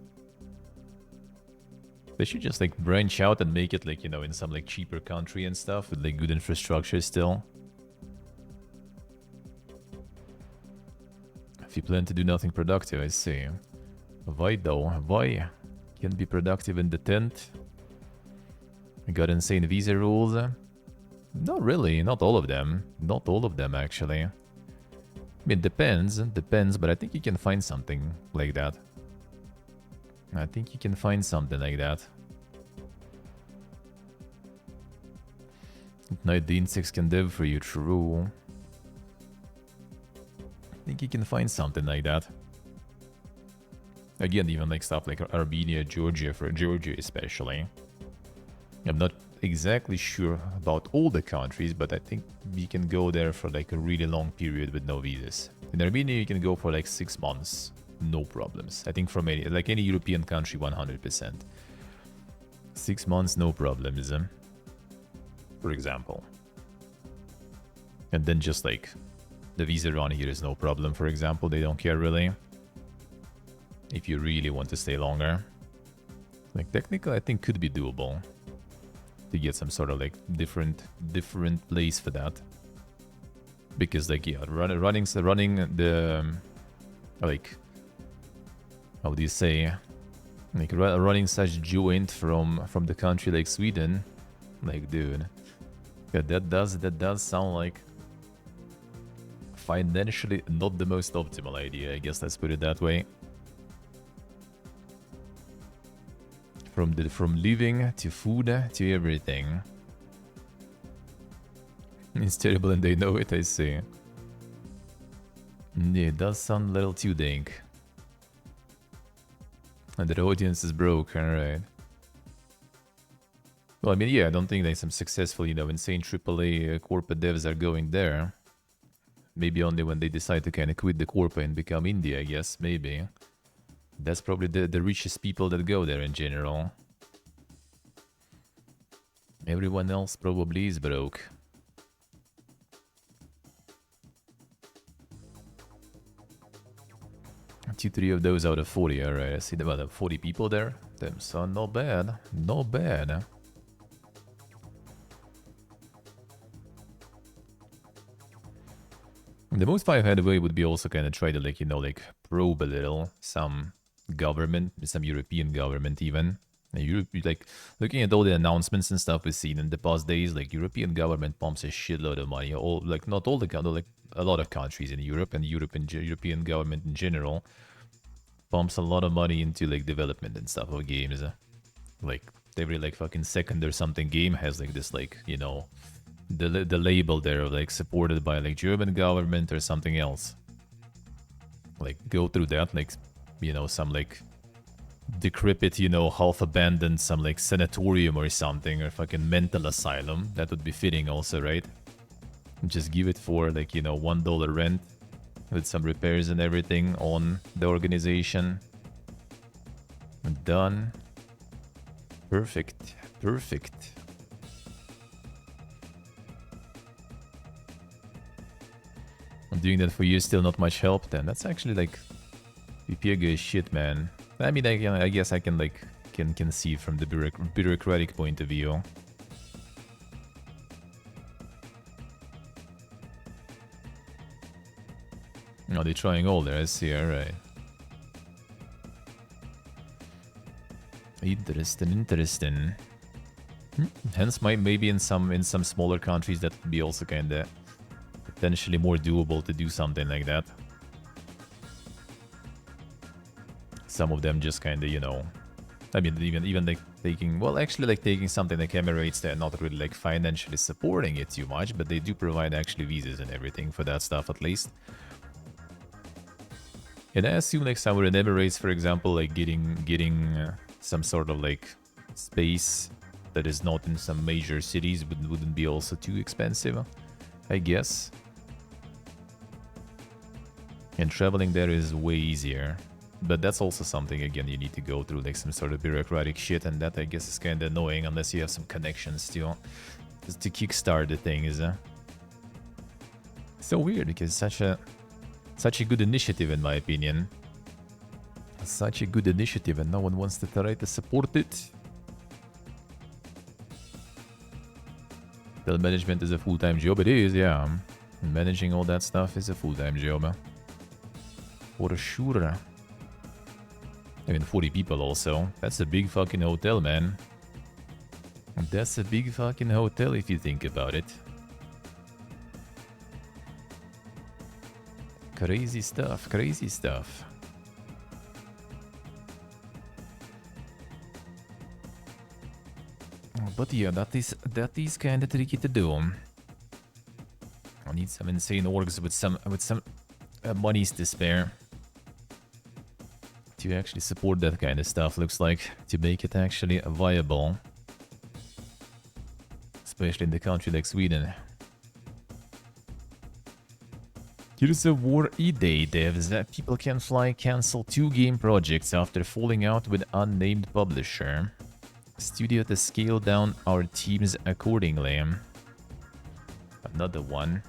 They should just like branch out and make it like, you know, in some like cheaper country and stuff with like good infrastructure still. If you plan to do nothing productive, I see. Why though? Why? Can't be productive in the tent? We got insane visa rules? Not really, not all of them. Not all of them, actually. I mean, depends, but I think you can find something like that. I think you can find something like that. Night the insects can dev for you, true. I think you can find something like that. Again, even like stuff like Armenia, Georgia, for Georgia especially. I'm not exactly sure about all the countries, but I think we can go there for like a really long period with no visas. In Armenia, you can go for like 6 months, no problems. I think from any European country, 100%. 6 months, no problems, for example. And then just like the visa around here is no problem, for example. They don't care really. If you really want to stay longer. Like technically, I think could be doable. To get some sort of like different place for that. Because like, yeah, running the... like... how do you say? Like running such joint from the country like Sweden. Like, dude. Yeah, that does sound like... financially not the most optimal idea, I guess, let's put it that way. From living to food to everything. It's terrible and they know it, I see. Yeah, it does sound a little too dank. And the audience is broke, alright. Well, I mean, yeah, I don't think that some successful, insane AAA corporate devs are going there. Maybe only when they decide to kind of quit the corporate and become indie, I guess, maybe. That's probably the richest people that go there in general. Everyone else probably is broke. Two, three of those out of 40, alright. I see about 40 people there. Damn, son, not bad. Not bad. The most fun I've had away would be also kind of try to, like, probe a little some government, some European government even. And Europe, like, looking at all the announcements and stuff we've seen in the past days, like, European government pumps a shitload of money. All, like, not all the, like, a lot of countries in Europe and European government in general pumps a lot of money into, like, development and stuff of games. Like, every, like, fucking second or something game has, like, this, like, the label there of, like, supported by, like, German government or something else. Like, go through that, like, some, like, decrepit, half abandoned, some, like, sanatorium or something, or fucking mental asylum. That would be fitting also, right? Just give it for, like, $1 rent with some repairs and everything on the organization. Done. Perfect. Perfect. I'm doing that for you, still not much help then. That's actually, like, PPG is shit, man. I mean, I guess I can, like, can see from the bureaucratic point of view. Oh, they're trying all there, I see, alright. Interesting. Hence, maybe in some smaller countries that would be also kinda potentially more doable to do something like that. Some of them just kinda, I mean, even like taking, well, actually like taking something like Emirates, they're not really like financially supporting it too much, but they do provide actually visas and everything for that stuff at least. And I assume like somewhere in Emirates, for example, like getting some sort of like space that is not in some major cities wouldn't be also too expensive, I guess. And traveling there is way easier. But that's also something, again, you need to go through like some sort of bureaucratic shit, and that I guess is kind of annoying unless you have some connections to kickstart the thing. Is so weird because such a good initiative in my opinion. Such a good initiative and no one wants to try to support it. Hotel management is a full-time job. It is, yeah. Managing all that stuff is a full-time job. For sure. I mean, 40 people also. That's a big fucking hotel, man. That's a big fucking hotel if you think about it. Crazy stuff, crazy stuff. But yeah, that is kind of tricky to do. I need some insane orgs with some monies to spare to actually support that kind of stuff, looks like, to make it actually viable. Especially in the country like Sweden. Here's a War E-Day devs that people can fly cancel 2 game projects after falling out with unnamed publisher. Studio to scale down our teams accordingly. Another one.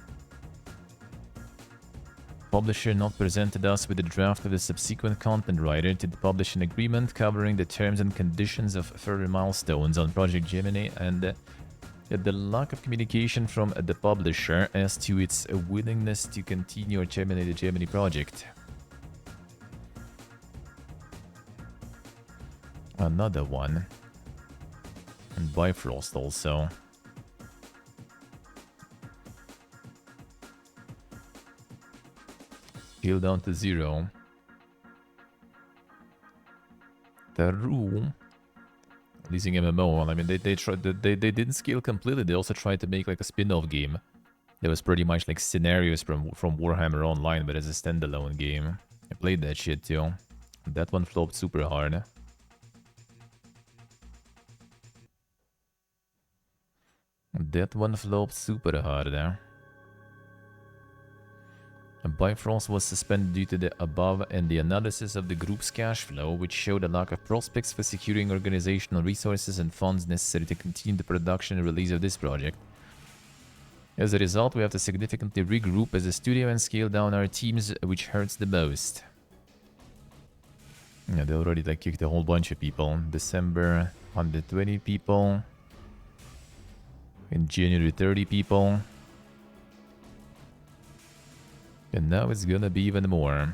Publisher not presented us with a draft of the subsequent content writer to publish an agreement covering the terms and conditions of further milestones on Project Gemini, and the lack of communication from the publisher as to its willingness to continue or terminate the Gemini project. Another one. And Bifrost also. Scale down to 0. Taru. Leasing MMO. I mean, they didn't scale completely. They also tried to make like a spin-off game There was pretty much like scenarios from Warhammer Online, but as a standalone game. I played that shit too. That one flopped super hard. That one flopped super hard. Bifrost was suspended due to the above and the analysis of the group's cash flow, which showed a lack of prospects for securing organizational resources and funds necessary to continue the production and release of this project. As a result, we have to significantly regroup as a studio and scale down our teams, which hurts the most. Yeah, they already like kicked a whole bunch of people. December, 120 people. In January, 30 people. And now it's gonna be even more.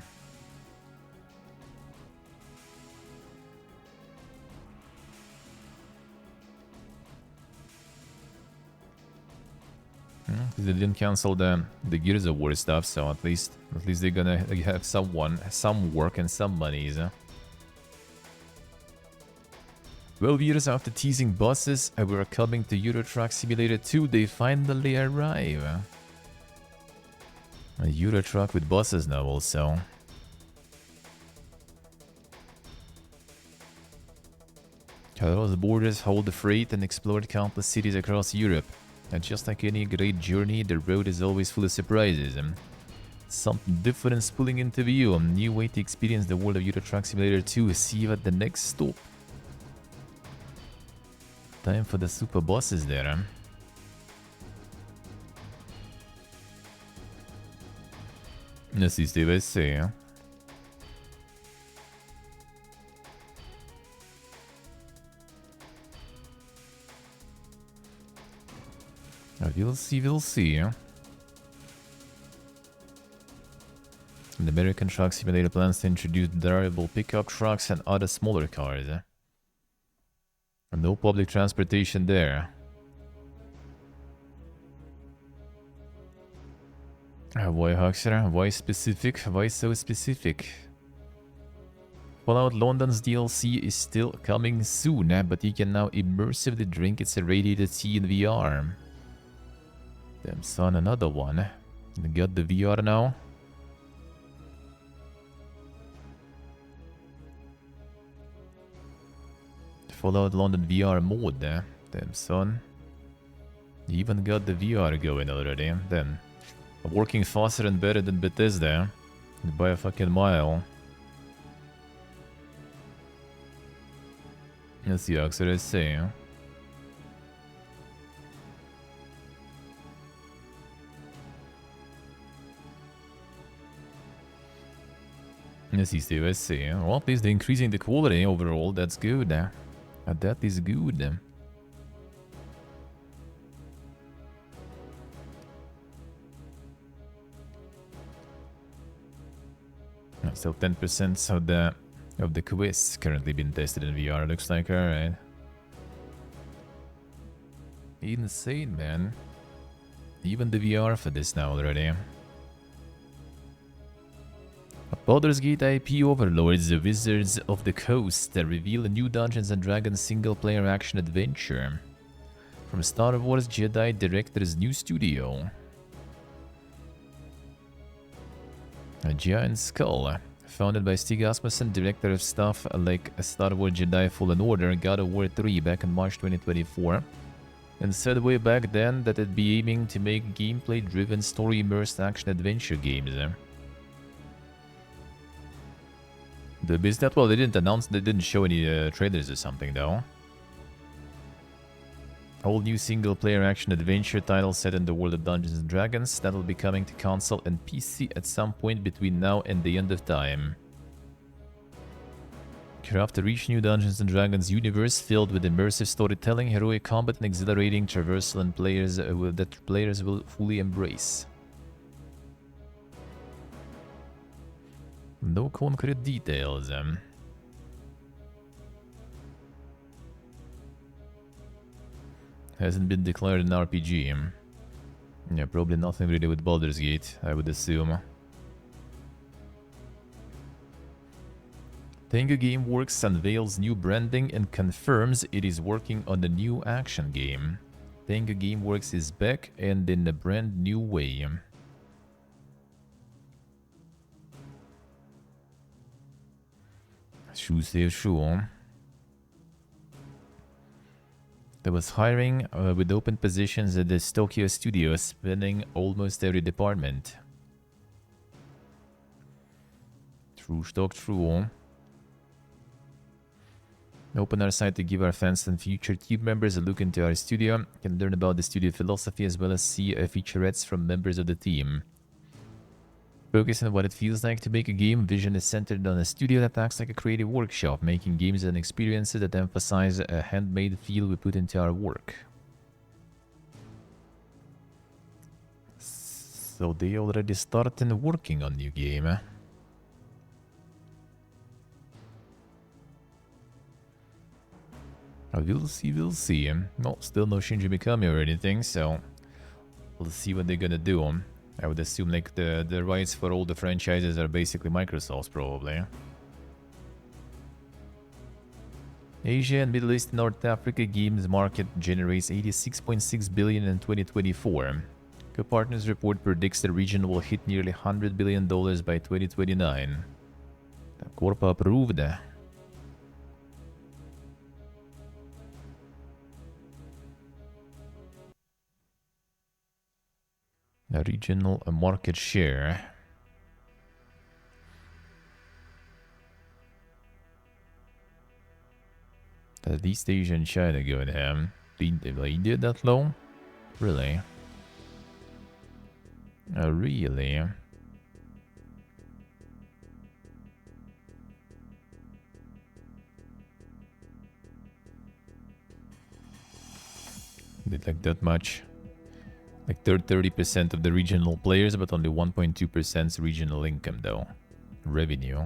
They didn't cancel the Gears of War stuff, so at least they're gonna have some work and some monies. 12 years after teasing buses, we're coming to Euro Truck Simulator 2. They finally arrive. A Euro Truck with buses now also. Across borders, hold the freight and explore countless cities across Europe. And just like any great journey, the road is always full of surprises. Something different is pulling into view. A new way to experience the world of Euro Truck Simulator 2. See you at the next stop. Time for the super bosses there. Assiste vai ser. We'll see. The American Truck Simulator plans to introduce drivable pickup trucks and other smaller cars. No public transportation there. Why, Huxer? Why specific? Why so specific? Fallout London's DLC is still coming soon, but you can now immersively drink its irradiated tea in VR. Damn son, another one. You got the VR now? Fallout London VR mode, damn son. You even got the VR going already, damn. Working faster and better than Bethesda by a fucking mile. Let's see, what I say. Let's see, Steve, I see. Well, at least they're increasing the quality overall. That's good. That is good. Still 10% of the quests currently being tested in VR. Looks like, alright. Insane, man. Even the VR for this now already. Baldur's Gate IP overlords, the Wizards of the Coast, that reveal a new Dungeons & Dragons single-player action adventure. From Star Wars Jedi Director's new studio. A Giant Skull. Founded by Stig Asmussen, director of stuff like Star Wars Jedi Fallen Order, God of War 3 back in March 2024. And said way back then that it'd be aiming to make gameplay-driven, story-immersed action-adventure games. The business, well, they didn't show any trailers or something though. Whole new single-player action-adventure title set in the world of Dungeons & Dragons that'll be coming to console and PC at some point between now and the end of time. Craft a rich new Dungeons & Dragons universe filled with immersive storytelling, heroic combat, and exhilarating traversal and that players will fully embrace. No concrete details. Hasn't been declared an RPG. Yeah, probably nothing really with Baldur's Gate, I would assume. Tango Gameworks unveils new branding and confirms it is working on a new action game. Think Gameworks is back and in a brand new way. Sure. There was hiring with open positions at the Tokyo studio, spanning almost every department. True stock, true. Open our site to give our fans and future team members a look into our studio. You can learn about the studio philosophy as well as see featurettes from members of the team. Focus on what it feels like to make a game. Vision is centered on a studio that acts like a creative workshop, making games and experiences that emphasize a handmade feel we put into our work. So they already started working on new game. We'll see. Well, still no Shinji Mikami or anything, so we'll see what they're gonna do. I would assume like the rights for all the franchises are basically Microsoft's probably. Asia and Middle East North Africa games market generates 86.6 billion in 2024. Co-Partners report predicts the region will hit nearly $100 billion by 2029. Corpa approved. A regional market share. East Asia and China going ham. India that low? Really? Really? Did like that much? Like 30% of the regional players, but only 1.2% regional income though. Revenue.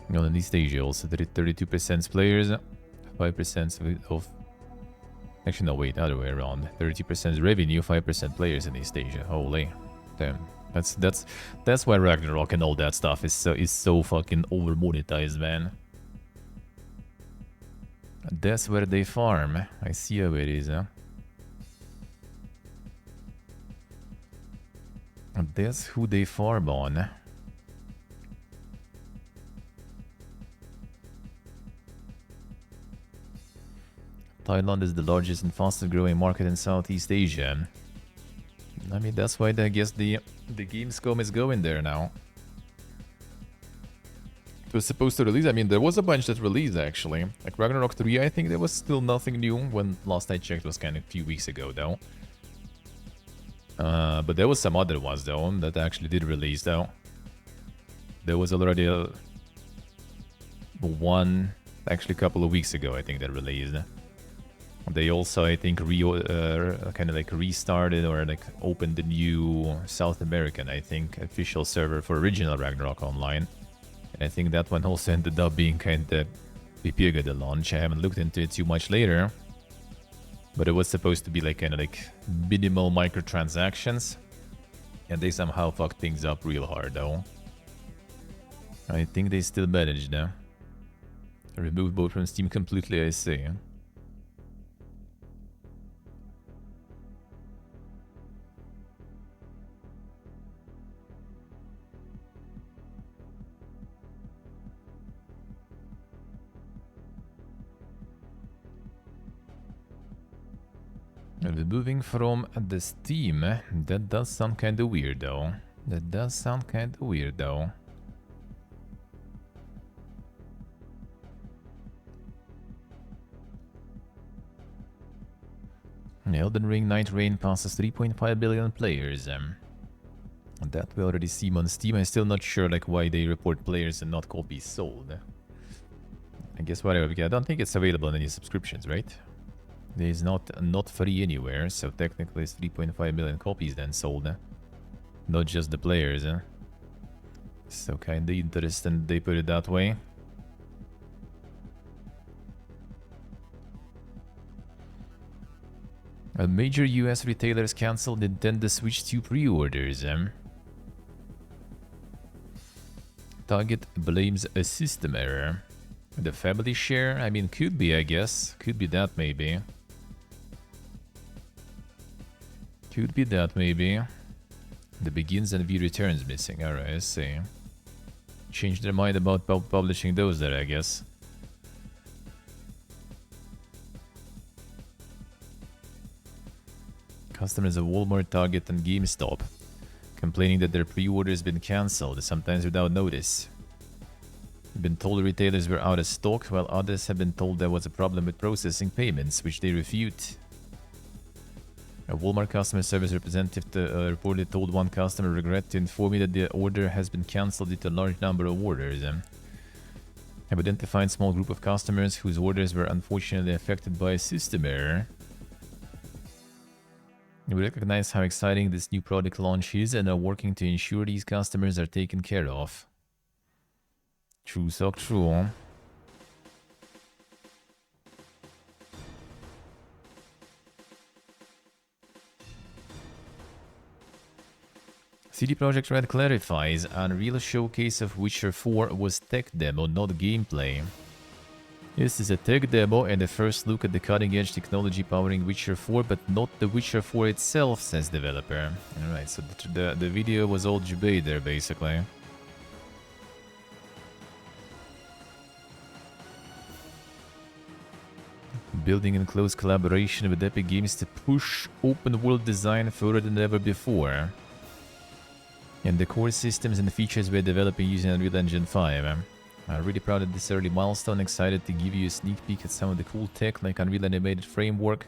No, in East Asia also 32% players, 5% of... Actually no, wait, other way around. 30% revenue, 5% players in East Asia. Holy. Damn. That's why Ragnarok and all that stuff is so fucking over monetized, man. That's where they farm. I see how it is, huh? That's who they farm on. Thailand is the largest and fastest growing market in Southeast Asia. I mean, that's why I guess the Gamescom is going there now. It was supposed to release. I mean, there was a bunch that released actually. Like Ragnarok 3, I think there was still nothing new when last I checked was kind of a few weeks ago though. But there was some other ones though that actually did release though. There was already one actually a couple of weeks ago I think that released. They also, I think, kind of like restarted or like opened the new South American, I think, official server for original Ragnarok Online. And I think that one also ended up being kind of big at the launch. I haven't looked into it too much later. But it was supposed to be like kind of like minimal microtransactions. And they somehow fucked things up real hard though. I think they still managed though. Remove both from Steam completely, I see. Removing from the Steam, that does sound kind of weird though. That does sound kind of weird though. Elden Ring Night Rain passes 3.5 billion players. That we already see on Steam. I'm still not sure like why they report players and not copies sold. I guess whatever. I don't think it's available on any subscriptions, right? It is not free anywhere, so technically it's 3.5 million copies then sold. Not just the players. So kinda interesting they put it that way. A major US retailers cancelled Nintendo Switch 2 pre-orders. Target blames a system error. The family share? I mean, could be, I guess. Could be that, maybe. Could be that, maybe. The begins and view returns missing. Alright, I see. Changed their mind about publishing those there, I guess. Customers of Walmart, Target, and GameStop complaining that their pre-order has been cancelled, sometimes without notice. They've been told retailers were out of stock, while others have been told there was a problem with processing payments, which they refute. A Walmart customer service representative reportedly told one customer, "Regret to inform me that the order has been cancelled due to a large number of orders. I've identified a small group of customers whose orders were unfortunately affected by a system error. We recognize how exciting this new product launch is and are working to ensure these customers are taken care of." True sock true. CD Projekt Red clarifies, Unreal showcase of Witcher 4 was tech demo, not gameplay. This is a tech demo and a first look at the cutting-edge technology powering Witcher 4, but not the Witcher 4 itself, says developer. Alright, so the video was all debate there, basically. Building in close collaboration with Epic Games to push open-world design further than ever before. And the core systems and features we're developing using Unreal Engine 5. I'm really proud of this early milestone, excited to give you a sneak peek at some of the cool tech like Unreal Animated Framework,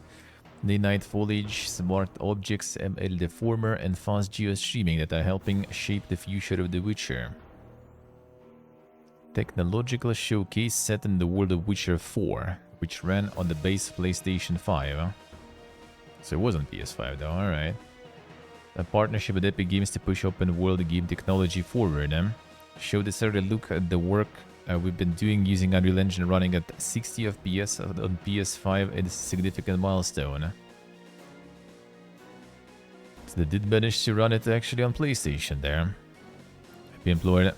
Day-Night Foliage, Smart Objects, ML Deformer, and Fast Geostreaming that are helping shape the future of The Witcher. Technological showcase set in the world of Witcher 4, which ran on the base PlayStation 5. So it wasn't PS5 though, alright. A partnership with Epic Games to push open world game technology forward. Showed us a look at the work we've been doing using Unreal Engine running at 60 FPS on PS5 is a significant milestone. So they did manage to run it actually on PlayStation there. Happy employed.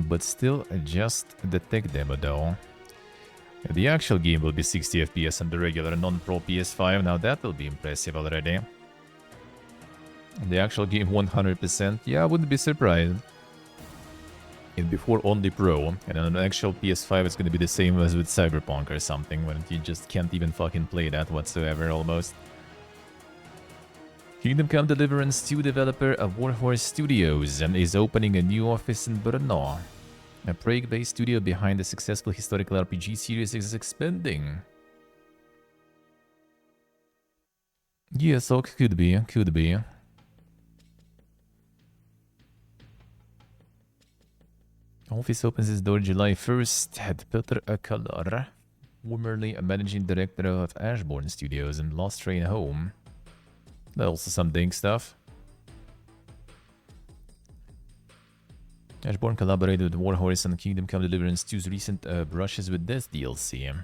But still just the tech demo though. The actual game will be 60 FPS on the regular non-pro PS5, now that will be impressive already. The actual game 100%, yeah, I wouldn't be surprised. In before only pro, and on an actual PS5 it's gonna be the same as with Cyberpunk or something, when you just can't even fucking play that whatsoever almost. Kingdom Come Deliverance 2 developer of Warhorse Studios is opening a new office in Brno. A Prague-based studio behind the successful historical RPG series is expanding. Yes, so could be, could be. Office opens its door July 1st at Peter Akalar, formerly a managing director of Ashbourne Studios and Lost Train Home. There's also some Dink stuff. Ashbourne collaborated with Warhorse on Kingdom Come Deliverance 2's recent brushes with Death DLC.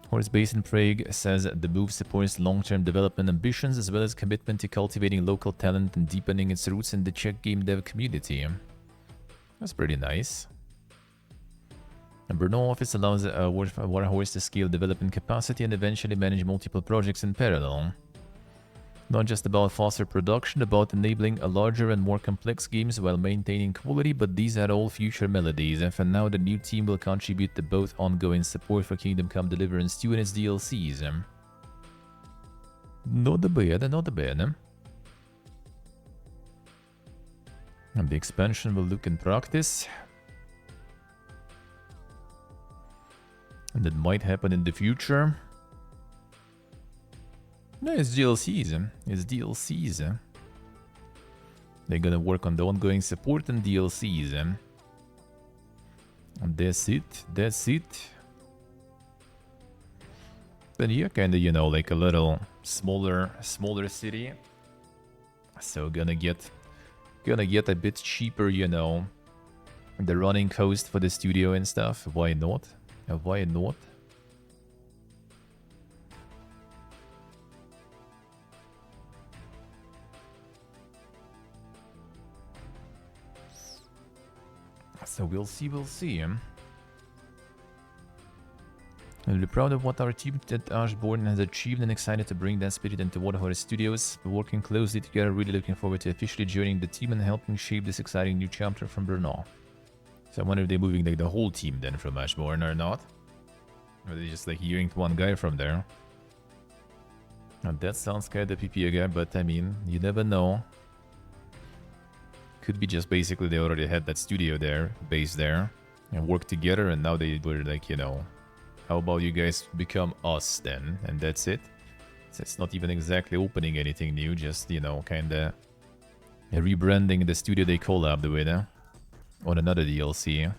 Horse based in Prague says the move supports long-term development ambitions as well as commitment to cultivating local talent and deepening its roots in the Czech game dev community. That's pretty nice. A Brno office allows Warhorse to scale development capacity and eventually manage multiple projects in parallel. Not just about faster production, about enabling a larger and more complex games while maintaining quality, but these are all future melodies, and for now the new team will contribute to both ongoing support for Kingdom Come Deliverance 2 and its DLCs. Not bad, not bad. And the expansion will look in practice. And that might happen in the future. No, it's DLCs. It's DLCs. They're gonna work on the ongoing support and DLCs. And that's it. That's it. But yeah, kinda, you know, like a little smaller city. So gonna get a bit cheaper, you know, the running cost for the studio and stuff. Why not? Why not? So we'll see, We're proud of what our team at Ashbourne has achieved and excited to bring that spirit into Waterhorse Studios. We're working closely together, really looking forward to officially joining the team and helping shape this exciting new chapter from Brno. So I wonder if they're moving like the whole team then from Ashbourne or not. Or they just like hearing one guy from there. And that sounds kind of PP guy, but I mean, you never know. Could be just basically they already had that studio there, base there, and worked together, and now they were like, you know, how about you guys become us then? And that's it. So it's not even exactly opening anything new, just, you know, kinda rebranding the studio they collabed with on another DLC.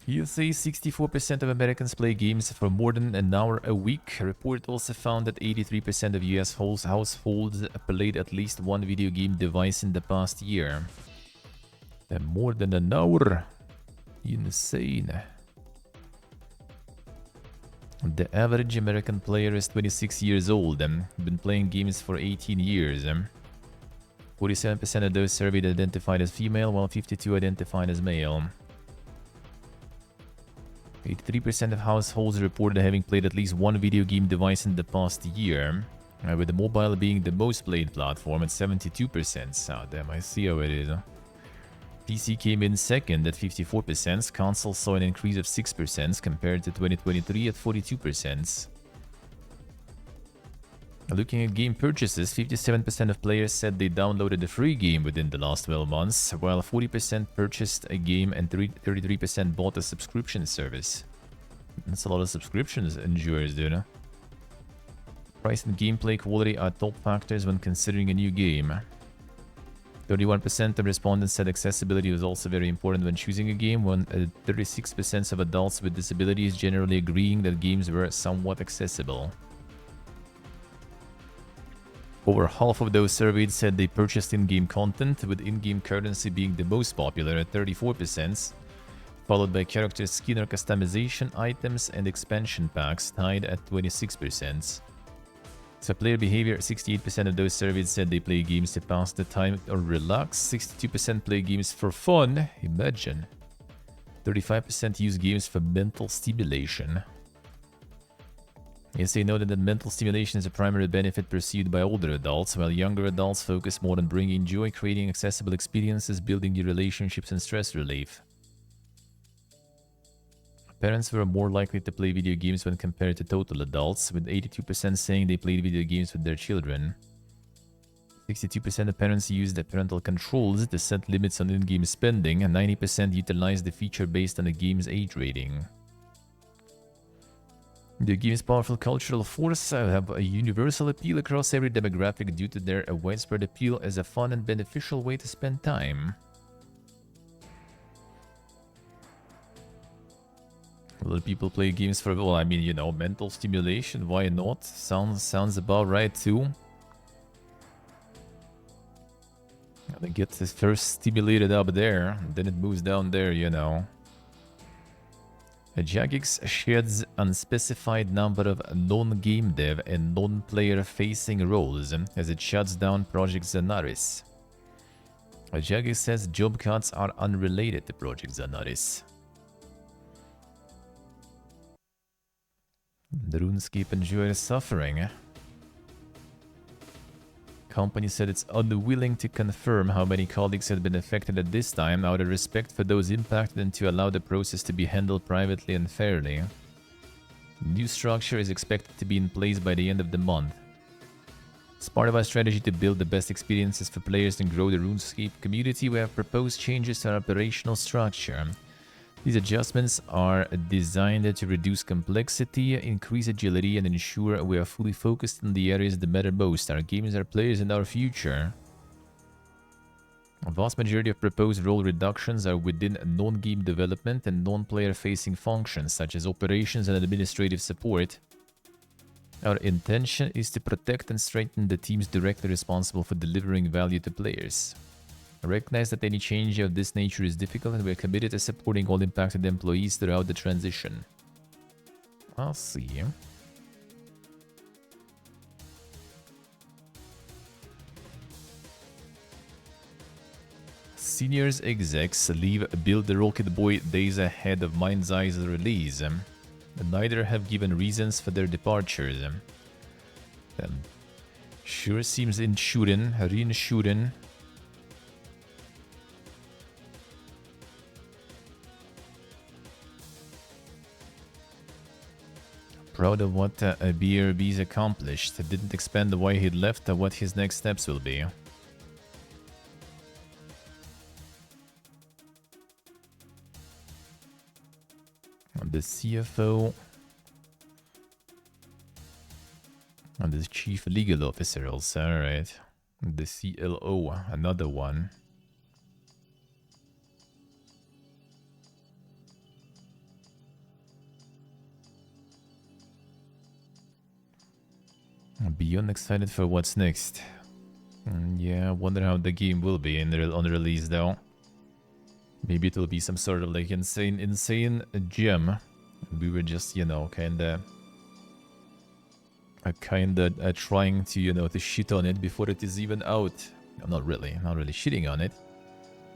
You say 64% of Americans play games for more than an hour a week. A report also found that 83% of US households played at least one video game device in the past year. Then more than an hour. Insane. The average American player is 26 years old and been playing games for 18 years. 47% of those surveyed identified as female, while 52% identified as male. 83% of households reported having played at least one video game device in the past year, with the mobile being the most played platform at 72%. Ah, damn, I see how it is. PC came in second at 54%, console saw an increase of 6% compared to 2023 at 42%. Looking at game purchases, 57% of players said they downloaded a free game within the last 12 months, while 40% purchased a game and 33% bought a subscription service. That's a lot of subscriptions enjoyers, dude. Price and gameplay quality are top factors when considering a new game. 31% of respondents said accessibility was also very important when choosing a game, when 36% of adults with disabilities generally agreeing that games were somewhat accessible. Over half of those surveyed said they purchased in-game content, with in-game currency being the most popular at 34%, followed by character skin or customization items and expansion packs tied at 26%. So player behavior, 68% of those surveyed said they play games to pass the time or relax, 62% play games for fun, imagine. 35% use games for mental stimulation. Yes, they noted that mental stimulation is a primary benefit pursued by older adults, while younger adults focus more on bringing joy, creating accessible experiences, building new relationships, and stress relief. Parents were more likely to play video games when compared to total adults, with 82% saying they played video games with their children. 62% of parents used the parental controls to set limits on in-game spending, and 90% utilized the feature based on the game's age rating. The game's powerful cultural force have a universal appeal across every demographic due to their widespread appeal as a fun and beneficial way to spend time. A lot of people play games for, well, I mean, you know, mental stimulation, why not? Sounds about right too. Gotta get this first stimulated up there, then it moves down there, you know. Jagex sheds unspecified number of non-game dev and non-player facing roles as it shuts down Project Zanaris. Jagex says job cuts are unrelated to Project Zanaris. The RuneScape enjoyer is suffering. Company said it's unwilling to confirm how many colleagues had been affected at this time out of respect for those impacted and to allow the process to be handled privately and fairly. New structure is expected to be in place by the end of the month. As part of our strategy to build the best experiences for players and grow the RuneScape community, we have proposed changes to our operational structure. These adjustments are designed to reduce complexity, increase agility, and ensure we are fully focused on the areas that matter most: our games, our players, and our future. A vast majority of proposed role reductions are within non-game development and non-player facing functions, such as operations and administrative support. Our intention is to protect and strengthen the teams directly responsible for delivering value to players. I recognize that any change of this nature is difficult, and we are committed to supporting all impacted employees throughout the transition. I'll see. seniors execs leave Build the Rocket Boy days ahead of Mind's Eye's release. Neither have given reasons for their departures. Sure seems reassuring. Proud of what BRB's accomplished. Didn't expand why he'd left or what his next steps will be. The CFO and the Chief Legal Officer also, alright. The CLO, another one. Beyond excited for what's next. Yeah, wonder how the game will be on release though. Maybe it'll be some sort of like insane gem. We were just, you know, kinda trying to, to shit on it before it is even out. Not really shitting on it.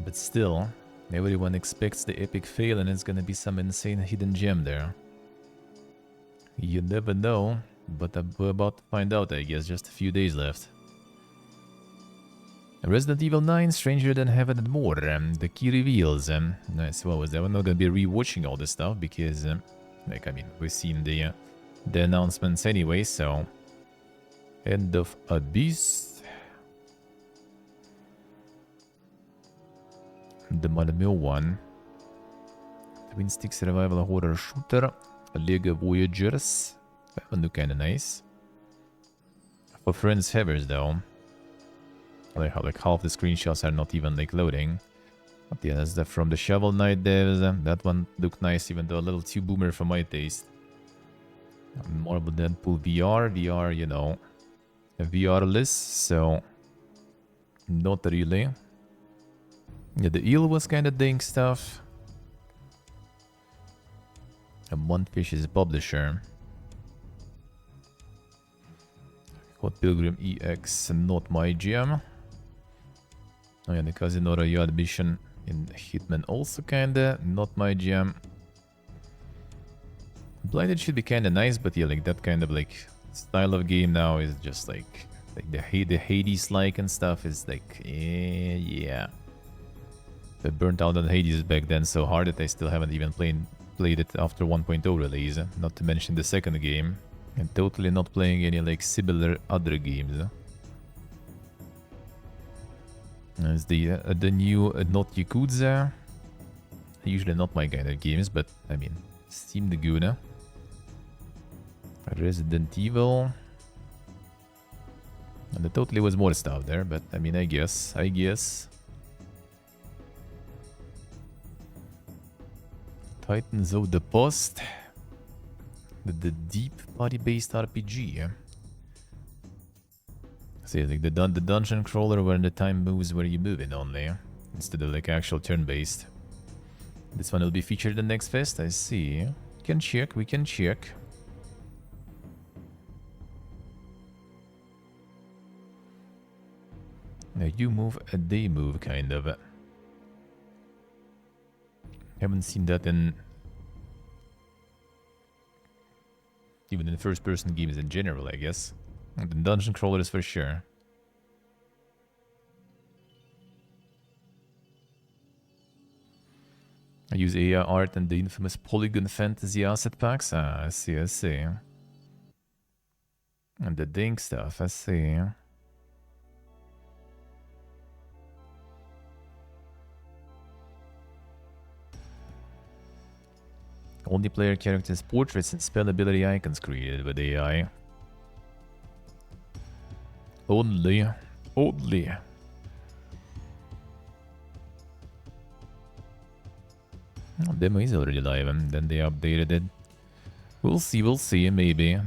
But still, everyone expects the epic fail and it's gonna be some insane hidden gem there. You never know, but we're about to find out, I guess. Just a few days left. Resident Evil 9, Stranger Than Heaven and more. The key reveals. Nice, what was that? We're not gonna be rewatching all this stuff because, we've seen the announcements anyway, so... End of Abyss. The Malmö one. Twin Stick Survival Horror Shooter. Lego Voyagers. That one look kinda nice. For Friends Havers though. I like how like half the screenshots are not even like loading. But yeah, that's from the Shovel Knight devs. That one looked nice, even though a little too boomer for my taste. Marble Deadpool VR, you know, VR-less, so not really. Yeah, the eel was kind of dang stuff. And One Fish is publisher. Hot Pilgrim EX, not my jam. Oh yeah, the Casino Royale mission in Hitman also kinda not my jam. Blinded should be kinda nice, but yeah, like that kind of like style of game now is just like the Hades-like and stuff is like, yeah. I burnt out on Hades back then so hard that I still haven't even played it after 1.0 release, not to mention the second game. And totally not playing any like similar other games. There's the new not Yakuza. Usually not my kind of games, but I mean, seemed good. Resident Evil. And there totally was more stuff there, but I mean, I guess. Titans of the Post. The deep party-based RPG. See, like the dungeon crawler where the time moves where you move it only, instead of like actual turn-based. This one will be featured in the next fest, I see. We can check. Now you move, they move, kind of. Haven't seen that in... even in first-person games in general, I guess. And the dungeon crawlers for sure. I use AI art and the infamous Polygon Fantasy asset packs. Ah, I see. And the Dink stuff, I see. Only player characters' portraits and spell ability icons created with AI. Only. Demo is already live and then they updated it. We'll see, maybe.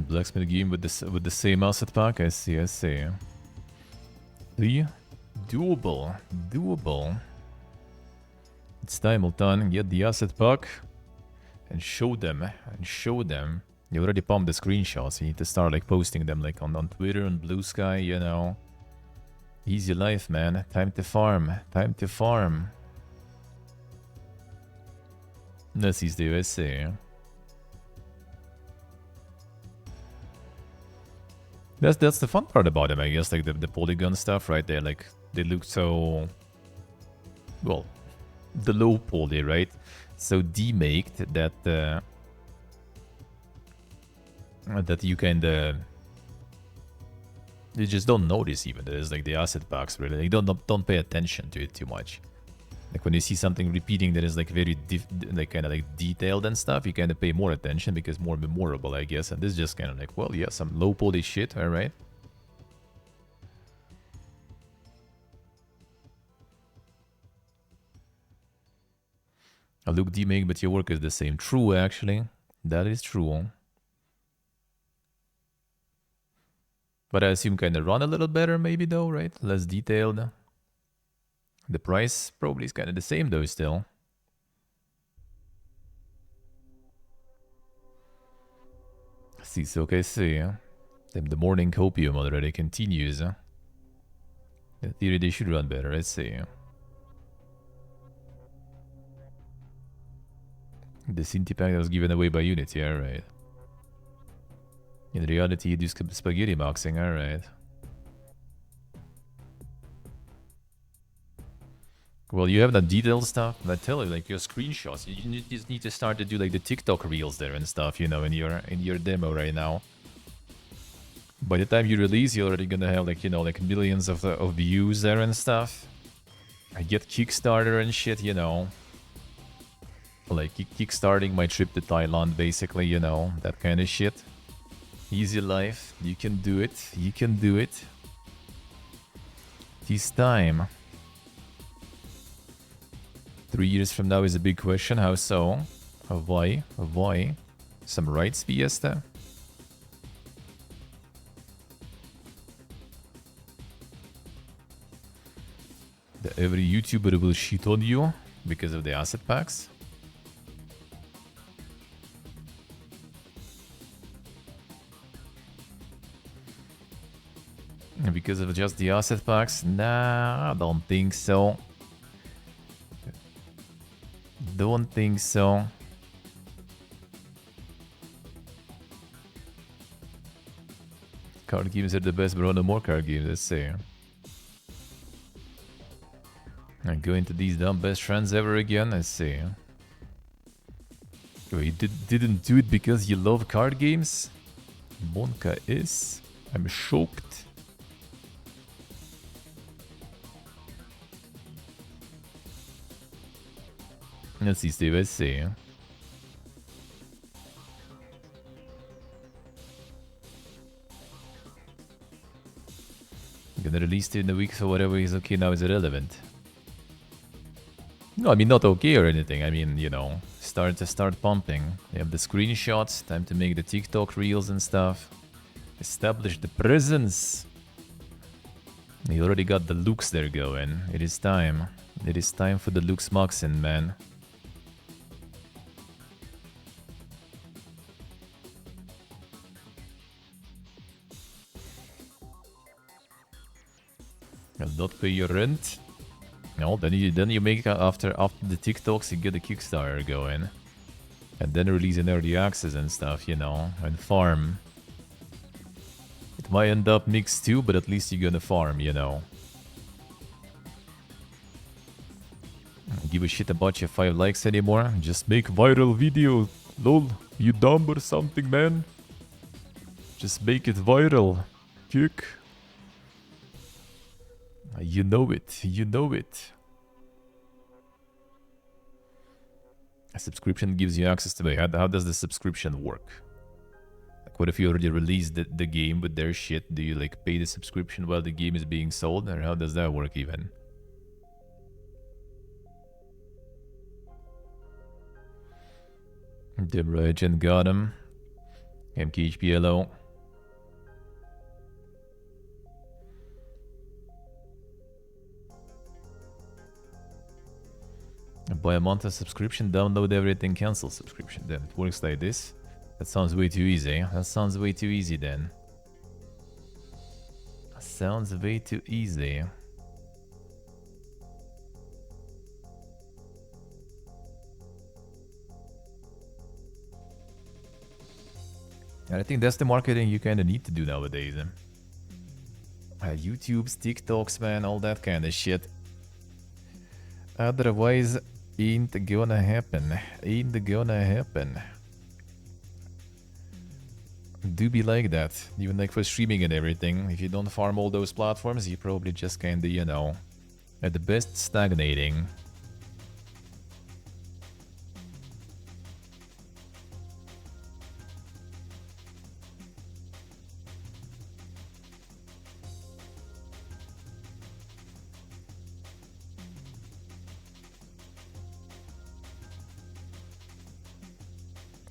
Blacksmith game with the same asset pack, I see. See? Doable. Doable. It's time, Ultan. Get the asset pack and show them. And show them. You already pumped the screenshots. You need to start like posting them like on Twitter and Blue Sky, you know. Easy life, man. Time to farm. Time to farm. This is the USA. That's the fun part about them, I guess. Like the polygon stuff, right? They look so, well, the low poly, right? So demaked that that you kinda, you just don't notice even. There's like the asset packs really. Like don't pay attention to it too much. Like when you see something repeating that is like very kind of like detailed and stuff, you kind of pay more attention because more memorable, I guess. And this is just kind of like, well, yeah, some low poly shit, all right. I look demake, but your work is the same. True, actually, that is true. But I assume kind of run a little better, maybe though, right? Less detailed. The price probably is kind of the same though, still. See, so okay, see. The morning copium already continues. In theory, they should run better. Let's see. The Cinti pack that was given away by Unity, alright. In reality, you do spaghetti boxing, alright. Well, you have that detailed stuff, but I tell you, like your screenshots, you just need to start to do like the TikTok reels there and stuff, you know, in your demo right now. By the time you release, you're already gonna have like, you know, like millions of views there and stuff. I get Kickstarter and shit, you know. Like kickstarting my trip to Thailand, basically, you know, that kind of shit. Easy life, you can do it, you can do it. This time. 3 years from now is a big question. How so? Why? Why? Some rights, Fiesta? That every YouTuber will shit on you because of the asset packs? Because of just the asset packs? Nah, I don't think so. Don't think so. Card games are the best, bro. No more card games, let's see. I go into these dumb best friends ever again, let's see. Oh, you didn't do it because you love card games? Monka is? I'm shocked. Let's see, Steve, let's see. Gonna release it in a week, so whatever is okay now is irrelevant. No, I mean not okay or anything. I mean, you know, start pumping. You have the screenshots, time to make the TikTok reels and stuff. Establish the presence. You already got the looks there going. It is time. It is time for the looks Moxin, man. I'll not pay your rent. No, then you make after the TikToks, you get the Kickstarter going, and then release an early access and stuff, you know, and farm. It might end up mixed too, but at least you're gonna farm, you know. Don't give a shit about your 5 likes anymore. Just make viral video. Lol, you dumb or something, man? Just make it viral. Kick. You know it. You know it. A subscription gives you access to it. How does the subscription work? Like, what if you already released the game with their shit? Do you, like, pay the subscription while the game is being sold? Or how does that work, even? Deborah Agent got him. MKHPLO. Buy a monthly subscription, download everything, cancel subscription. Then it works like this. That sounds way too easy. That sounds way too easy then. That sounds way too easy. And I think that's the marketing you kind of need to do nowadays. YouTube's, TikToks, man, all that kind of shit. Otherwise, ain't gonna happen. Ain't gonna happen. Do be like that. Even like for streaming and everything. If you don't farm all those platforms, you're probably just kinda, you know, at the best stagnating.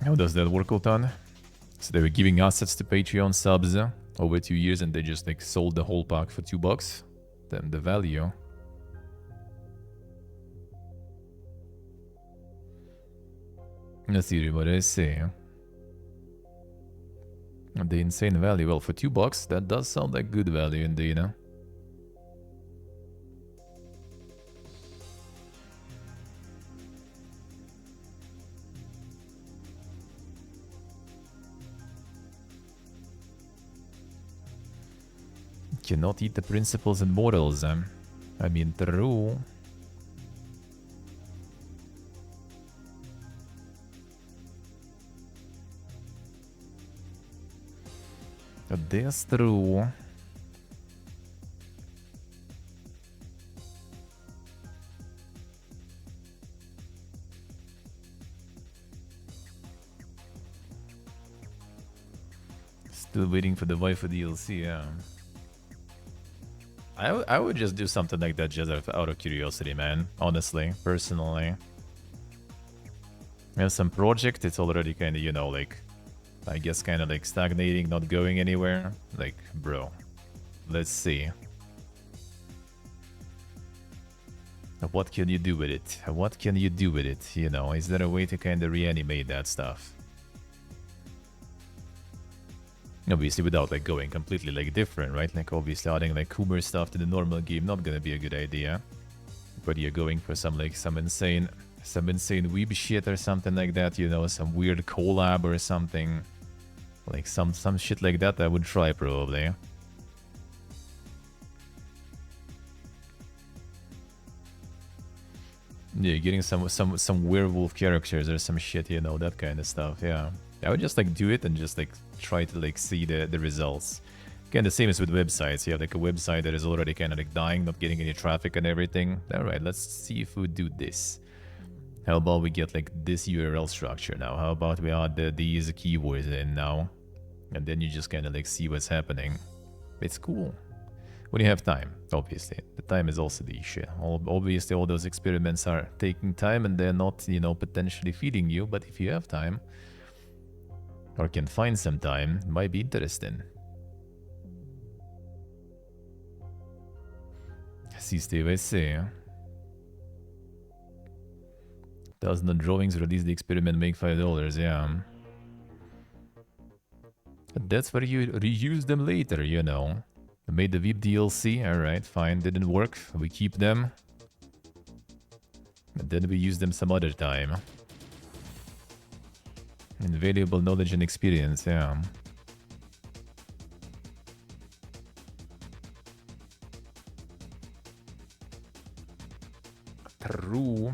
How does that work, Ultan? So they were giving assets to Patreon subs over 2 years and they just like sold the whole pack for $2. Then the value. Let's see what I say. The insane value. Well, for $2, that does sound like good value indeed, huh? Cannot eat the principles and morals. I mean, true. That's true. Still waiting for the waifu DLC, yeah. I would just do something like that just out of curiosity, man. Honestly, personally. We have some project, it's already kind of, you know, like, I guess kind of like stagnating, not going anywhere. Like, bro, let's see. What can you do with it? What can you do with it? You know, is there a way to kind of reanimate that stuff? Obviously without like going completely like different, right? Like obviously adding like Coomer stuff to the normal game, not gonna be a good idea. But you're going for some like some insane weeb shit or something like that, you know, some weird collab or something. Like some shit like that I would try probably. Yeah, getting some werewolf characters or some shit, you know, that kind of stuff, yeah. I would just like do it and just like try to like see the results. Again, the same as with websites. You have like a website that is already kind of like dying, not getting any traffic and everything. Alright, let's see if we do this. How about we get like this URL structure now? How about we add these keywords in now? And then you just kind of like see what's happening. It's cool. When you have time, obviously. The time is also the issue. Obviously, all those experiments are taking time and they're not, you know, potentially feeding you. But if you have time, or can find some time, it might be interesting. See, Steve, I see. 1,000 drawings, release the experiment, make $5, yeah. That's where you reuse them later, you know. I made the VIP DLC, alright, fine, didn't work. We keep them. And then we use them some other time. Invaluable knowledge and experience, yeah. True.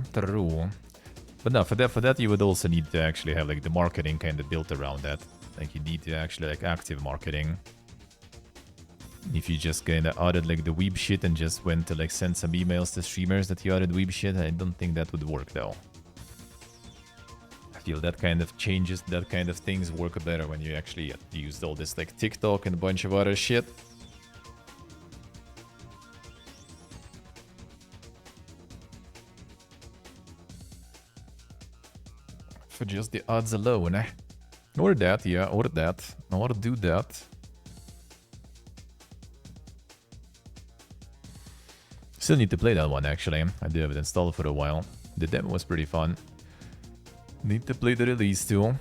But no, for that you would also need to actually have like the marketing kind of built around that. Like you need to actually like active marketing. If you just kind of added like the weeb shit and just went to like send some emails to streamers that you added weeb shit, I don't think that would work though. I feel that kind of changes, that kind of things work better when you actually used all this like TikTok and a bunch of other shit. For just the odds alone, eh? Or that, yeah, or that. Or do that. Still need to play that one, actually. I do have it installed for a while. The demo was pretty fun. Need to play the release too.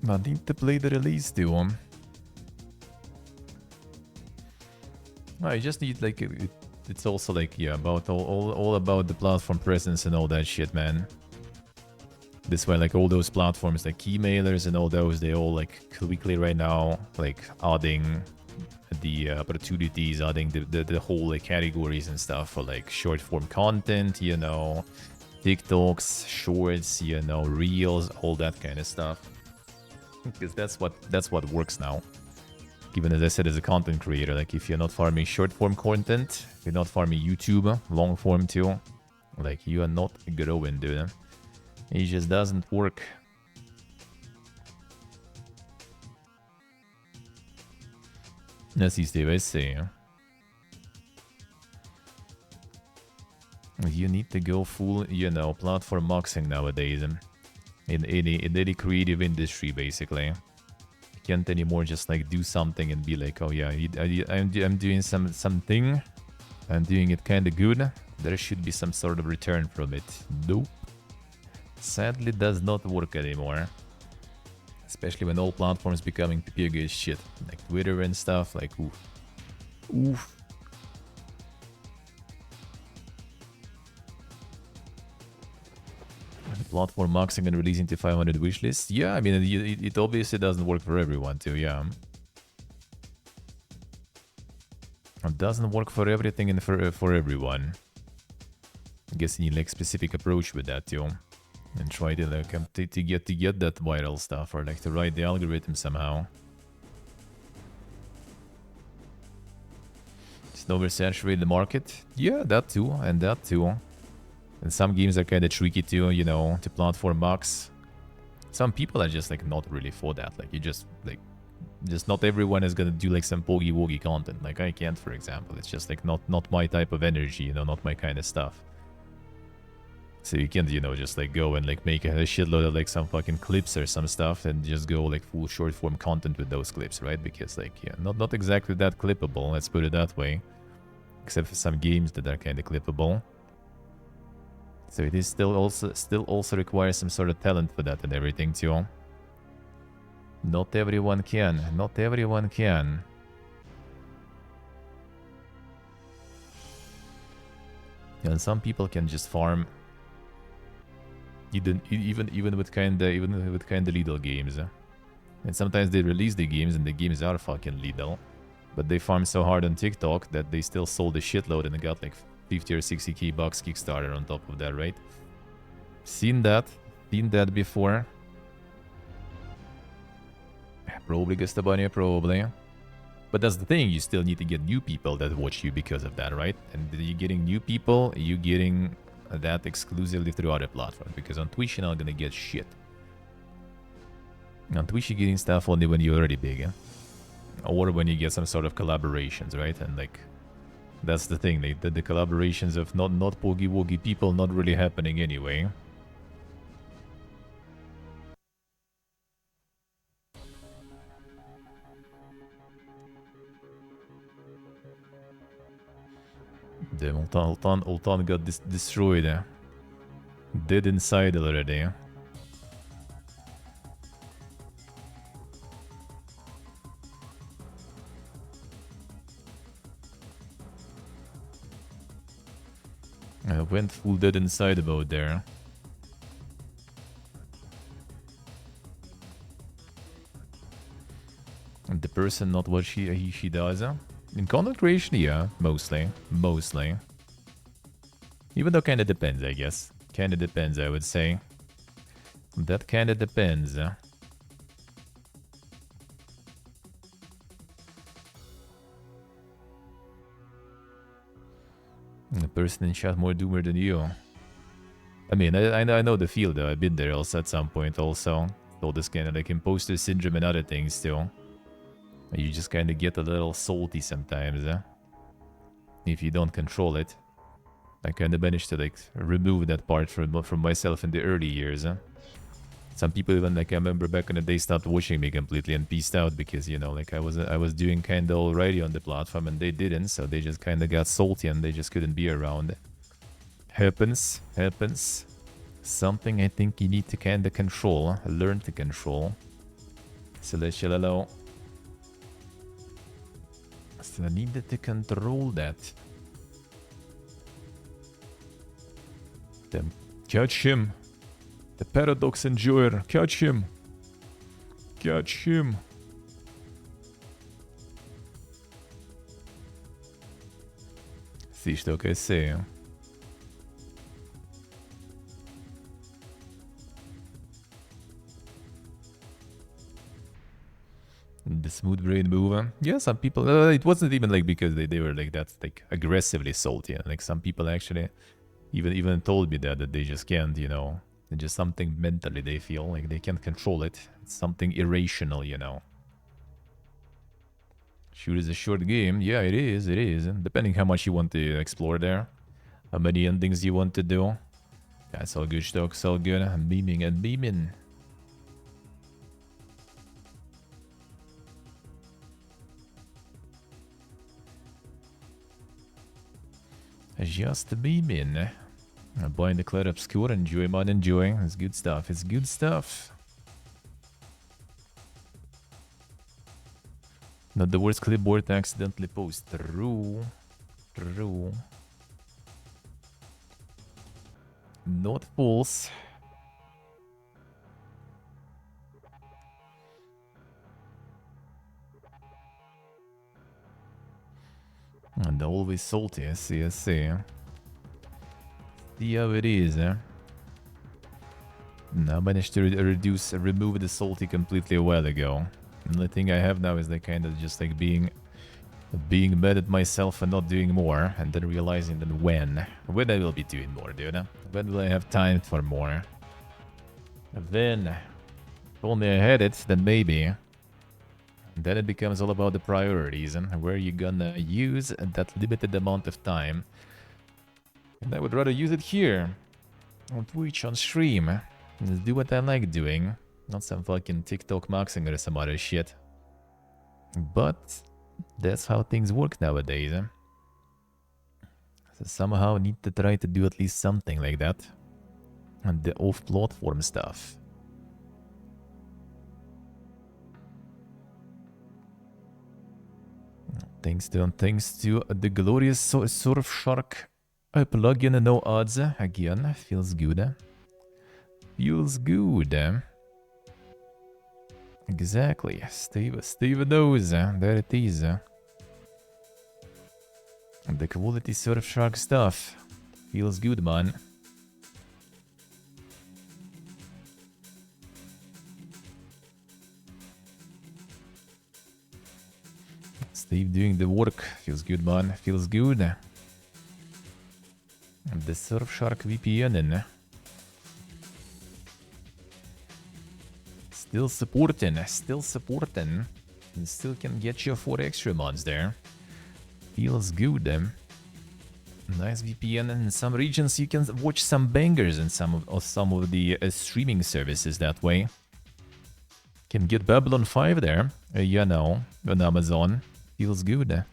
I need to play the release too. I just need like it's also like yeah about all about the platform presence and all that shit, man. This way, like all those platforms like Keymailers and all those, they all like quickly right now like adding the opportunities, adding the whole like categories and stuff for like short form content, you know, TikToks, shorts, you know, reels, all that kind of stuff. Because that's what works now. Given as I said, as a content creator, like if you're not farming short form content, if you're not farming YouTube, long form too, like you are not growing, dude. It just doesn't work. I see, Steve, I see. You need to go full, you know, platform maxing nowadays. In any creative industry, basically. You can't anymore just like do something and be like, oh yeah, I'm doing something. I'm doing it kind of good. There should be some sort of return from it. Nope. Sadly, does not work anymore. Especially when all platforms becoming big as shit. Like Twitter and stuff, like oof. Oof. Platform maxing and releasing to 500 wishlists. Yeah, I mean, it obviously doesn't work for everyone too, yeah. It doesn't work for everything and for everyone. I guess you need like specific approach with that too. And try to like to get that viral stuff or like to write the algorithm somehow. It's oversaturated the market. Yeah, that too, and that too. And some games are kind of tricky too, you know, to platform max. Some people are just like not really for that. Like you just not everyone is gonna do like some bogey woggy content. Like I can't, for example. It's just like not my type of energy, you know, not my kind of stuff. So you can't, you know, just like go and like make a shitload of like some fucking clips or some stuff and just go like full short form content with those clips, right? Because like, yeah, not exactly that clippable, let's put it that way. Except for some games that are kind of clippable. So it is still also requires some sort of talent for that and everything too. Not everyone can. Not everyone can. And some people can just farm. Even with kinda lethal games. And sometimes they release the games and the games are fucking lethal. But they farm so hard on TikTok that they still sold a shitload and got like 50 or 60k bucks Kickstarter on top of that, right? Seen that before. Probably Gastabania, probably. But that's the thing, you still need to get new people that watch you because of that, right? And you're getting new people, you're getting that exclusively through other platforms. Because on Twitch you're not gonna get shit. On Twitch you're getting stuff only when you're already big, eh? Or when you get some sort of collaborations, right? And like, that's the thing, the collaborations of not boogie woogie people not really happening anyway. The Ultan got destroyed. Dead inside already. I went full dead inside about there. And the person not what she does. In content creation, yeah, mostly. Even though kinda depends, I guess. Kinda depends, I would say. That kinda depends. The person in chat more doomer than you. I mean, I know the field though. I've been there also at some point also. All this kind of like imposter syndrome and other things still. You just kind of get a little salty sometimes, if you don't control it. I kind of managed to like remove that part from myself in the early years. Some people even like I remember back in the day stopped watching me completely and peaced out because you know like I was doing kind of alrighty on the platform and they didn't, so they just kind of got salty and they just couldn't be around. Happens, happens. Something I think you need to kind of control, learn to control. Celestial hello. So I needed to control that. Then catch him. The paradox enjoyer. Catch him. Catch him. Si estou a ser. The smooth brain mover. Yeah, some people. It wasn't even like because they were like that, like aggressively salty. Like some people actually even told me that they just can't, you know, it's just something mentally they feel like they can't control it. It's something irrational, you know. Shoot is a short game. Yeah, it is. It is. Depending how much you want to explore there, how many endings you want to do. That's all good, Stoke. It's all good. I'm beaming and beaming. Just beaming. Buying the Cloud Obscure, enjoy mod, enjoy. It's good stuff. It's good stuff. Not the worst clipboard to accidentally post. True. True. Not false. And always salty, I see, I see. See how it is, eh? Now I managed to remove the salty completely a while ago. The only thing I have now is like kind of just like being mad at myself and not doing more, and then realizing that when I will be doing more, dude. When will I have time for more? Then, if only I had it, then maybe. Then it becomes all about the priorities and where you're gonna use that limited amount of time. And I would rather use it here, on Twitch, on stream. Just do what I like doing, not some fucking TikTok maxing or some other shit. But that's how things work nowadays. So somehow I need to try to do at least something like that. And the off-platform stuff. Thanks to the glorious Surfshark plugin, no odds again. Feels good. Feels good. Exactly. Steve knows. There it is. The quality Surfshark stuff. Feels good, man. Steve doing the work. Feels good, man. Feels good. The Surfshark VPN. Still supporting. And still can get you 4 extra mods there. Feels good. Nice VPN. In some regions you can watch some bangers in some of the streaming services that way. Can get Babylon 5 there. You know, on Amazon. Feels good.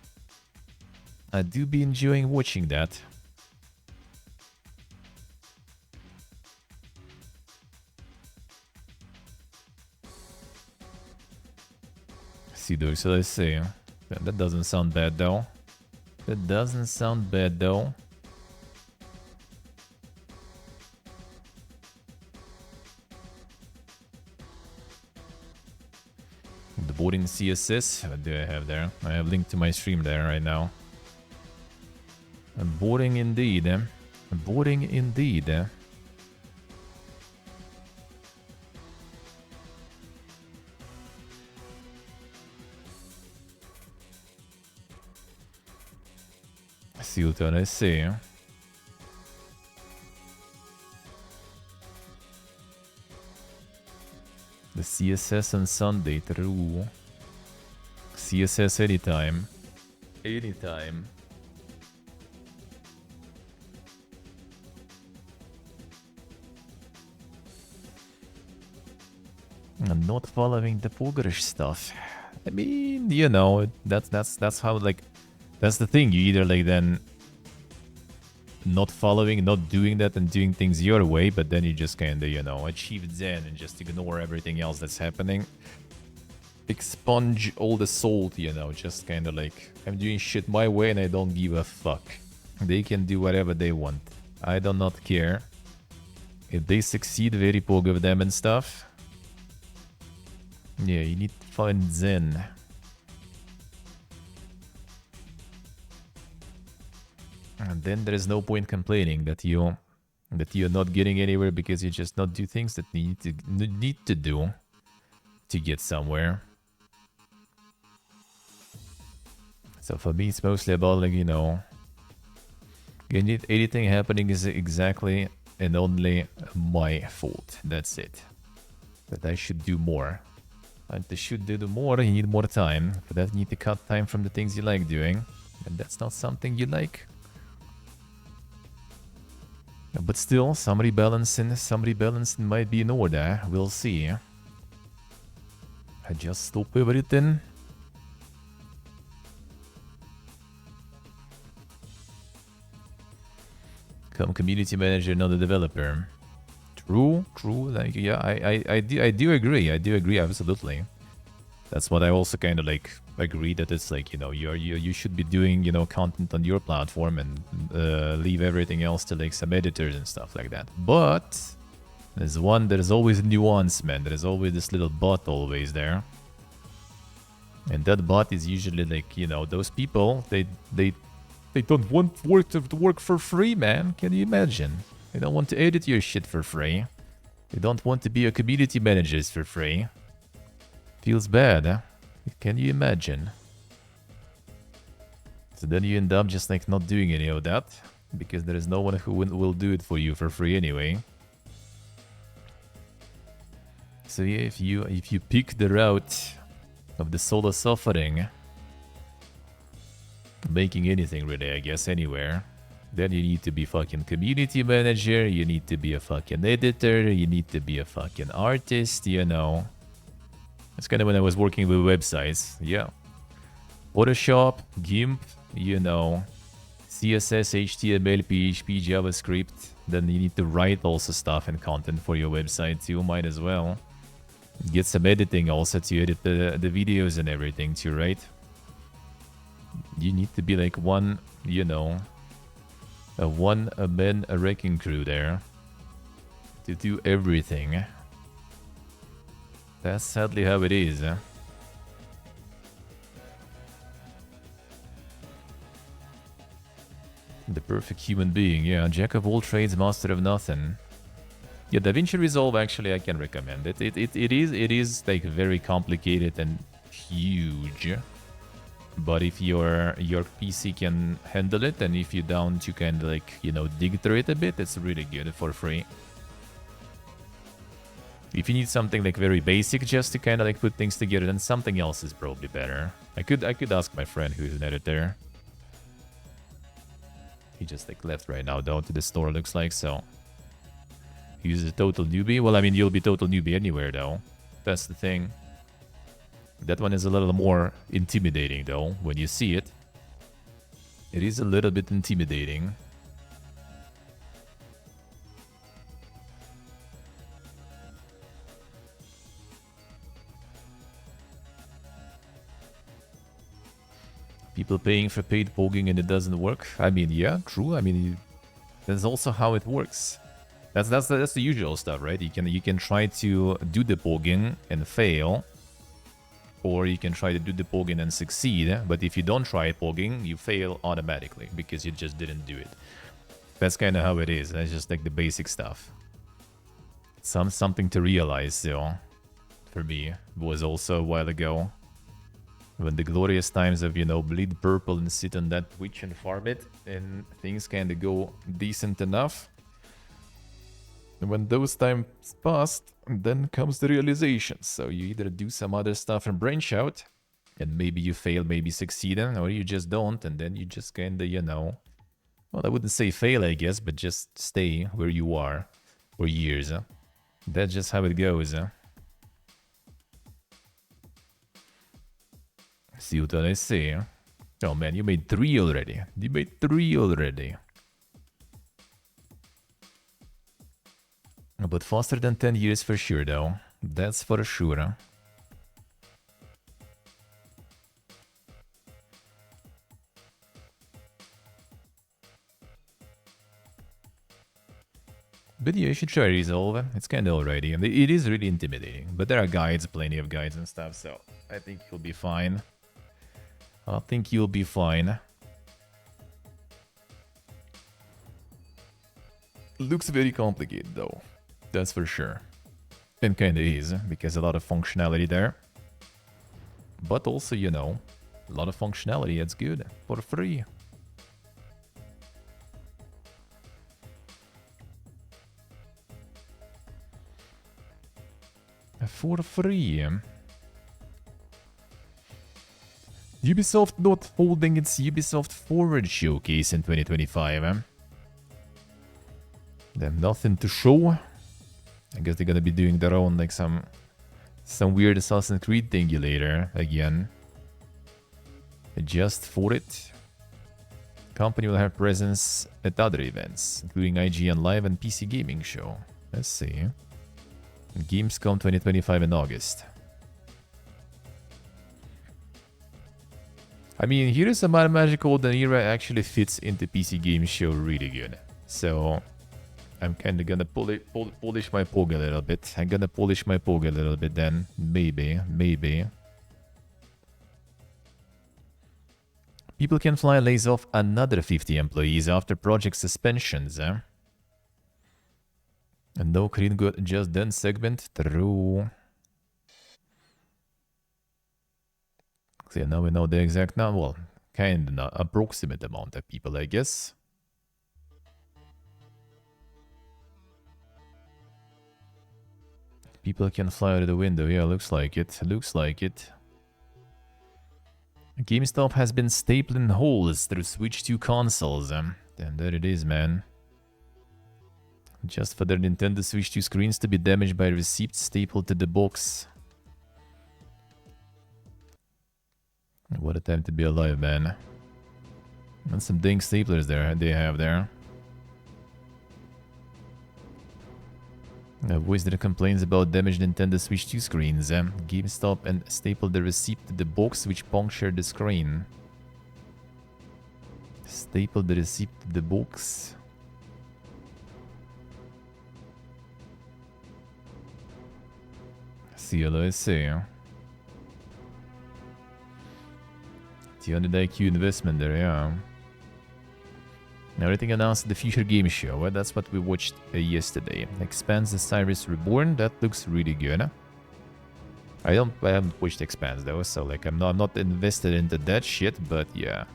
I do be enjoying watching that. So let's see. That doesn't sound bad though. That doesn't sound bad though. The boarding CSS. What do I have there? I have linked to my stream there right now. Boarding indeed. Boarding indeed. Silton, I see. The CSS on Sunday, true. CSS anytime. Anytime. I'm not following the progress stuff. I mean, you know, that's how, like, that's the thing. You either like then not following, not doing that and doing things your way, but then you just kind of, you know, achieve Zen and just ignore everything else that's happening. Expunge all the salt, you know, just kind of like, I'm doing shit my way and I don't give a fuck. They can do whatever they want. I do not care. If they succeed, very pog of them and stuff. Yeah, you need to find Zen. And then there is no point complaining that you're not getting anywhere because you just not do things that need to do to get somewhere. So for me, it's mostly about, like, you know, anything happening is exactly and only my fault. That's it. But I should do more. And to should do more, you need more time. For that, you need to cut time from the things you like doing. And that's not something you like. But still, some rebalancing might be in order. We'll see. I just stop everything. Come community manager, not a developer. True. Like, yeah, I do agree. I do agree, absolutely. That's what I also kind of like agree that it's like, you know, you should be doing, you know, content on your platform and leave everything else to like some editors and stuff like that. But there's always a nuance, man. There's always this little bot always there. And that bot is usually like, you know, those people, they don't want to work for free, man. Can you imagine? They don't want to edit your shit for free. They don't want to be a community manager for free. Feels bad, huh? Can you imagine? So then you end up just like not doing any of that because there is no one who will do it for you for free anyway. So yeah, if you pick the route of the solo suffering, making anything really, I guess, anywhere, then you need to be fucking community manager, you need to be a fucking editor, you need to be a fucking artist, you know. That's kind of when I was working with websites, yeah. Photoshop, GIMP, you know, CSS, HTML, PHP, JavaScript. Then you need to write also stuff and content for your website too, might as well. Get some editing also to edit the videos and everything too, right? You need to be like one, you know, a one-man wrecking crew there to do everything. That's sadly how it is. The perfect human being, yeah. Jack of all trades, master of nothing. Yeah, DaVinci Resolve, actually, I can recommend it. It is like very complicated and huge. But if your PC can handle it, and if you don't, you can, like, you know, dig through it a bit, it's really good for free. If you need something like very basic just to kind of like put things together, then something else is probably better. I could ask my friend who's an editor. He just like left right now down to the store, looks like, so. He's a total newbie. Well, I mean, you'll be total newbie anywhere though. That's the thing. That one is a little more intimidating though, when you see it. It is a little bit intimidating. People paying for paid pogging and it doesn't work. I mean, yeah, true. I mean, that's also how it works. That's the usual stuff, right? You can try to do the pogging and fail, or you can try to do the pogging and succeed. But if you don't try pogging, you fail automatically because you just didn't do it. That's kind of how it is. That's just like the basic stuff. Something to realize, though. For me, was also a while ago. When the glorious times of, you know, bleed purple and sit on that Twitch and farm it, and things kind of go decent enough. And when those times passed, then comes the realization. So you either do some other stuff and branch out, and maybe you fail, maybe succeed, or you just don't, and then you just kind of, you know, well, I wouldn't say fail, I guess, but just stay where you are for years. That's just how it goes. See what I say. Oh man, you made 3 already. You made 3 already. But faster than 10 years for sure, though. That's for sure. But yeah, you should try Resolve. It's kind of already. And it is really intimidating. But there are guides, plenty of guides and stuff, so I think you'll be fine. I think you'll be fine. Looks very complicated, though. That's for sure. And kinda is, because a lot of functionality there. But also, you know, a lot of functionality, it's good. For free. For free. Ubisoft not holding its Ubisoft Forward showcase in 2025. They have nothing to show. I guess they're gonna be doing their own, like some weird Assassin's Creed thingy later again. Just for it. Company will have presence at other events, including IGN Live and PC Gaming Show. Let's see. Gamescom 2025 in August. I mean, here is a Magical Golden Era actually fits into PC Game Show really good. So I'm kind of gonna polish my Pog a little bit. I'm gonna polish my Pog a little bit then. Maybe. People Can Fly lays off another 50 employees after project suspensions. And no Korean Good Just Done segment. True. So now we know the exact number. Well, kind of approximate amount of people, I guess. People can fly out of the window. Yeah, looks like it. Looks like it. GameStop has been stapling holes through Switch 2 consoles. And there it is, man. Just for their Nintendo Switch 2 screens to be damaged by receipts stapled to the box. What a time to be alive, man. And some dang staplers there they have there. A voice that complains about damaged Nintendo Switch 2 screens. GameStop and stapled the receipt to the box which punctured the screen. Stapled the receipt to the box. CLOSA. The IQ investment there, yeah. Everything announced at the Future Game Show. Well, that's what we watched yesterday. Expanse the Cyrus Reborn. That looks really good. I haven't watched Expanse though, so like I'm not invested into that shit, but yeah.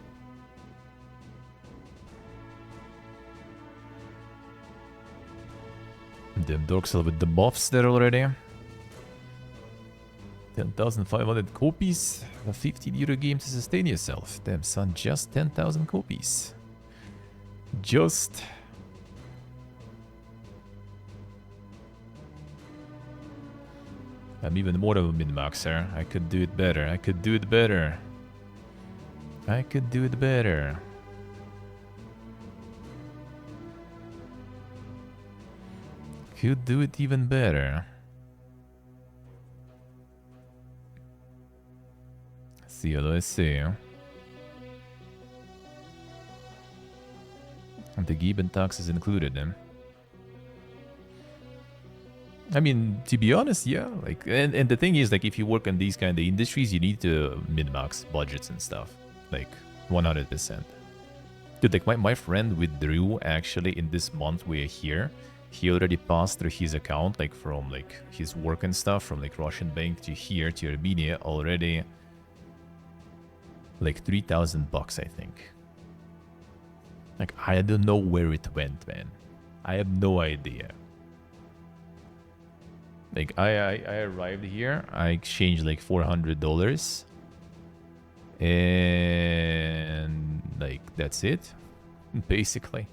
Damn Dorksel with the buffs there already. 10,500 copies. A 15 euro game to sustain yourself. Damn son, just 10,000 copies. Just. I'm even more of a min-maxer. I could do it better. I could do it better. I could do it better. Could do it even better. See, let's see. And the Giben tax is included then. I mean, to be honest, yeah. Like, and the thing is, like, if you work in these kind of industries, you need to min-max budgets and stuff. Like, 100%. Dude, like, my friend withdrew, actually, in this month we're here. He already passed through his account, like, from, like, his work and stuff, from, like, Russian bank to here, to Armenia, already, like, 3,000 bucks, I think. Like, I don't know where it went, man. I have no idea. Like, I arrived here, I exchanged like $400, and like that's it, basically.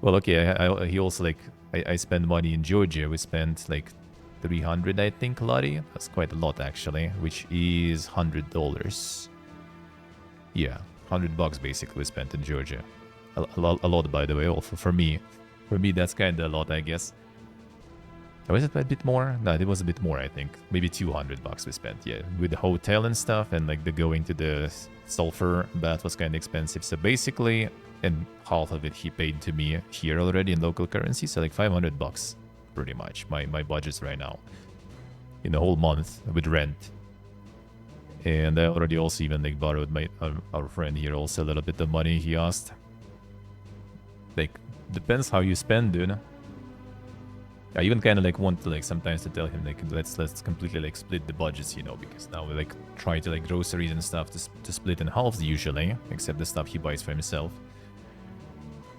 Well, okay, he also like I spent money in Georgia. We spent like 300, I think, lari. That's quite a lot actually, which is $100. Yeah, $100 basically we spent in Georgia. A lot, by the way. Also for me, that's kind of a lot, I guess. Was it a bit more? No, it was a bit more, I think. Maybe 200 bucks we spent, yeah. With the hotel and stuff, and like the going to the sulfur bath was kind of expensive. So basically, and half of it he paid to me here already in local currency. So like 500 bucks, pretty much. My budget's right now. In a whole month with rent. And I already also even like borrowed our friend here also a little bit of money he asked. Like, depends how you spend, dude. I even kind of like want to like sometimes to tell him like let's completely like split the budgets, you know, because now we like try to like groceries and stuff to split in halves usually, except the stuff he buys for himself.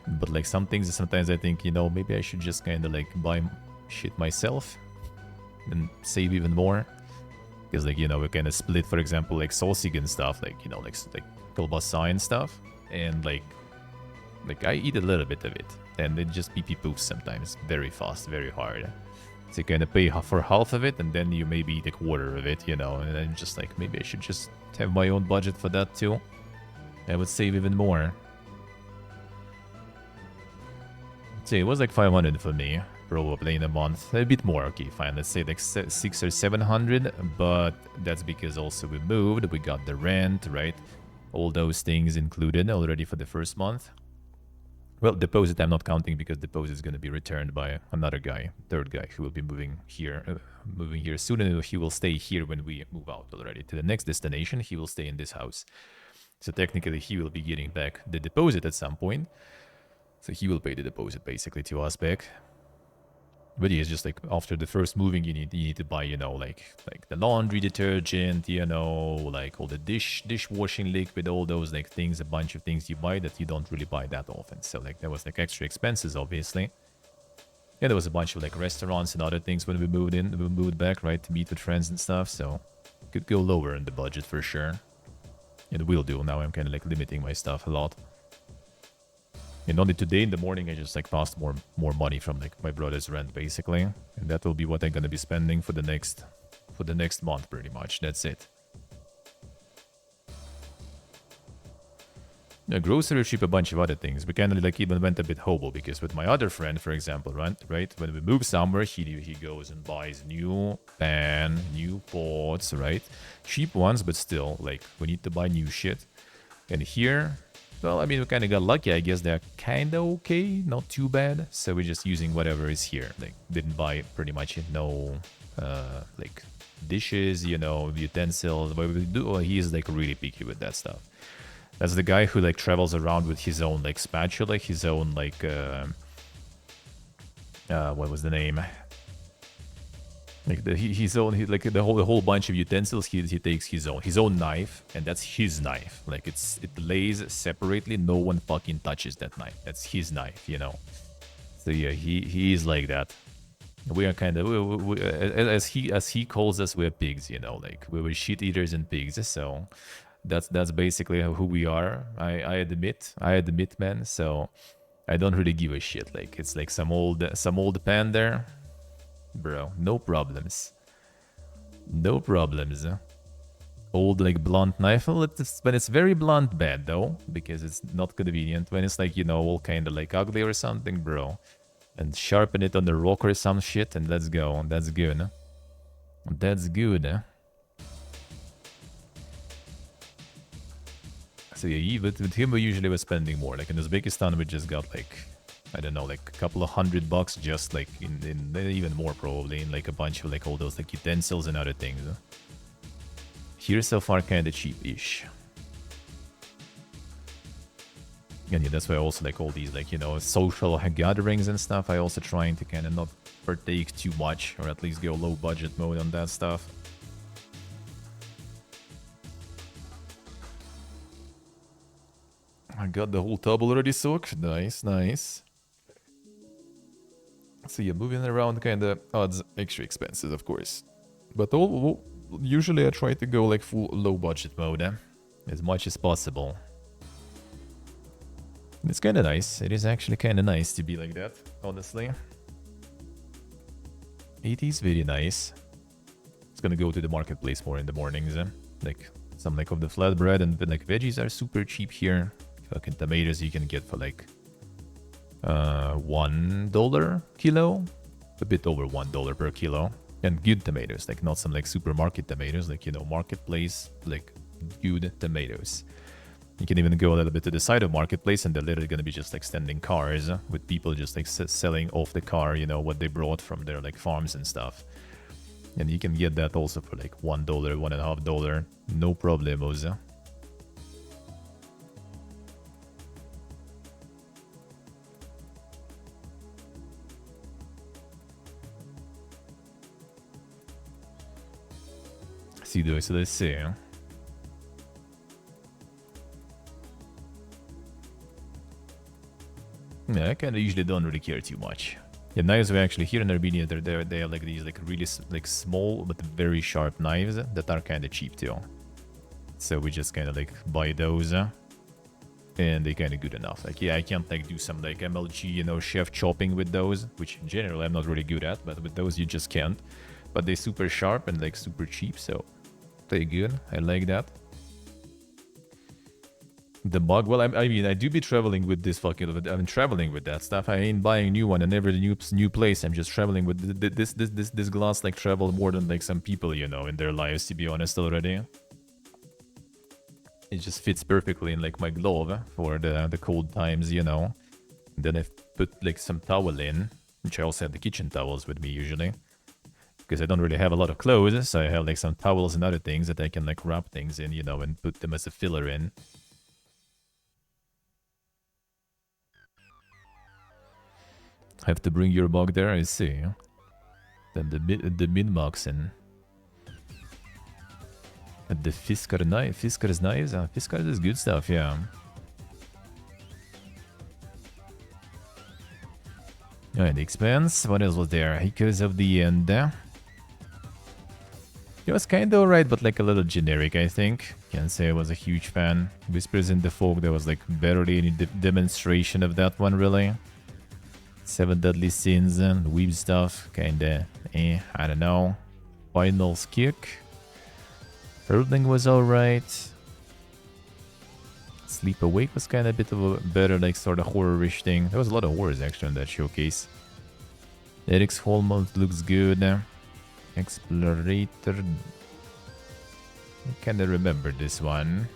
But like some things sometimes I think, you know, maybe I should just kind of like buy shit myself and save even more. Because like, you know, we kind of split, for example, like sausage and stuff, like, you know, like kielbasa and stuff, and like I eat a little bit of it, and it just pee poofs sometimes, very fast, very hard. So you kind of pay for half of it, and then you maybe eat a quarter of it, you know, and I'm just like, maybe I should just have my own budget for that too. I would save even more. So it was like 500 for me, probably in a month. A bit more, okay, fine, let's say like 600 or 700, but that's because also we moved, we got the rent, right? All those things included already for the first month. Well, deposit I'm not counting because deposit is going to be returned by another guy, third guy, who will be moving here soon, and he will stay here when we move out already to the next destination. He will stay in this house, so technically he will be getting back the deposit at some point. So he will pay the deposit basically to us back. But yeah, it's just like after the first moving, you need to buy, you know, like the laundry detergent, you know, like all the dishwashing liquid, all those like things, a bunch of things you buy that you don't really buy that often. So like there was like extra expenses, obviously. Yeah, there was a bunch of like restaurants and other things when we moved back, right, to meet with friends and stuff. So could go lower in the budget for sure. It will do. Now I'm kind of like limiting my stuff a lot. And only today in the morning, I just like passed more money from like my brother's rent, basically, and that will be what I'm gonna be spending for the next month, pretty much. That's it. Yeah, grocery ship, a bunch of other things. We kind of like even went a bit hobo because with my other friend, for example, right, when we move somewhere, he goes and buys new pan, new pots, right, cheap ones, but still like we need to buy new shit. And here, well, I mean, we kind of got lucky. I guess they're kind of okay, not too bad. So we're just using whatever is here. Like, didn't buy pretty much no, like, dishes, you know, utensils. But we do, well, he is, like, really picky with that stuff. That's the guy who, like, travels around with his own, like, spatula, his own, like, what was the name? Like the whole bunch of utensils, he takes his own knife, and that's his knife. Like it lays separately. No one fucking touches that knife. That's his knife, you know. So yeah, he is like that. We are kind of as he calls us, we're pigs, you know. Like we're shit eaters and pigs. So that's basically who we are. I admit, man. So I don't really give a shit. Like it's like some old pan there. Bro, no problems. No problems. Old, like, blunt knife. Well, when it's very blunt, bad, though. Because it's not convenient. When it's, like, you know, all kind of, like, ugly or something, bro. And sharpen it on the rock or some shit, and let's go. That's good. That's good. So, yeah, with him, we usually were spending more. Like, in Uzbekistan, we just got, like, I don't know, like a couple of $100 just like in even more probably in like a bunch of like all those like utensils and other things. Here so far kind of cheap-ish. And yeah, that's why I also like all these like, you know, social gatherings and stuff. I also trying to kind of not partake too much, or at least go low budget mode on that stuff. I got the whole tub already soaked. Nice, nice. So yeah, moving around kind of adds extra expenses, of course. But usually I try to go like full low budget mode, as much as possible. And it's kind of nice. It is actually kind of nice to be like that, honestly. It is very nice. It's gonna go to the marketplace more in the mornings. Like some like of the flatbread and like veggies are super cheap here. Fucking tomatoes you can get for like $1 kilo. a bit over $1 per kilo. And good tomatoes, like not some like supermarket tomatoes, like, you know, marketplace, like good tomatoes. You can even go a little bit to the side of marketplace and they're literally going to be just like standing cars with people just like selling off the car, you know, what they brought from their like farms and stuff. And you can get that also for like $1, $1.50, no problemos. See, so let's see. Yeah, I kind of usually don't really care too much. Yeah, knives are actually here in Armenia. They are like these like really like small but very sharp knives that are kind of cheap too. So we just kind of like buy those, and they kind of good enough. Like, yeah, I can't like do some like MLG, you know, chef chopping with those, which in general I'm not really good at, but with those you just can't. But they're super sharp and like super cheap, so pretty good. I like that. The mug, well, I mean, I do be traveling with this fucking. I'm traveling with that stuff. I ain't buying a new one, and every new place. I'm just traveling with this glass. Like travel more than like some people, you know, in their lives. To be honest, already, it just fits perfectly in like my glove for the cold times, you know. And then I put like some towel in, which I also have the kitchen towels with me usually, because I don't really have a lot of clothes. So I have like some towels and other things that I can like wrap things in, you know, and put them as a filler in. Have to bring your bug there, I see. Then the min-maxen. The Fiskar's knives? Fiskar is good stuff, yeah. Alright, the expense. What else was there? Echoes of the End. It was kinda alright, but like a little generic, I think. Can't say I was a huge fan. Whispers in the Fog, there was like barely any demonstration of that one, really. Seven Deadly Sins and weeb stuff, kinda, I don't know. Finals Kick. Hurling was alright. Sleep Awake was kinda a bit of a better, like, sort of horror-ish thing. There was a lot of horrors, actually, in that showcase. Eric's Hallmouth looks good. Explorator. I kinda remember this one.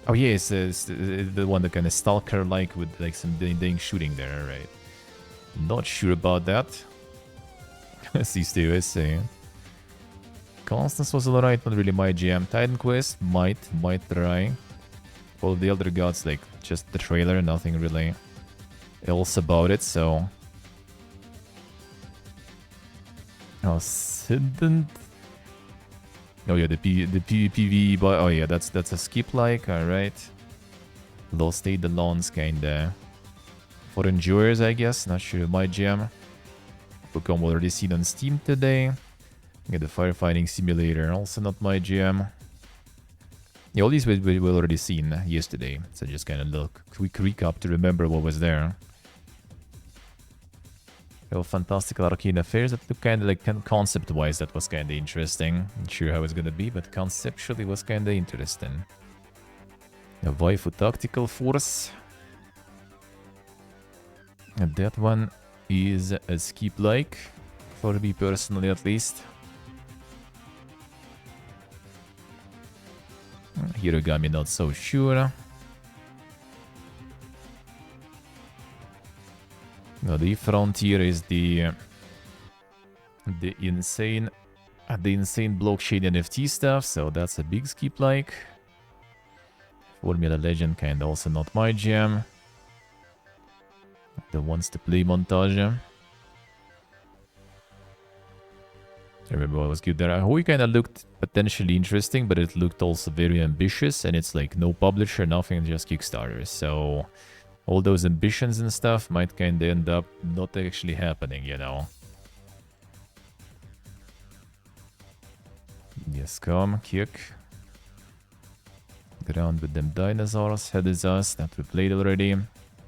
Oh, yeah, it's the one that kinda Stalker-like with, like, some dang shooting there, right? Not sure about that. See, Steve is saying. Constance was alright, not really my jam. Titan Quest, might try. All the other gods, like, just the trailer, nothing really else about it, so... Oh, Sident. Oh yeah, the PvP, but oh yeah, that's a skip like, alright. Lost Aid the Lawns, kinda. For enjoyers, I guess, not sure my jam. Pokemon already seen on Steam today. Get the Firefighting Simulator, also not my jam. Yeah, all these we already seen yesterday, so just kind of look quick recap to remember what was there. Oh, Fantastical Arcane Affairs, that looked kind of like concept-wise, that was kind of interesting. Not sure how it's gonna be, but conceptually was kind of interesting. A Waifu Tactical Force. And that one is a skip-like, for me personally at least. Hirogami, not so sure. No, the Frontier is the insane blockchain NFT stuff, so that's a big skip-like. Formula Legend, kind of also not my jam. The Wants to Play montage. I remember what was good there. Aoi kind of looked potentially interesting, but it looked also very ambitious, and it's like no publisher, nothing, just Kickstarter. So all those ambitions and stuff might kind of end up not actually happening, you know. Yes, come, kick. Ground with them dinosaurs, head is us, that we played already.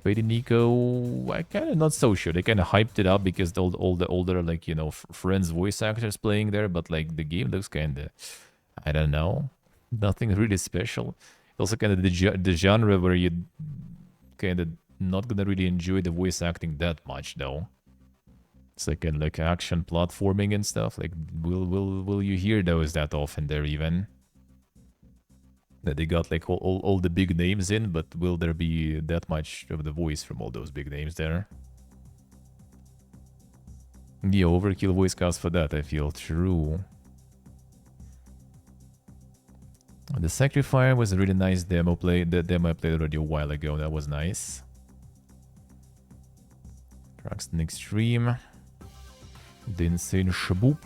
Fade Nico, I kind of not so sure. They kind of hyped it up because all the older, like, you know, friends voice actors playing there, but like the game looks kind of, I don't know, nothing really special. Also kind of the genre where you kind of not gonna really enjoy the voice acting that much though. It's like in like action platforming and stuff. Like, will you hear those that often there even? That they got like all the big names in, but will there be that much of the voice from all those big names there? Yeah, overkill voice cast for that, I feel. True. The Sacrifice was a really nice demo play. The demo I played already a while ago. That was nice. Truxton Extreme. The Insane Shaboop.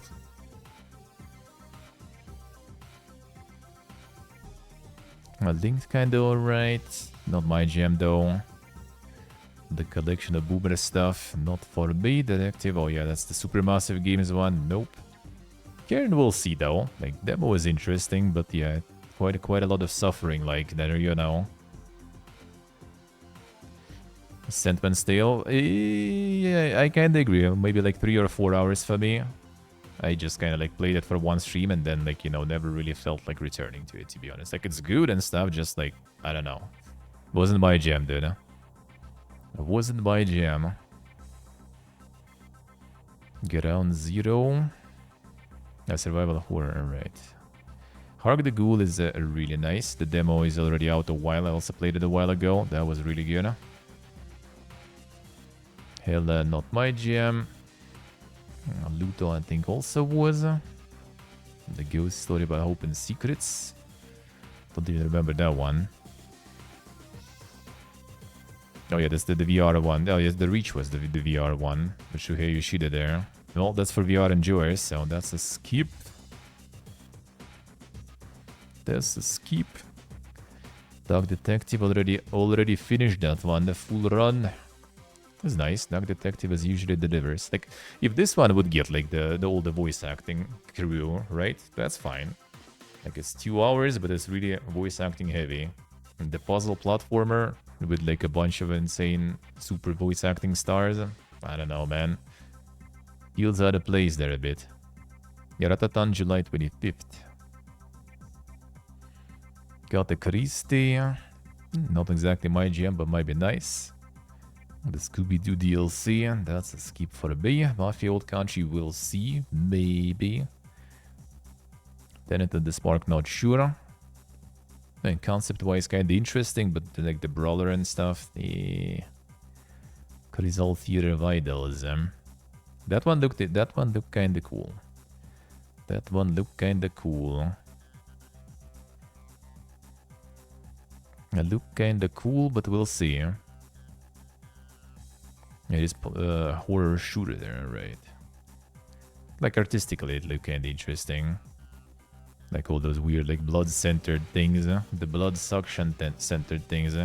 Linked kinda alright. Not my jam though. The collection of boomer stuff. Not for me. Detective. Oh yeah, that's the Supermassive Games one. Nope. Karen will see though. Like, demo was interesting, but yeah, quite a lot of suffering like there, you know. Sentment's Tale. Yeah, I kinda agree. Maybe like 3 or 4 hours for me. I just kind of like played it for one stream and then like, you know, never really felt like returning to it, to be honest. Like, it's good and stuff, just like, I don't know. Wasn't my jam, dude. It wasn't my jam. Ground Zero. A survival horror, right. Hark the Ghoul is really nice. The demo is already out a while. I also played it a while ago. That was really good. Hell, not my jam. Luto, I think, also was. The ghost story about hope and secrets. Don't even remember that one. Oh yeah, that's the VR one. Oh yes, the Reach was the VR one. But Shuhei Yoshida there. Well, that's for VR enjoyers, so that's a skip. That's a skip. Dark Detective already finished that one, the full run. That's nice. Dark Detective as usually delivers. Like, if this one would get like the all the voice acting crew, right? That's fine. Like, it's 2 hours, but it's really voice acting heavy. And the puzzle platformer with like a bunch of insane super voice acting stars. I don't know, man. Feels out of place there a bit. Yeah, Ratatan, July 25th. Got the Christie. Not exactly my jam, but might be nice. The Scooby-Doo DLC, that's a skip for a B. Mafia Old Country, we'll see. Maybe. Tenet of the Spark, not sure. And concept-wise, kind of interesting, but like the brawler and stuff, the Crisol Theater of Idols. That one looked kind of cool. That one looked kind of cool. It looked kind of cool, but we'll see. It is horror shooter there, right? Like, artistically, it looked kind of interesting. Like all those weird, like, blood-centered things. The blood suction-centered things.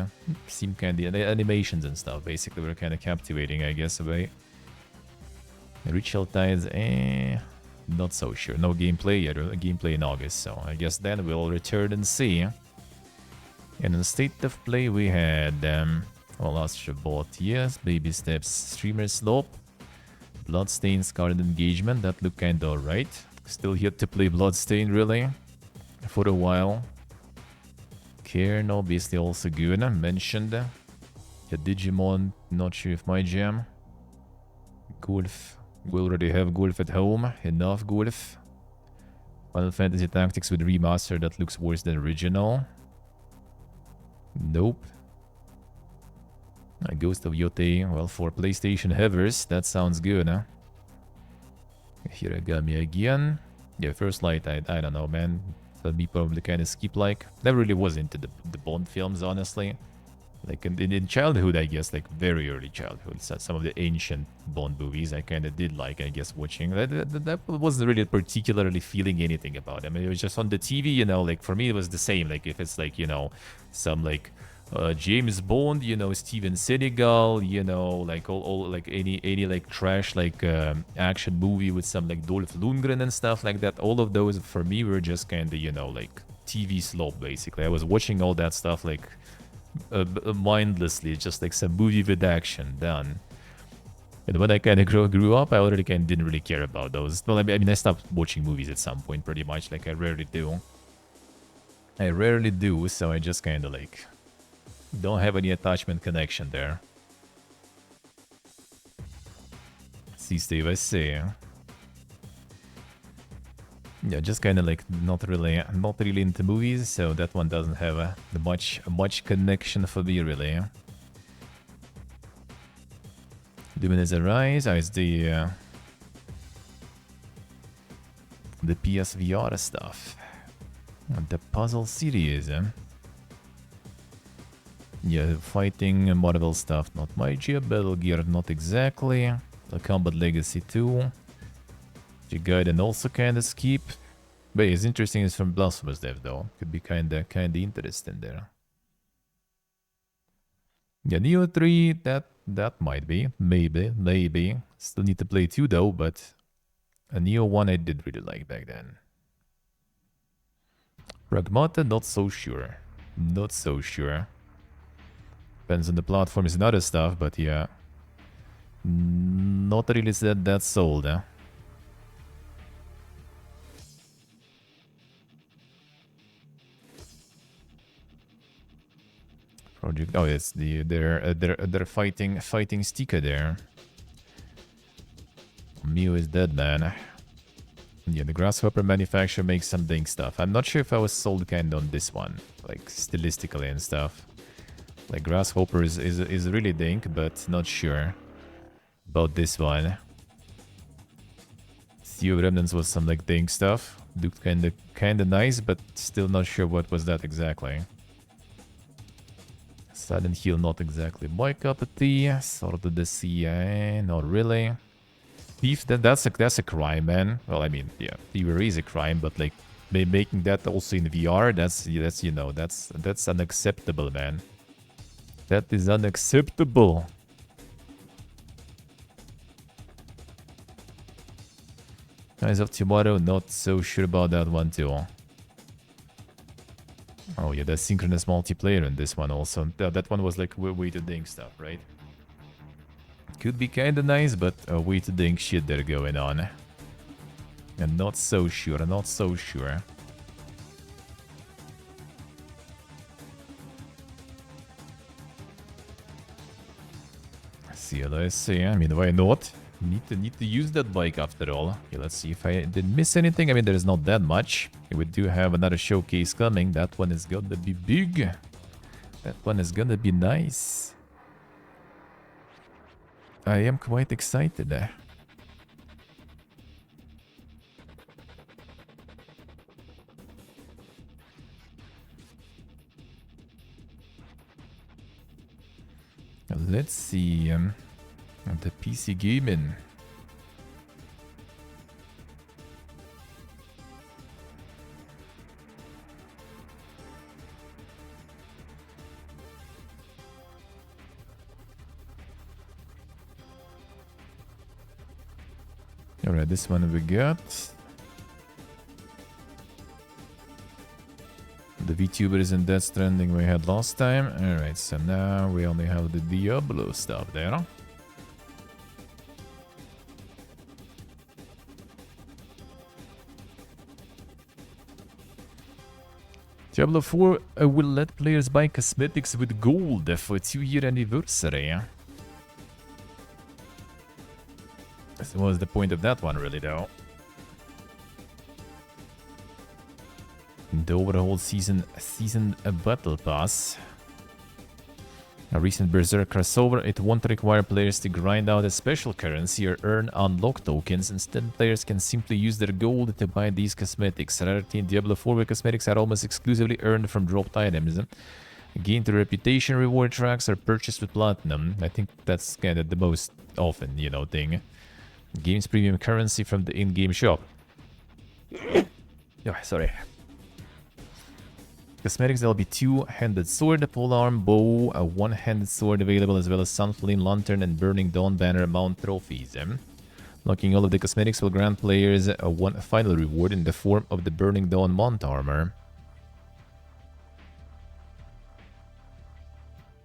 Seem kind of... The animations and stuff, basically, were kind of captivating, I guess, a way. Ritual Tides, not so sure. No gameplay yet. Gameplay in August, so I guess then we'll return and see. And in the state of play, we had... well, Astrobot, yes. Baby Steps, Streamer Slope. Bloodstained, Scarlet Engagement. That looked kinda alright. Still yet to play Bloodstained, really. For a while. Cairn, obviously also good. Mentioned. Yeah, Digimon, not sure if my jam. Golf. We already have Golf at home. Enough Golf. Final Fantasy Tactics with Remaster, that looks worse than original. Nope. Ghost of Yote, well, for PlayStation havers, that sounds good, huh? Hiragami again. Yeah, First Light, I don't know, man. For me, probably kind of skip-like. Never really was into the Bond films, honestly. Like, in childhood, I guess, like, very early childhood. So some of the ancient Bond movies I kind of did like, I guess, watching. That wasn't really particularly feeling anything about them. I mean, it was just on the TV, you know, like, for me, it was the same. Like, if it's, like, you know, some, like... James Bond, you know, Steven Seagal, you know, like all like any like trash like action movie with some like Dolph Lundgren and stuff like that. All of those for me were just kind of, you know, like TV slop basically. I was watching all that stuff like mindlessly, just like some movie with action done. And when I kind of grew up, I already kind of didn't really care about those. Well, I mean, I stopped watching movies at some point pretty much. Like I rarely do. So I just kind of like... don't have any attachment connection there. see, Steve, I see. Yeah, just kind of like not really into movies, so that one doesn't have much connection for me, really. Luminous Arise, it's the PSVR stuff. The puzzle series, Yeah, fighting Marvel stuff, not my job. Battle Gear, not exactly. The Combat Legacy 2. The Gaiden also kinda skip. But it's interesting, it's from Blasphemous Dev though. Could be kinda interesting there. Yeah, Neo 3, that might be. Maybe. Still need to play 2 though, but a Neo 1 I did really like back then. Pragmata, not so sure. Not so sure. Depends on the platforms and other stuff, but yeah. Not really said that sold, eh? Project. Oh, it's they're fighting Stika there. Mew is dead, man. Yeah, the Grasshopper manufacturer makes some dink stuff. I'm not sure if I was sold kind on this one, like stylistically and stuff. Like Grasshopper is really dink, but not sure about this one. Sea of Remnants was some like dink stuff. Looked kinda nice, but still not sure what was that exactly. Silent Hill, not exactly my cup of tea. Sword of the Sea, not really. Thief, that's a crime, man. Well, I mean, yeah, thievery is a crime, but like making that also in VR, that's you know, that's unacceptable, man. That is unacceptable. Eyes of Tomorrow, not so sure about that one too. Oh yeah, there's synchronous multiplayer in this one also. That one was like way to dink stuff, right? Could be kinda nice, but way to dink shit there going on. And not so sure, not so sure. See, let's see. I mean, why not? Need to use that bike after all. Okay, let's see if I didn't miss anything. I mean, there's not that much. We do have another showcase coming. That one is gonna be big. That one is gonna be nice. I am quite excited. Let's see. The PC gaming. Alright, this one we got. The VTubers and Death Stranding we had last time. Alright, so now we only have the Diablo stuff there. Diablo 4 will let players buy cosmetics with gold for its 2-year anniversary. What was the point of that one, really, though? The overall season battle pass. A recent Berserk crossover, it won't require players to grind out a special currency or earn unlock tokens. Instead, players can simply use their gold to buy these cosmetics. Rarity in Diablo 4 where cosmetics are almost exclusively earned from dropped items. Gain to reputation reward tracks are purchased with platinum. I think that's kind of the most often, you know, thing. Game's premium currency from the in-game shop. Oh, sorry. Cosmetics, there'll be 2-handed sword, polearm, bow, a 1-handed sword available, as well as Sunflame Lantern and Burning Dawn banner mount trophies. Locking all of the cosmetics will grant players one final reward in the form of the Burning Dawn mount armor.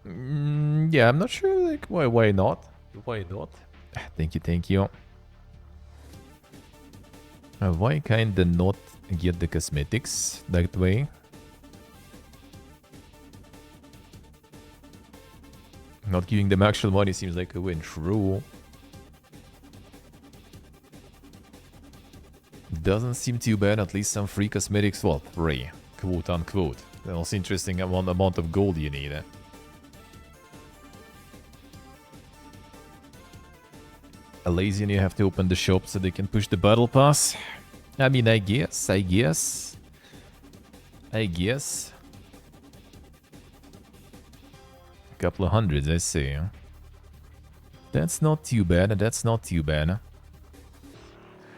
Yeah, I'm not sure, like, why not? Why not? Thank you. Why kinda not get the cosmetics that way? Not giving them actual money seems like a win. True. doesn't seem too bad. At least some free cosmetics. Well, free, quote unquote. Also interesting amount of gold you need. A lazy and you have to open the shop so they can push the battle pass. I mean, I guess. A couple of hundreds, I see. That's not too bad.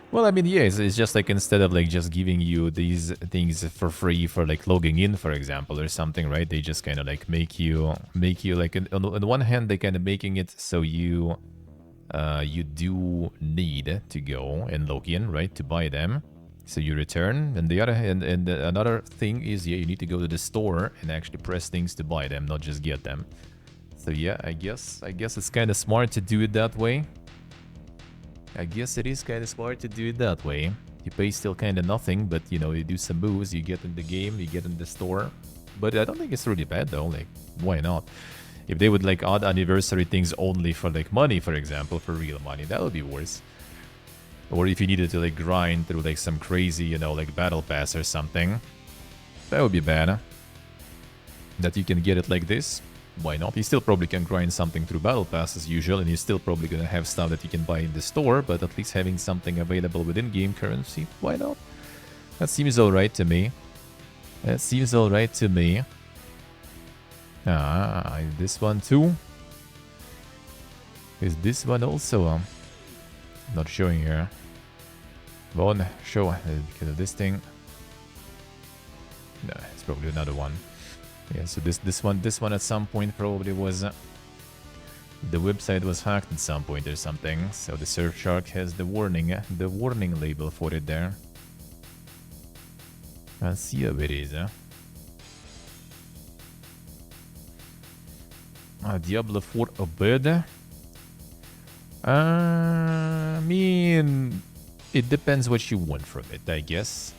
Well, I mean, yeah, it's just like instead of like just giving you these things for free for like logging in, for example, or something, right? They just kind of like make you like on the one hand, they kind of making it so you do need to go and log in, right, to buy them. So you return, and the other hand, and another thing is, yeah, you need to go to the store and actually press things to buy them, not just get them. So yeah, I guess it's kind of smart to do it that way. I guess it is kind of smart to do it that way. You pay still kind of nothing, but you know, you do some moves, you get in the game, you get in the store. But I don't think it's really bad though, like, why not? If they would like add anniversary things only for like money, for example, for real money, that would be worse. Or if you needed to like grind through like some crazy, you know, like battle pass or something, that would be bad. That you can get it like this, why not? You still probably can grind something through battle pass as usual, and you're still probably gonna have stuff that you can buy in the store, but at least having something available within game currency, why not? That seems alright to me. Ah, this one too? Is this one also not showing here? Won't show because of this thing. No, it's probably another one. Yeah, so this one at some point probably was the website was hacked at some point or something. So the Surfshark has the warning label for it there. Let's see how it is. Diablo 4 Obed. I mean, it depends what you want from it, I guess.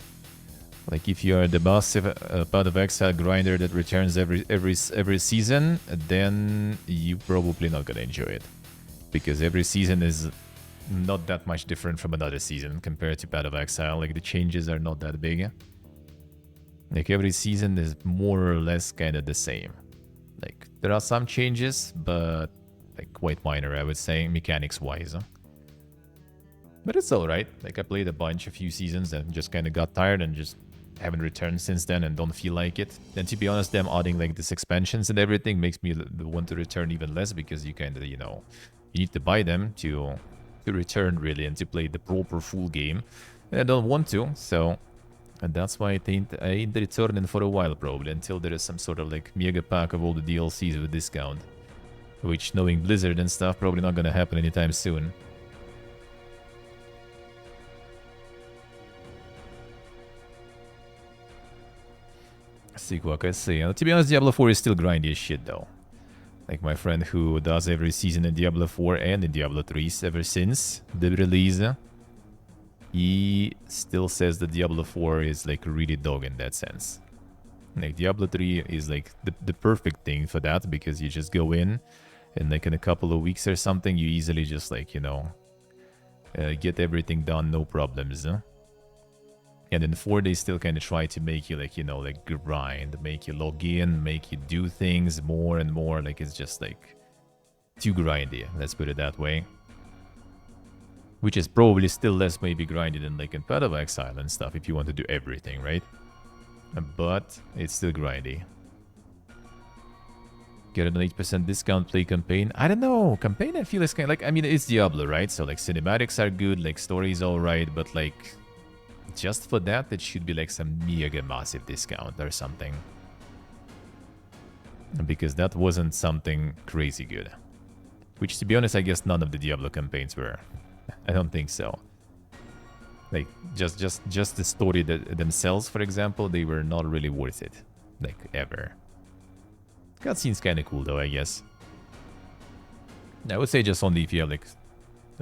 Like if you are the massive Path of Exile grinder that returns every season, then you probably not gonna enjoy it, because every season is not that much different from another season compared to Path of Exile. Like the changes are not that big. Like every season is more or less kind of the same. Like there are some changes, but like quite minor, I would say, mechanics wise. But it's alright. Like I played a few seasons and just kind of got tired and just haven't returned since then and don't feel like it. And to be honest, them adding like this expansions and everything makes me want to return even less, because you kind of, you know, you need to buy them to return really and to play the proper full game. And I don't want to, so... And that's why I think I ain't returning for a while probably, until there is some sort of like mega pack of all the DLCs with discount. Which, knowing Blizzard and stuff, probably not gonna happen anytime soon. See what I say. To be honest, Diablo 4 is still grindy as shit though. Like my friend who does every season in Diablo 4 and in Diablo 3 ever since the release, he still says that Diablo 4 is like really dog in that sense. Like Diablo 3 is like the perfect thing for that, because you just go in and like in a couple of weeks or something, you easily just like, you know, get everything done, no problems. And in 4 they still kind of try to make you like, you know, like grind, make you log in, make you do things more and more. Like it's just like too grindy, let's put it that way. Which is probably still less maybe grindy than like in Path of Exile and stuff if you want to do everything, right? But it's still grindy. Get an 8% discount, play campaign. I don't know, campaign I feel is kind of like, I mean, it's Diablo, right? So like cinematics are good, like story's alright, but like just for that, it should be like some mega massive discount or something. Because that wasn't something crazy good. Which, to be honest, I guess none of the Diablo campaigns were. I don't think so. Like, just the story themselves, for example, they were not really worth it. Like, ever. Cutscene's kind of cool, though, I guess. I would say just only if you have, like,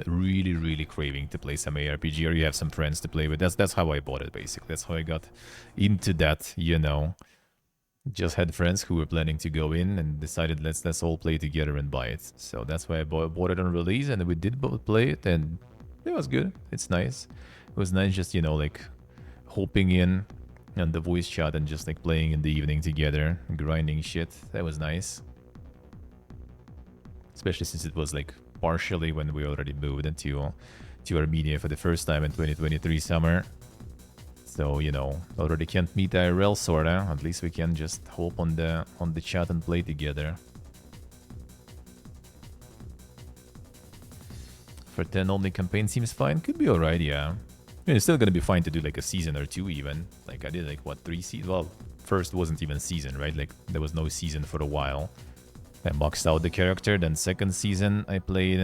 really, really craving to play some ARPG, or you have some friends to play with. That's how I bought it, basically. That's how I got into that, you know. Just had friends who were planning to go in and decided let's all play together and buy it. So that's why I bought it on release, and we did both play it, and it was good. It's nice. It was nice just, you know, like hopping in on the voice chat and just like playing in the evening together, grinding shit. That was nice. Especially since it was like partially when we already moved into to Armenia for the first time in 2023 summer. So, you know, already can't meet IRL sorta. At least we can just hop on the chat and play together. For 10 only campaign seems fine. Could be alright, yeah. I mean, it's still gonna be fine to do like a season or two even. Like I did like what, 3 seasons? Well, first wasn't even season, right? Like there was no season for a while. I maxed out the character. Then second season I played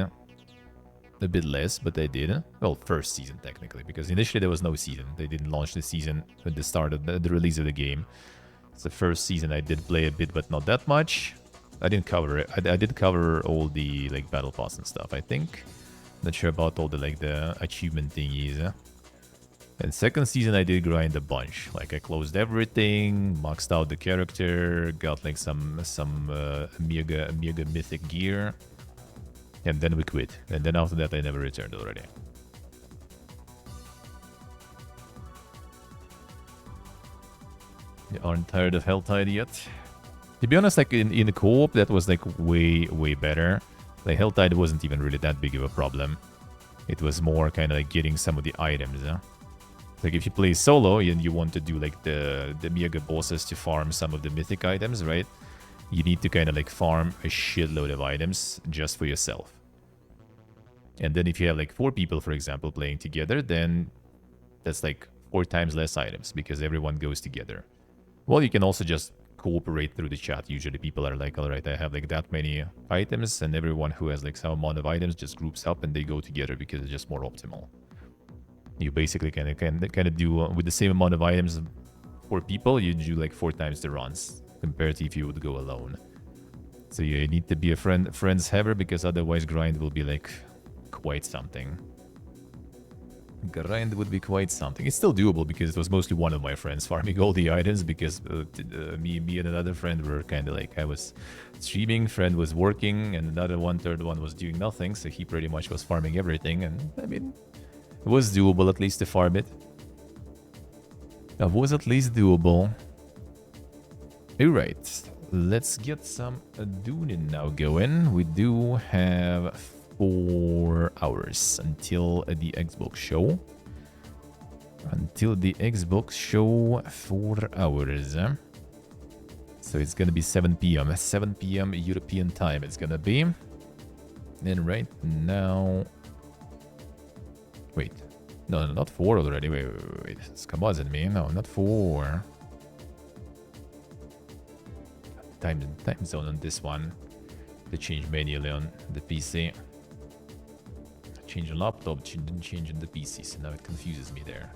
a bit less, but I did. Well, first season technically, because initially there was no season. They didn't launch the season at the start of the release of the game. It's the first season I did play a bit, but not that much. I didn't cover it. I did cover all the like battle pass and stuff, I think. Not sure about all the like the achievement thingies. And second season I did grind a bunch. Like I closed everything, maxed out the character, got like some mega mythic gear, and then we quit. And then after that I never returned already. You aren't tired of Helltide yet? To be honest, like in the co-op that was like way better. Like Helltide wasn't even really that big of a problem. It was more kind of like getting some of the items. Like if you play solo and you want to do like the mega bosses to farm some of the mythic items, right? You need to kind of like farm a shitload of items just for yourself. And then if you have like 4 people, for example, playing together, then that's like 4 times less items because everyone goes together. Well, you can also just cooperate through the chat. Usually people are like, all right, I have like that many items, and everyone who has like some amount of items just groups up and they go together because it's just more optimal. You basically kind of do with the same amount of items for people, you do like 4 times the runs compared to if you would go alone. So you need to be a friends haver, because otherwise grind will be like quite something. Grind would be quite something. It's still doable because it was mostly one of my friends farming all the items, because me and another friend were kind of like, I was streaming, friend was working, and another third one was doing nothing, so he pretty much was farming everything, and I mean, it was doable at least to farm it. It was at least doable. Alright, let's get some Dunin now going. We do have 4 hours until the Xbox show. Until the Xbox show, 4 hours. So it's gonna be 7 p.m. 7 p.m. European time it's gonna be. And right now... Wait. No, not 4 already. Wait. It's Kabaz me. No, not 4. Time zone on this one. They changed manually on the PC. Change on laptop, didn't change on the PC, so now it confuses me there.